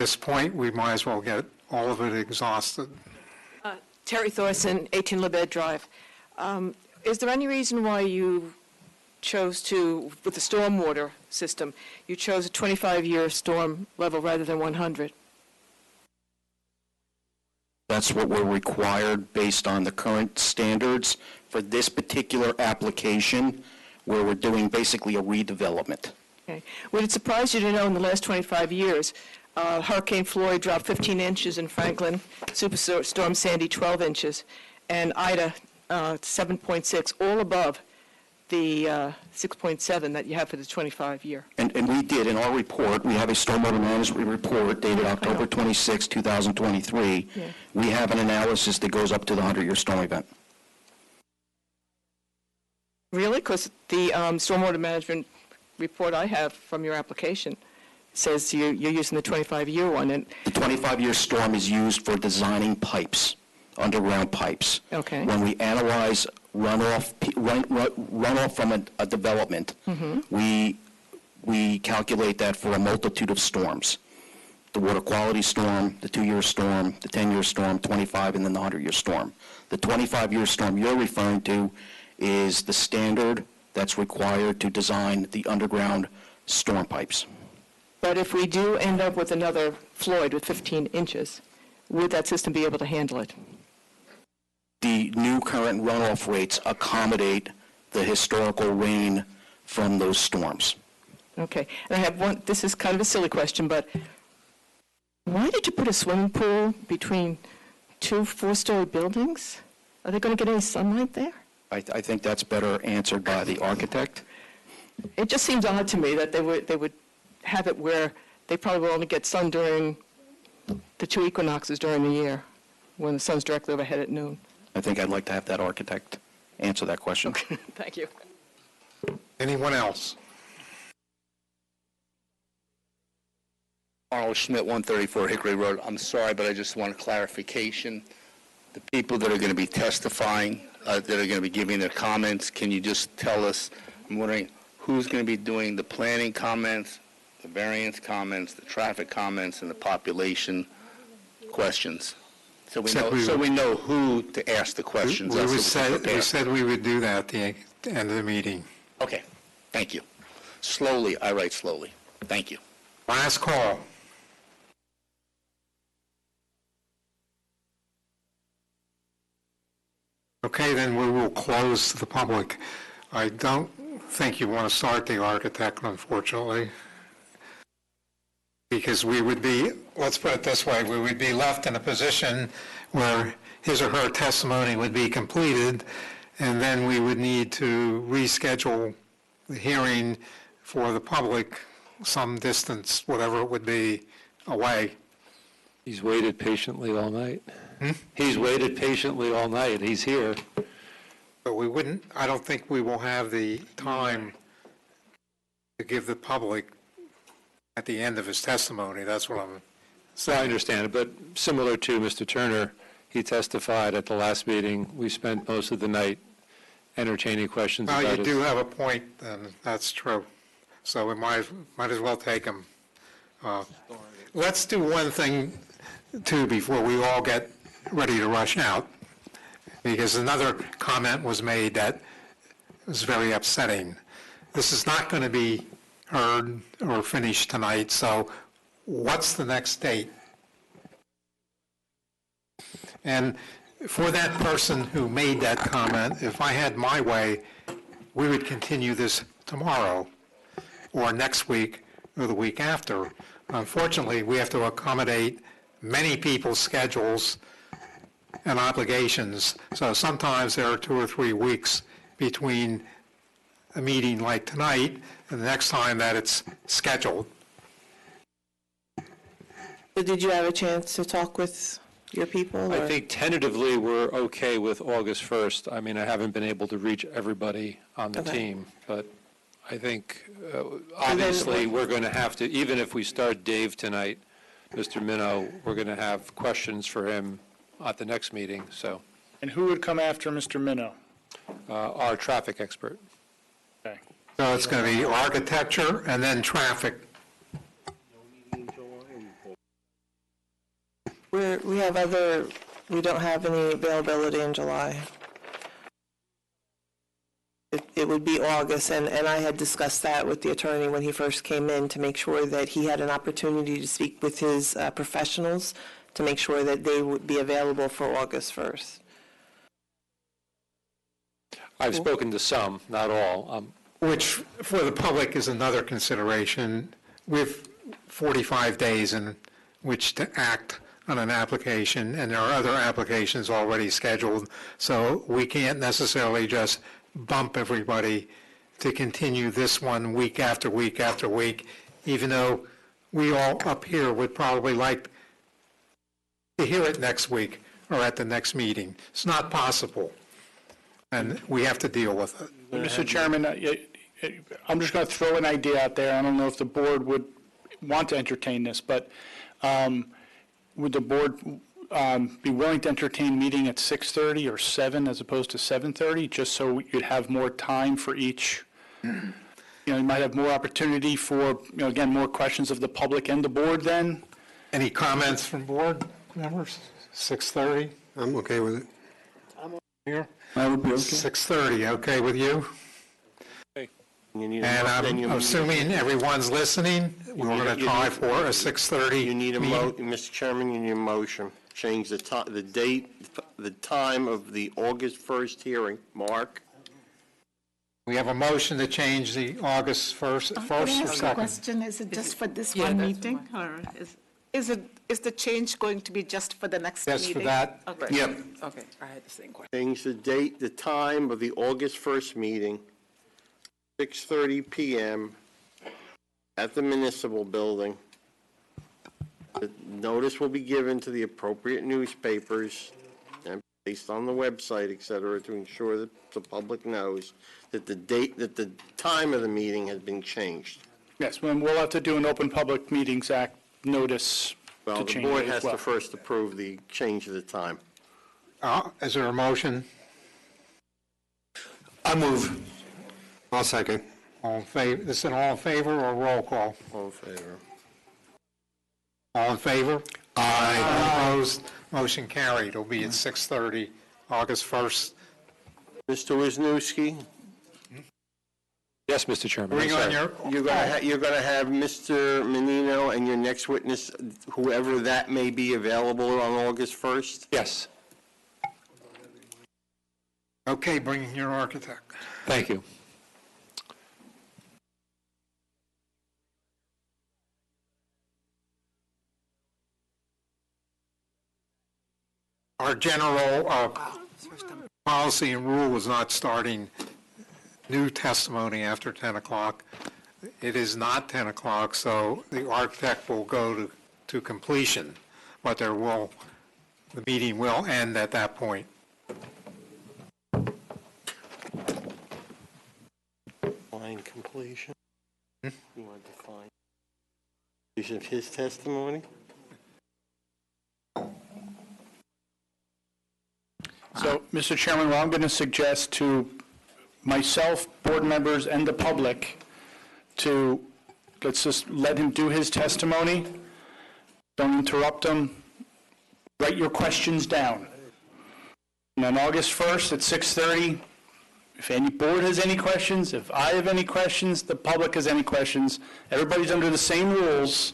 At this point, we might as well get all of it exhausted. Terry Thorson, 18 Labed Drive. Is there any reason why you chose to, with the stormwater system, you chose a 25-year storm level rather than 100? That's what we're required based on the current standards for this particular application, where we're doing basically a redevelopment. Okay. Would it surprise you to know in the last 25 years, Hurricane Floyd dropped 15 inches in Franklin, Superstorm Sandy 12 inches, and Ida 7.6, all above the 6.7 that you have for the 25-year. And we did, in our report, we have a stormwater management report dated October 26, 2023. Yeah. We have an analysis that goes up to the 100-year storm event. Really? Because the stormwater management report I have from your application says you're using the 25-year one. And The 25-year storm is used for designing pipes, underground pipes. Okay. When we analyze runoff from a development, we calculate that for a multitude of storms. The water quality storm, the 2-year storm, the 10-year storm, 25, and then the 100-year storm. The 25-year storm you're referring to is the standard that's required to design the underground storm pipes. But if we do end up with another Floyd with 15 inches, would that system be able to handle it? The new current runoff rates accommodate the historical rain from those storms. Okay. And I have one, this is kind of a silly question, but why did you put a swimming pool between two 4-story buildings? Are they going to get any sunlight there? I think that's better answered by the architect. It just seems odd to me that they would have it where they probably will only get sun during the 2 equinoxes during the year, when the sun's directly overhead at noon. I think I'd like to have that architect answer that question. Thank you. Anyone else? Arnold Schmidt, 134 Hickory Road. I'm sorry, but I just want a clarification. The people that are going to be testifying, that are going to be giving their comments, can you just tell us, I'm wondering, who's going to be doing the planning comments, the variance comments, the traffic comments, and the population questions? So we know who to ask the questions. We said we would do that at the end of the meeting. Okay, thank you. Slowly, I write slowly. Thank you. Last call. Okay, then we will close to the public. I don't think you want to start the architect, unfortunately, because we would be, let's put it this way, we would be left in a position where his or her testimony would be completed, and then we would need to reschedule the hearing for the public some distance, whatever it would be, away. He's waited patiently all night. He's waited patiently all night. He's here. But we wouldn't, I don't think we will have the time to give the public at the end of his testimony. That's what I'm saying. I understand it, but similar to Mr. Turner, he testified at the last meeting. We spent most of the night entertaining questions about you his... do have a point, then. That's true. So we might as well take him. Let's do one thing, too, before we all get ready to rush out, because another comment was made that was very upsetting. This is not going to be heard or finished tonight, so what's the next date? And for that person who made that comment, if I had my way, we would continue this tomorrow. or next week, or the week after. Unfortunately, we have to accommodate many people's schedules and obligations, so sometimes there are 2 or 3 weeks between a meeting like tonight and the next time that it's scheduled. So did you have a chance to talk with your people? I or- think tentatively, we're okay with August 1st. I mean, I haven't been able to reach everybody on the Okay. team, but I think, obviously, we're going to have to, even if we start Dave tonight, Mr. Minow, we're going to have questions for him at the next meeting, so, And who would come after Mr. Minow? our traffic expert. Okay. So it's going to be architecture and then traffic. We don't have any availability in July. It would be August, and I had discussed that with the attorney when he first came in to make sure that he had an opportunity to speak with his professionals to make sure that they would be available for August 1st. I've spoken to some, not all. Which, for the public, is another consideration. We have 45 days in which to act on an application, and there are other applications already scheduled, so we can't necessarily just bump everybody to continue this one week after week after week, even though we all up here would probably like to hear it next week or at the next meeting. It's not possible, and we have to deal with it. Mr. Chairman, I'm just going to throw an idea out there. I don't know if the board would want to entertain this, but would the board be willing to entertain meeting at 6:30 or 7 as opposed to 7:30, just so you'd have more time for each? You might have more opportunity for, again, more questions of the public and the board then. Any comments from board members? 6:30? I'm okay with it. Here? I would be okay. 6:30, okay with you? And And I'm assuming everyone's listening, we're going to try for a 6:30 You need a meeting. Mr. Chairman, you need a motion. Change the date, the time of the August 1st hearing. Mark? We have a motion to change the August 1st, Can I or ask a second. question? Is it just for this Yeah, one that's meeting? Or is the change going to be just for the next meeting? Just for that? Okay. Yep. Okay, I had the same question. Change the date, the time of the August 1st meeting, 6:30 PM at the municipal building. The notice will be given to the appropriate newspapers and placed on the website, et cetera, to ensure that the public knows that the date, that the time of the meeting has been changed. Yes, we'll have to do an Open Public Meetings Act notice Well, to the change board it as has well. to first approve the change of the time. Is there a motion? I move. I'll second. All in favor, is it all in favor or roll call? All in favor. All in favor? Aye. Opposed? Motion carried. It'll be at 6:30, August 1st. Mr. Wisniewski? Yes, Mr. Chairman. Bring I'm on sorry. your, You're going to have Mr. Menino and your next witness, whoever that may be, available on August 1st? Yes, okay, bring in your architect. thank you. Our general policy and rule is not starting new testimony after 10 o'clock. It is not 10 o'clock, so the architect will go to completion, but the meeting will end at that point. Define completion? You want to define completion of his testimony? So, Mr. Chairman, what I'm going to suggest to myself, board members, and the public let's just let him do his testimony. Don't interrupt him. Write your questions down. And on August 1st at 6:30, if any board has any questions, if I have any questions, the public has any questions, everybody's under the same rules.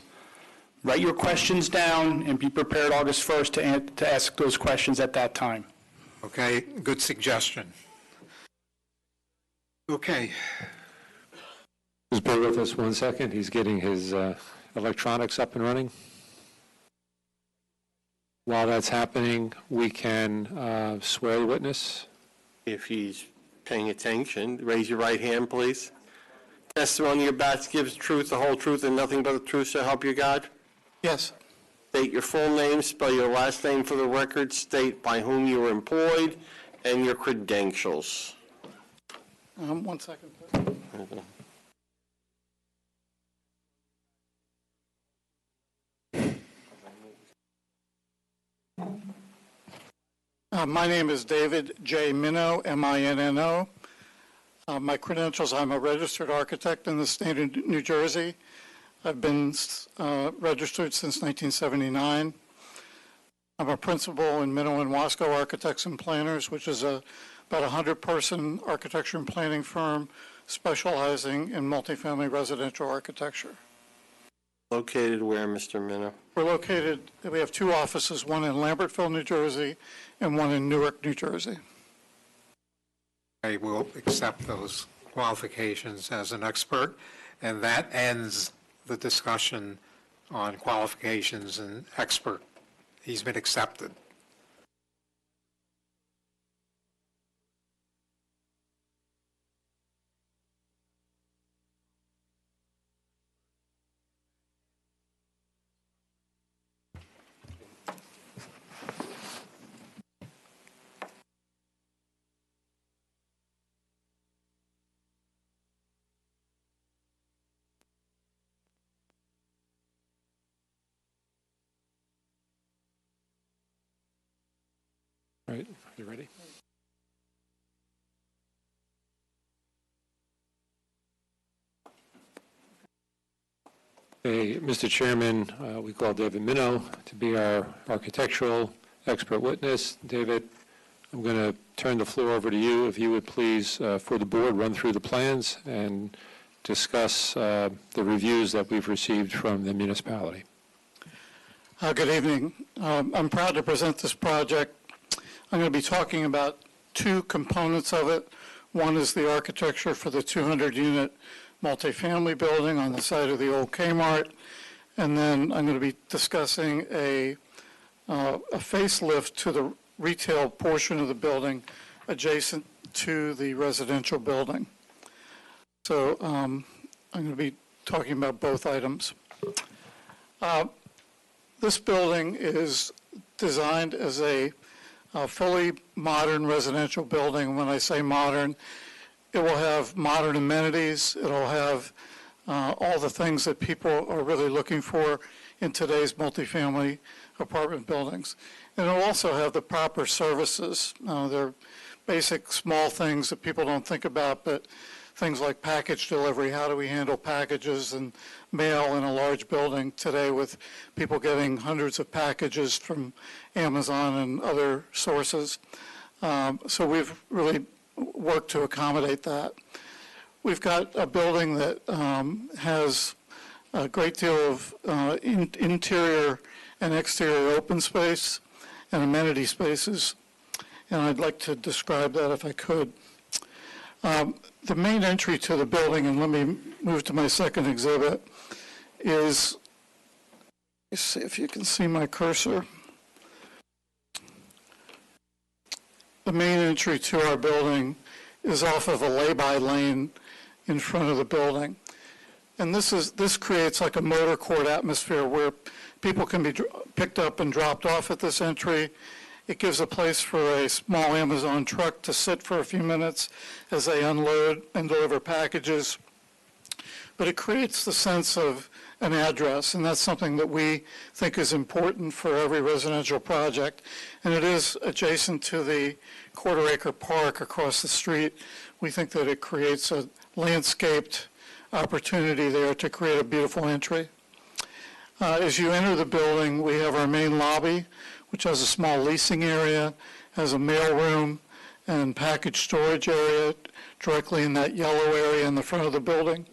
Write your questions down and be prepared August 1st to ask those questions at that time. Okay, good suggestion. Okay. Just bear with us 1 second. He's getting his electronics up and running. While that's happening, we can swear the witness. If he's paying attention, raise your right hand, please. Testimony you're about to give is the truth, the whole truth, and nothing but the truth, so help you God? Yes. State your full name, spell your last name for the record, state by whom you were employed, and your credentials. 1 second, please. My name is David J. Minnow, M-I-N-N-O. My credentials, I'm a registered architect in the state of New Jersey. I've been registered since 1979. I'm a principal in Minnow and Wasco Architects and Planners, which is about a 100-person architecture and planning firm specializing in multifamily residential architecture. Located where, Mr. Minnow? We have 2 offices, one in Lambertville, New Jersey, and one in Newark, New Jersey. I will accept those qualifications as an expert, and that ends the discussion on qualifications and expert. He's been accepted. All right, you ready? Okay, Mr. Chairman, we call David Minnow to be our architectural expert witness. David, I'm going to turn the floor over to you. If you would please, for the board, run through the plans and discuss the reviews that we've received from the municipality. Good evening. I'm proud to present this project. I'm going to be talking about 2 components of it. One is the architecture for the 200-unit multifamily building on the site of the old Kmart, and then I'm going to be discussing a facelift to the retail portion of the building adjacent to the residential building. So I'm going to be talking about both items. This building is designed as a fully modern residential building. When I say modern, it will have modern amenities. It'll have all the things that people are really looking for in today's multifamily apartment buildings. And it'll also have the proper services. They're basic small things that people don't think about, but things like package delivery. How do we handle packages and mail in a large building today with people getting hundreds of packages from Amazon and other sources? So we've really worked to accommodate that. We've got a building that has a great deal of interior and exterior open space and amenity spaces, and I'd like to describe that if I could. The main entry to the building, and let me move to my second exhibit, is, let's see if you can see my cursor. The main entry to our building is off of a lay-by lane in front of the building. And this creates like a motor court atmosphere where people can be picked up and dropped off at this entry. It gives a place for a small Amazon truck to sit for a few minutes as they unload and deliver packages. But it creates the sense of an address, and that's something that we think is important for every residential project. And it is adjacent to the quarter-acre park across the street. We think that it creates a landscaped opportunity there to create a beautiful entry. As you enter the building, we have our main lobby, which has a small leasing area, has a mail room and package storage area directly in that yellow area in the front of the building.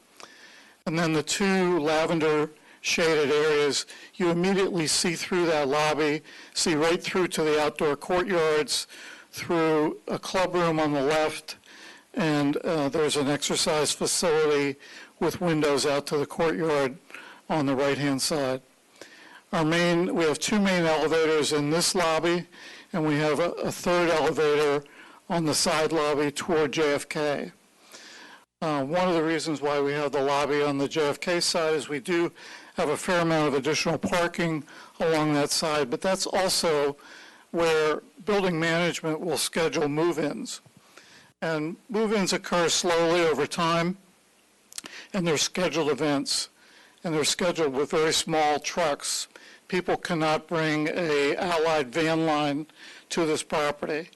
And then the 2 lavender shaded areas, you immediately see through that lobby, see right through to the outdoor courtyards, through a club room on the left, and there's an exercise facility with windows out to the courtyard on the right-hand side. We have two main elevators in this lobby, and we have a third elevator on the side lobby toward JFK. One of the reasons why we have the lobby on the JFK side is we do have a fair amount of additional parking along that side, but that's also where building management will schedule move-ins. And move-ins occur slowly over time, and they're scheduled events, and they're scheduled with very small trucks. People cannot bring a Allied van line to this property.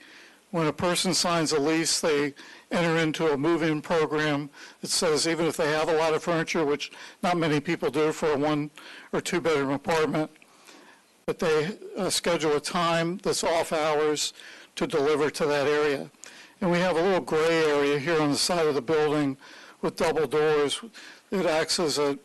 When a person signs a lease, they enter into a move-in program that says even if they have a lot of furniture, which not many people do for a one or two bedroom apartment, but they schedule a time that's off hours to deliver to that area. And we have a little gray area here on the side of the building with double doors. It acts as a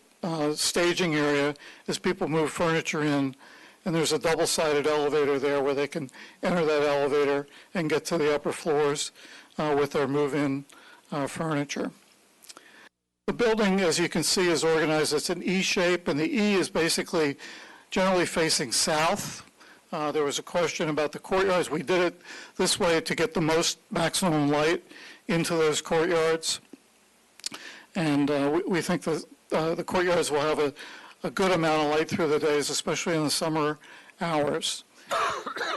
staging area as people move furniture in, and there's a double-sided elevator there where they can enter that elevator and get to the upper floors with their move-in furniture. The building, as you can see, is organized. It's an E shape, and the E is basically generally facing south. There was a question about the courtyards. We did it this way to get the maximum light into those courtyards. And we think that the courtyards will have a good amount of light through the days, especially in the summer hours.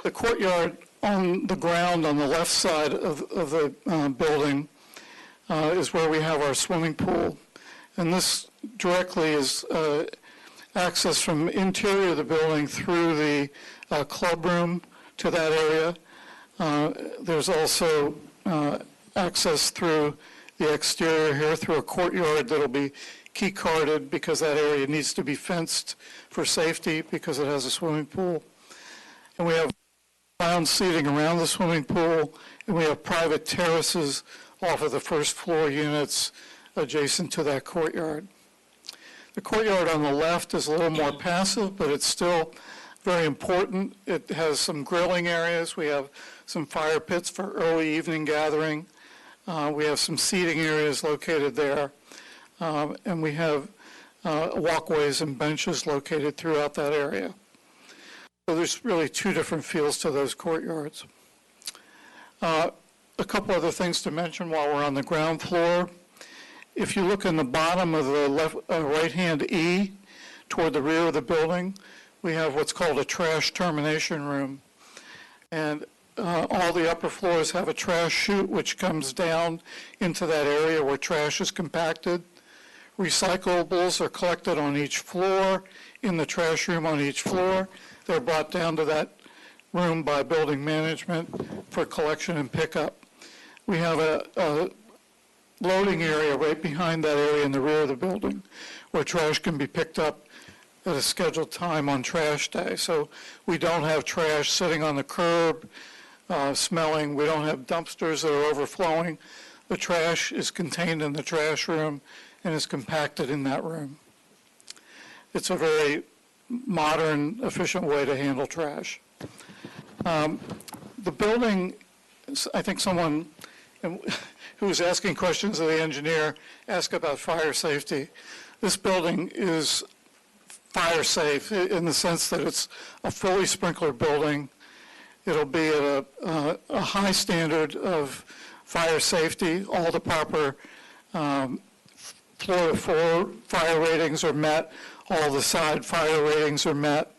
The courtyard on the ground on the left side of the building is where we have our swimming pool. And this directly is access from interior of the building through the club room to that area. There's also access through the exterior here through a courtyard that'll be key carded because that area needs to be fenced for safety because it has a swimming pool. And we have lounge seating around the swimming pool, and we have private terraces off of the first floor units adjacent to that courtyard. The courtyard on the left is a little more passive, but it's still very important. It has some grilling areas. We have some fire pits for early evening gathering. We have some seating areas located there. And we have walkways and benches located throughout that area. So there's really two different feels to those courtyards. A couple other things to mention while we're on the ground floor. If you look in the bottom of the left, right-hand E toward the rear of the building, we have what's called a trash termination room. And all the upper floors have a trash chute which comes down into that area where trash is compacted. Recyclables are collected on each floor, in the trash room on each floor. They're brought down to that room by building management for collection and pickup. We have a loading area right behind that area in the rear of the building where trash can be picked up at a scheduled time on trash day. So we don't have trash sitting on the curb, smelling. We don't have dumpsters that are overflowing. The trash is contained in the trash room and is compacted in that room. It's a very modern, efficient way to handle trash. The building, I think someone who was asking questions of the engineer asked about fire safety. This building is fire safe in the sense that it's a fully sprinklered building. It'll be at a high standard of fire safety. All the proper floor-to-floor fire ratings are met. All the side fire ratings are met.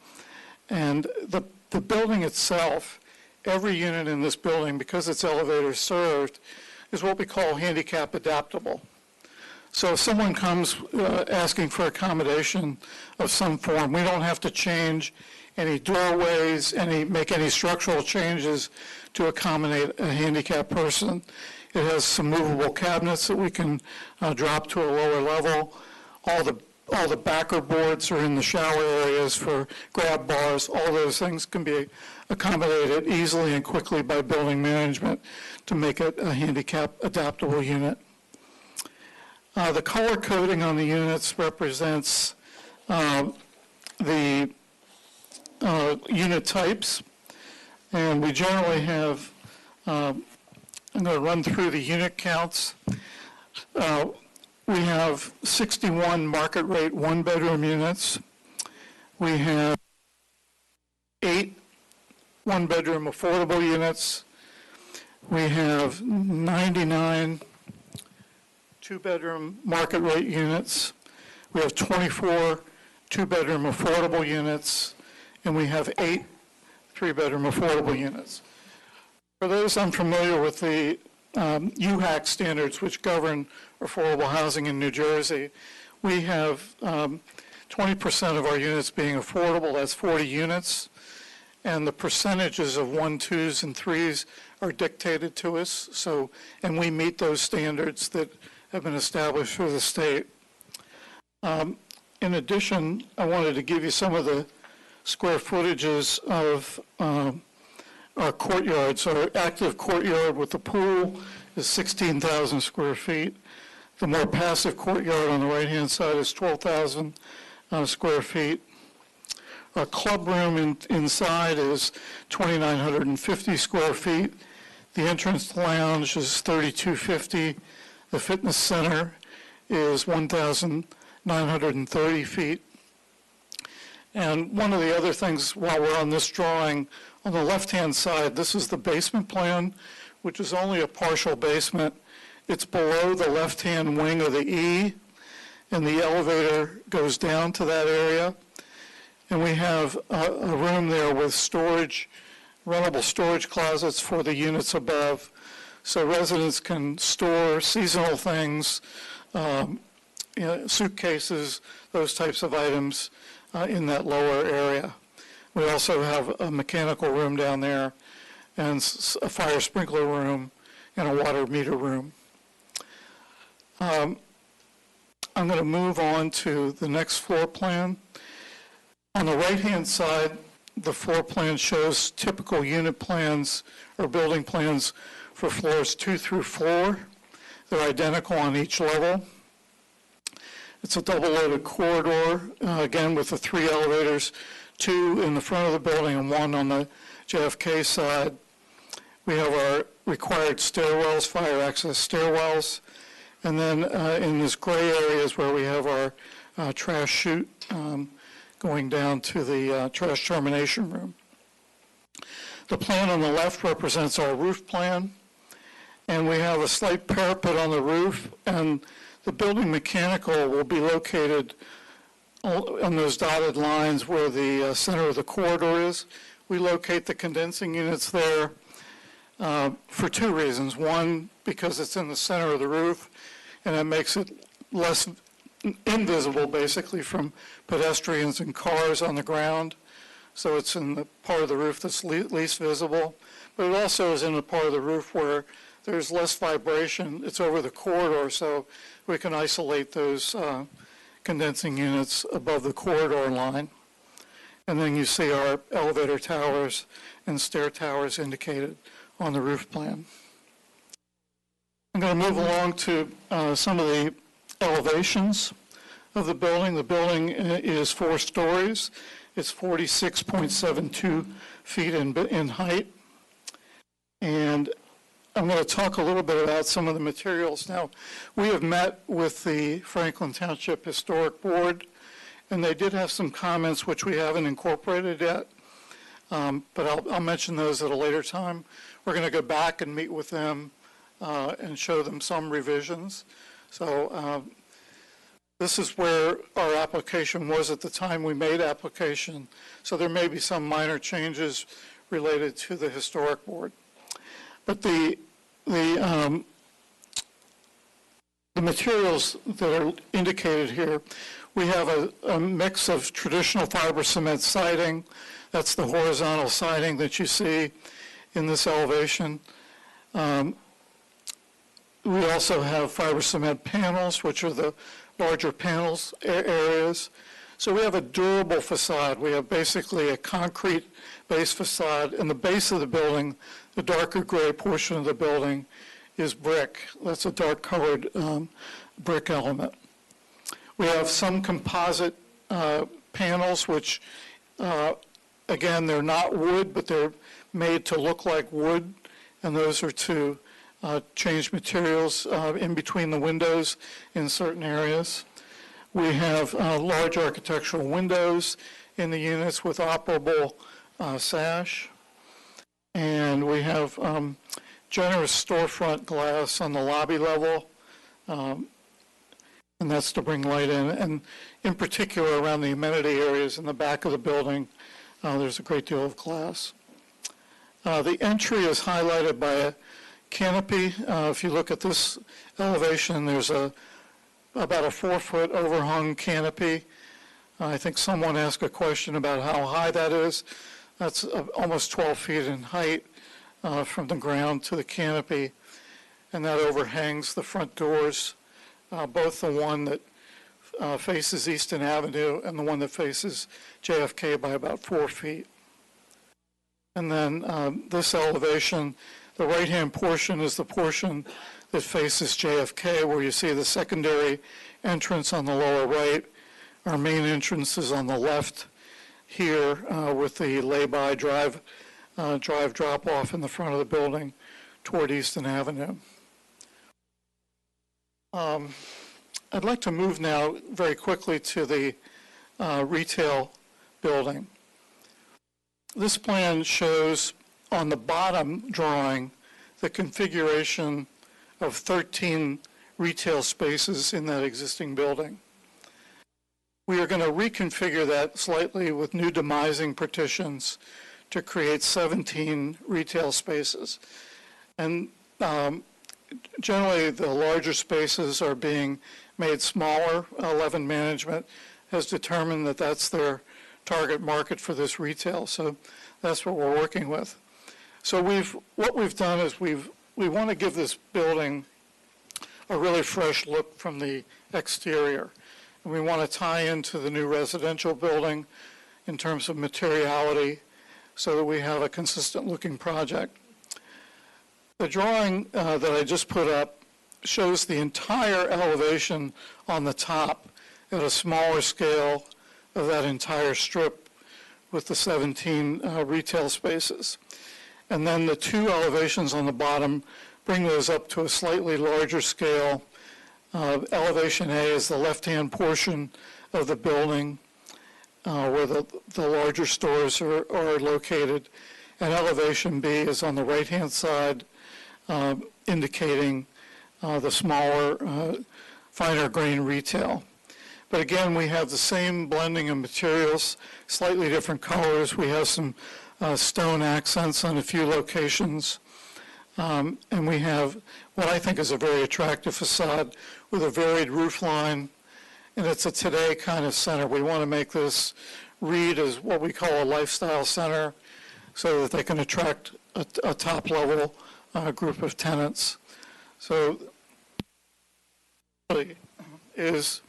And the building itself, every unit in this building, because it's elevator served, is what we call handicap adaptable. So if someone comes asking for accommodation of some form, we don't have to change any doorways, make any structural changes to accommodate a handicapped person. It has some movable cabinets that we can drop to a lower level. All the backer boards are in the shower areas for grab bars. All those things can be accommodated easily and quickly by building management to make it a handicap adaptable unit. The color coding on the units represents the unit types, and we generally have, I'm going to run through the unit counts. We have 61 market rate one-bedroom units. We have 8 one-bedroom affordable units. We have 99 two-bedroom market rate units. We have 24 two-bedroom affordable units, and we have 8 three-bedroom affordable units. For those unfamiliar with the UHAC standards, which govern affordable housing in New Jersey, we have 20% of our units being affordable. That's 40 units. And the percentages of 1, 2s, and 3s are dictated to us. So, and we meet those standards that have been established for the state. In addition, I wanted to give you some of the square footages of our courtyards. Our active courtyard with the pool is 16,000 square feet. The more passive courtyard on the right-hand side is 12,000 square feet. Our club room inside is 2,950 square feet. The entrance lounge is 3,250. The fitness center is 1,930 feet. And one of the other things, while we're on this drawing, on the left-hand side, this is the basement plan, which is only a partial basement. It's below the left-hand wing of the E, and the elevator goes down to that area. And we have a room there with storage, rentable storage closets for the units above, so residents can store seasonal things, suitcases, those types of items in that lower area. We also have a mechanical room down there and a fire sprinkler room and a water meter room. I'm going to move on to the next floor plan. On the right-hand side, the floor plan shows typical unit plans or building plans for floors 2 through 4. They're identical on each level. It's a double-loaded corridor, again with the 3 elevators, 2 in the front of the building and 1 on the JFK side. We have our required stairwells, fire access stairwells, and then in this gray area is where we have our trash chute going down to the trash termination room. The plan on the left represents our roof plan, and we have a slight parapet on the roof, and the building mechanical will be located on those dotted lines where the center of the corridor is. We locate the condensing units there for 2 reasons. One, because it's in the center of the roof, and it makes it less invisible, basically, from pedestrians and cars on the ground. So it's in the part of the roof that's least visible. But it also is in the part of the roof where there's less vibration. It's over the corridor, so we can isolate those condensing units above the corridor line. And then you see our elevator towers and stair towers indicated on the roof plan. I'm going to move along to some of the elevations of the building. The building is 4 stories. It's 46.72 feet in height. And I'm going to talk a little bit about some of the materials. Now, we have met with the Franklin Township Historic Board, and they did have some comments which we haven't incorporated yet, but I'll mention those at a later time. We're going to go back and meet with them and show them some revisions. So this is where our application was at the time we made application. So there may be some minor changes related to the Historic Board. But the materials that are indicated here, we have a mix of traditional fiber cement siding. That's the horizontal siding that you see in this elevation. We also have fiber cement panels, which are the larger panels areas. So we have a durable facade. We have basically a concrete base facade. In the base of the building, the darker gray portion of the building is brick. That's a dark colored brick element. We have some composite panels, which again, they're not wood, but they're made to look like wood, and those are to changed materials in between the windows in certain areas. We have large architectural windows in the units with operable sash. And we have generous storefront glass on the lobby level, and that's to bring light in. And in particular, around the amenity areas in the back of the building, there's a great deal of glass. The entry is highlighted by a canopy. If you look at this elevation, there's about a 4-foot overhung canopy. I think someone asked a question about how high that is. That's almost 12 feet in height from the ground to the canopy, and that overhangs the front doors, both the one that faces Easton Avenue and the one that faces JFK by about 4 feet. And then this elevation, the right-hand portion is the portion that faces JFK, where you see the secondary entrance on the lower right. Our main entrance is on the left here with the lay-by drive drop-off in the front of the building toward Easton Avenue. I'd like to move now very quickly to the retail building. This plan shows on the bottom drawing the configuration of 13 retail spaces in that existing building. We are going to reconfigure that slightly with new demising partitions to create 17 retail spaces. And generally, the larger spaces are being made smaller. 11 Management has determined that that's their target market for this retail, so that's what we're working with. So what we've done is we want to give this building a really fresh look from the exterior. And we want to tie into the new residential building in terms of materiality so that we have a consistent looking project. The drawing that I just put up shows the entire elevation on the top at a smaller scale of that entire strip with the 17 retail spaces. And then the two elevations on the bottom bring those up to a slightly larger scale. Elevation A is the left-hand portion of the building where the larger stores are located. And elevation B is on the right-hand side, indicating the smaller, finer grain retail. But again, we have the same blending of materials, slightly different colors. We have some stone accents on a few locations. And we have what I think is a very attractive facade with a varied roof line. And it's a today kind of center. We want to make this read as what we call a lifestyle center so that they can attract a top-level group of tenants. So is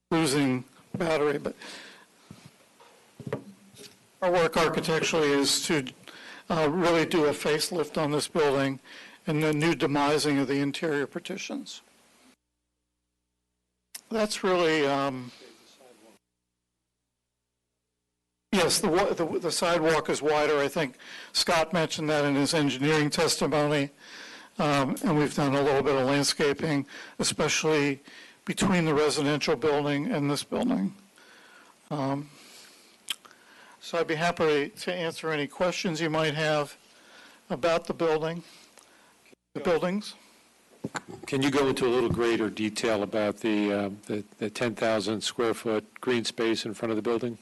losing battery, but our work architecturally is to really do a facelift on this building and the new demising of the interior partitions. That's really, yes, the sidewalk is wider. I think Scott mentioned that in his engineering testimony. And we've done a little bit of landscaping, especially between the residential building and this building. So I'd be happy to answer any questions you might have about the buildings. Can you go into a little greater detail about the 10,000 square foot green space in front of the building?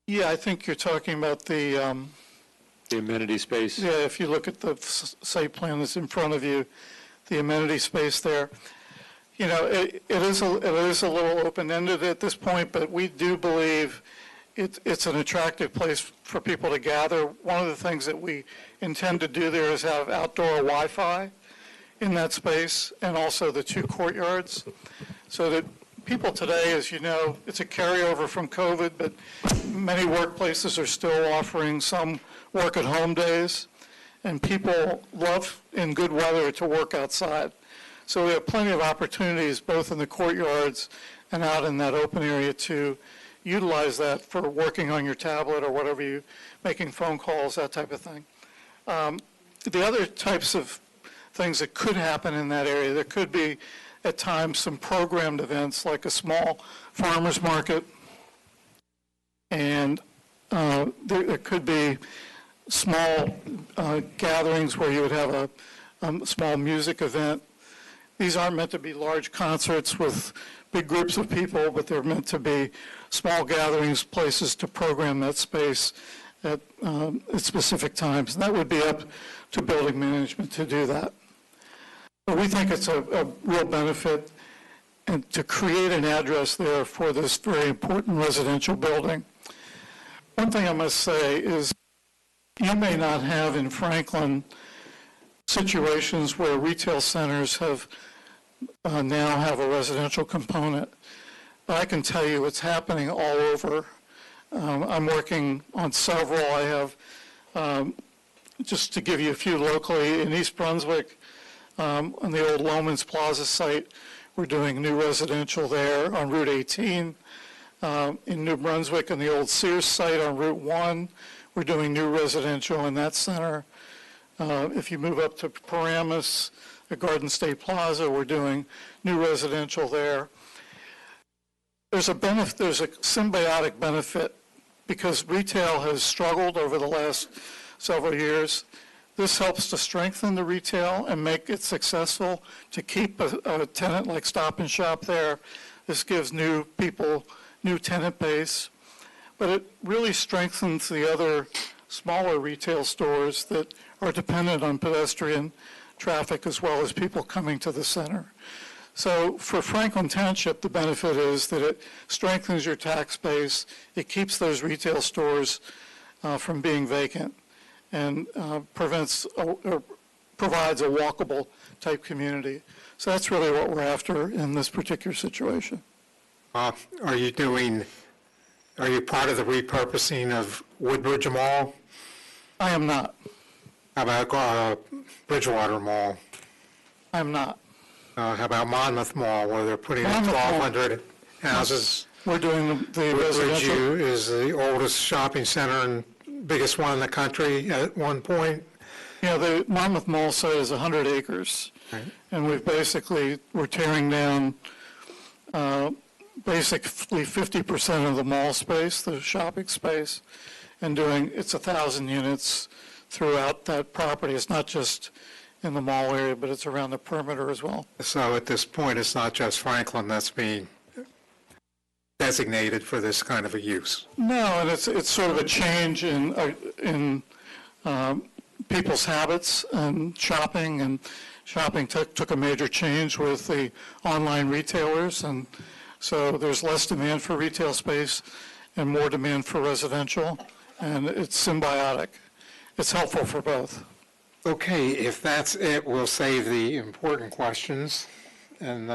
Yeah, I think you're talking about the amenity space. Yeah, if you look at the site plan that's in front of you, the amenity space there. You know, it is a little open-ended at this point, but we do believe it's an attractive place for people to gather. One of the things that we intend to do there is have outdoor Wi-Fi in that space and also the two courtyards so that people today, as you know, it's a carryover from COVID, but many workplaces are still offering some work-at-home days, and people love in good weather to work outside. So we have plenty of opportunities both in the courtyards and out in that open area to utilize that for working on your tablet or whatever you, making phone calls, that type of thing. The other types of things that could happen in that area, there could be at times some programmed events like a small farmer's market, and there could be small gatherings where you would have a small music event. These aren't meant to be large concerts with big groups of people, but they're meant to be small gatherings, places to program that space at specific times. And that would be up to building management to do that. But we think it's a real benefit and to create an address there for this very important residential building. One thing I must say is you may not have in Franklin situations where retail centers have now have a residential component. But I can tell you it's happening all over. I'm working on several. I have, just to give you a few locally, in East Brunswick, on the old Loman's Plaza site, we're doing new residential there on Route 18. In New Brunswick, on the old Sears site on Route 1, we're doing new residential in that center. If you move up to Paramus, at Garden State Plaza, we're doing new residential there. There's a symbiotic benefit because retail has struggled over the last several years. This helps to strengthen the retail and make it successful to keep a tenant like Stop and Shop there. This gives new people new tenant base, but it really strengthens the other smaller retail stores that are dependent on pedestrian traffic as well as people coming to the center. So for Franklin Township, the benefit is that it strengthens your tax base, it keeps those retail stores from being vacant, and provides a walkable type community. So that's really what we're after in this particular situation. Are you part of the repurposing of Woodbridge Mall? I am not. How about Bridgewater Mall? I'm not. How about Monmouth Mall, where they're putting in Monmouth Mall. 1,200 houses? We're doing the Woodbridge residential. is the oldest shopping center and biggest one in the country at one point. Yeah, the Monmouth Mall site is 100 acres. Right. And we're tearing down basically 50% of the mall space, the shopping space, and it's 1,000 units throughout that property. It's not just in the mall area, but it's around the perimeter as well. So at this point, it's not just Franklin that's being designated for this kind of a use. No, and it's sort of a change in people's habits and shopping took a major change with the online retailers, and so there's less demand for retail space and more demand for residential, and it's symbiotic. It's helpful for both. Okay, if that's it, we'll save the important questions, and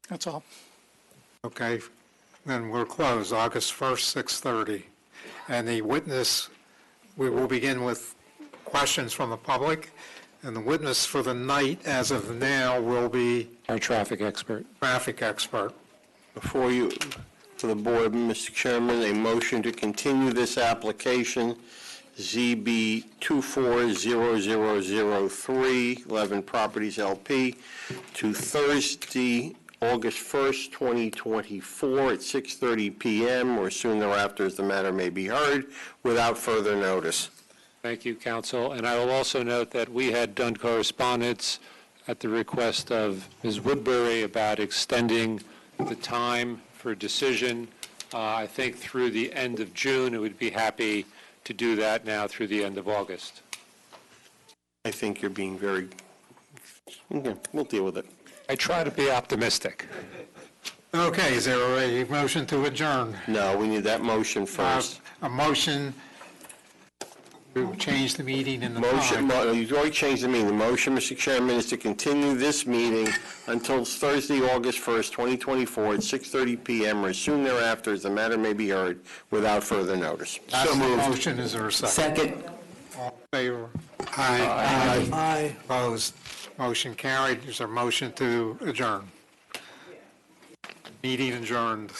that's all. Okay, then we're closed, August 1st, 6:30. And the witness, we will begin with questions from the public, and the witness for the night, as of now, will be our traffic expert. Before you, to the board, Mr. Chairman, a motion to continue this application, ZB 240003, 11 Properties LP, to Thursday, August 1st, 2024, at 6:30 p.m. or soon thereafter, as the matter may be heard, without further notice. Thank you, counsel. And I will also note that we had done correspondence at the request of Ms. Woodbury about extending the time for decision, I think through the end of June. I would be happy to do that now through the end of August. I think you're being very, okay, we'll deal with it. I try to be optimistic. Okay, is there a motion to adjourn? No, we need that motion first. A motion to change the meeting in the Motion, time. you've already changed the meeting. The motion, Mr. Chairman, is to continue this meeting until Thursday, August 1st, 2024, at 6:30 p.m. or soon thereafter, as the matter may be heard, without further notice. That's the motion. Is there a second? Second. All in favor? Aye. Opposed? Motion carried. Is there a motion to adjourn? Meeting adjourned.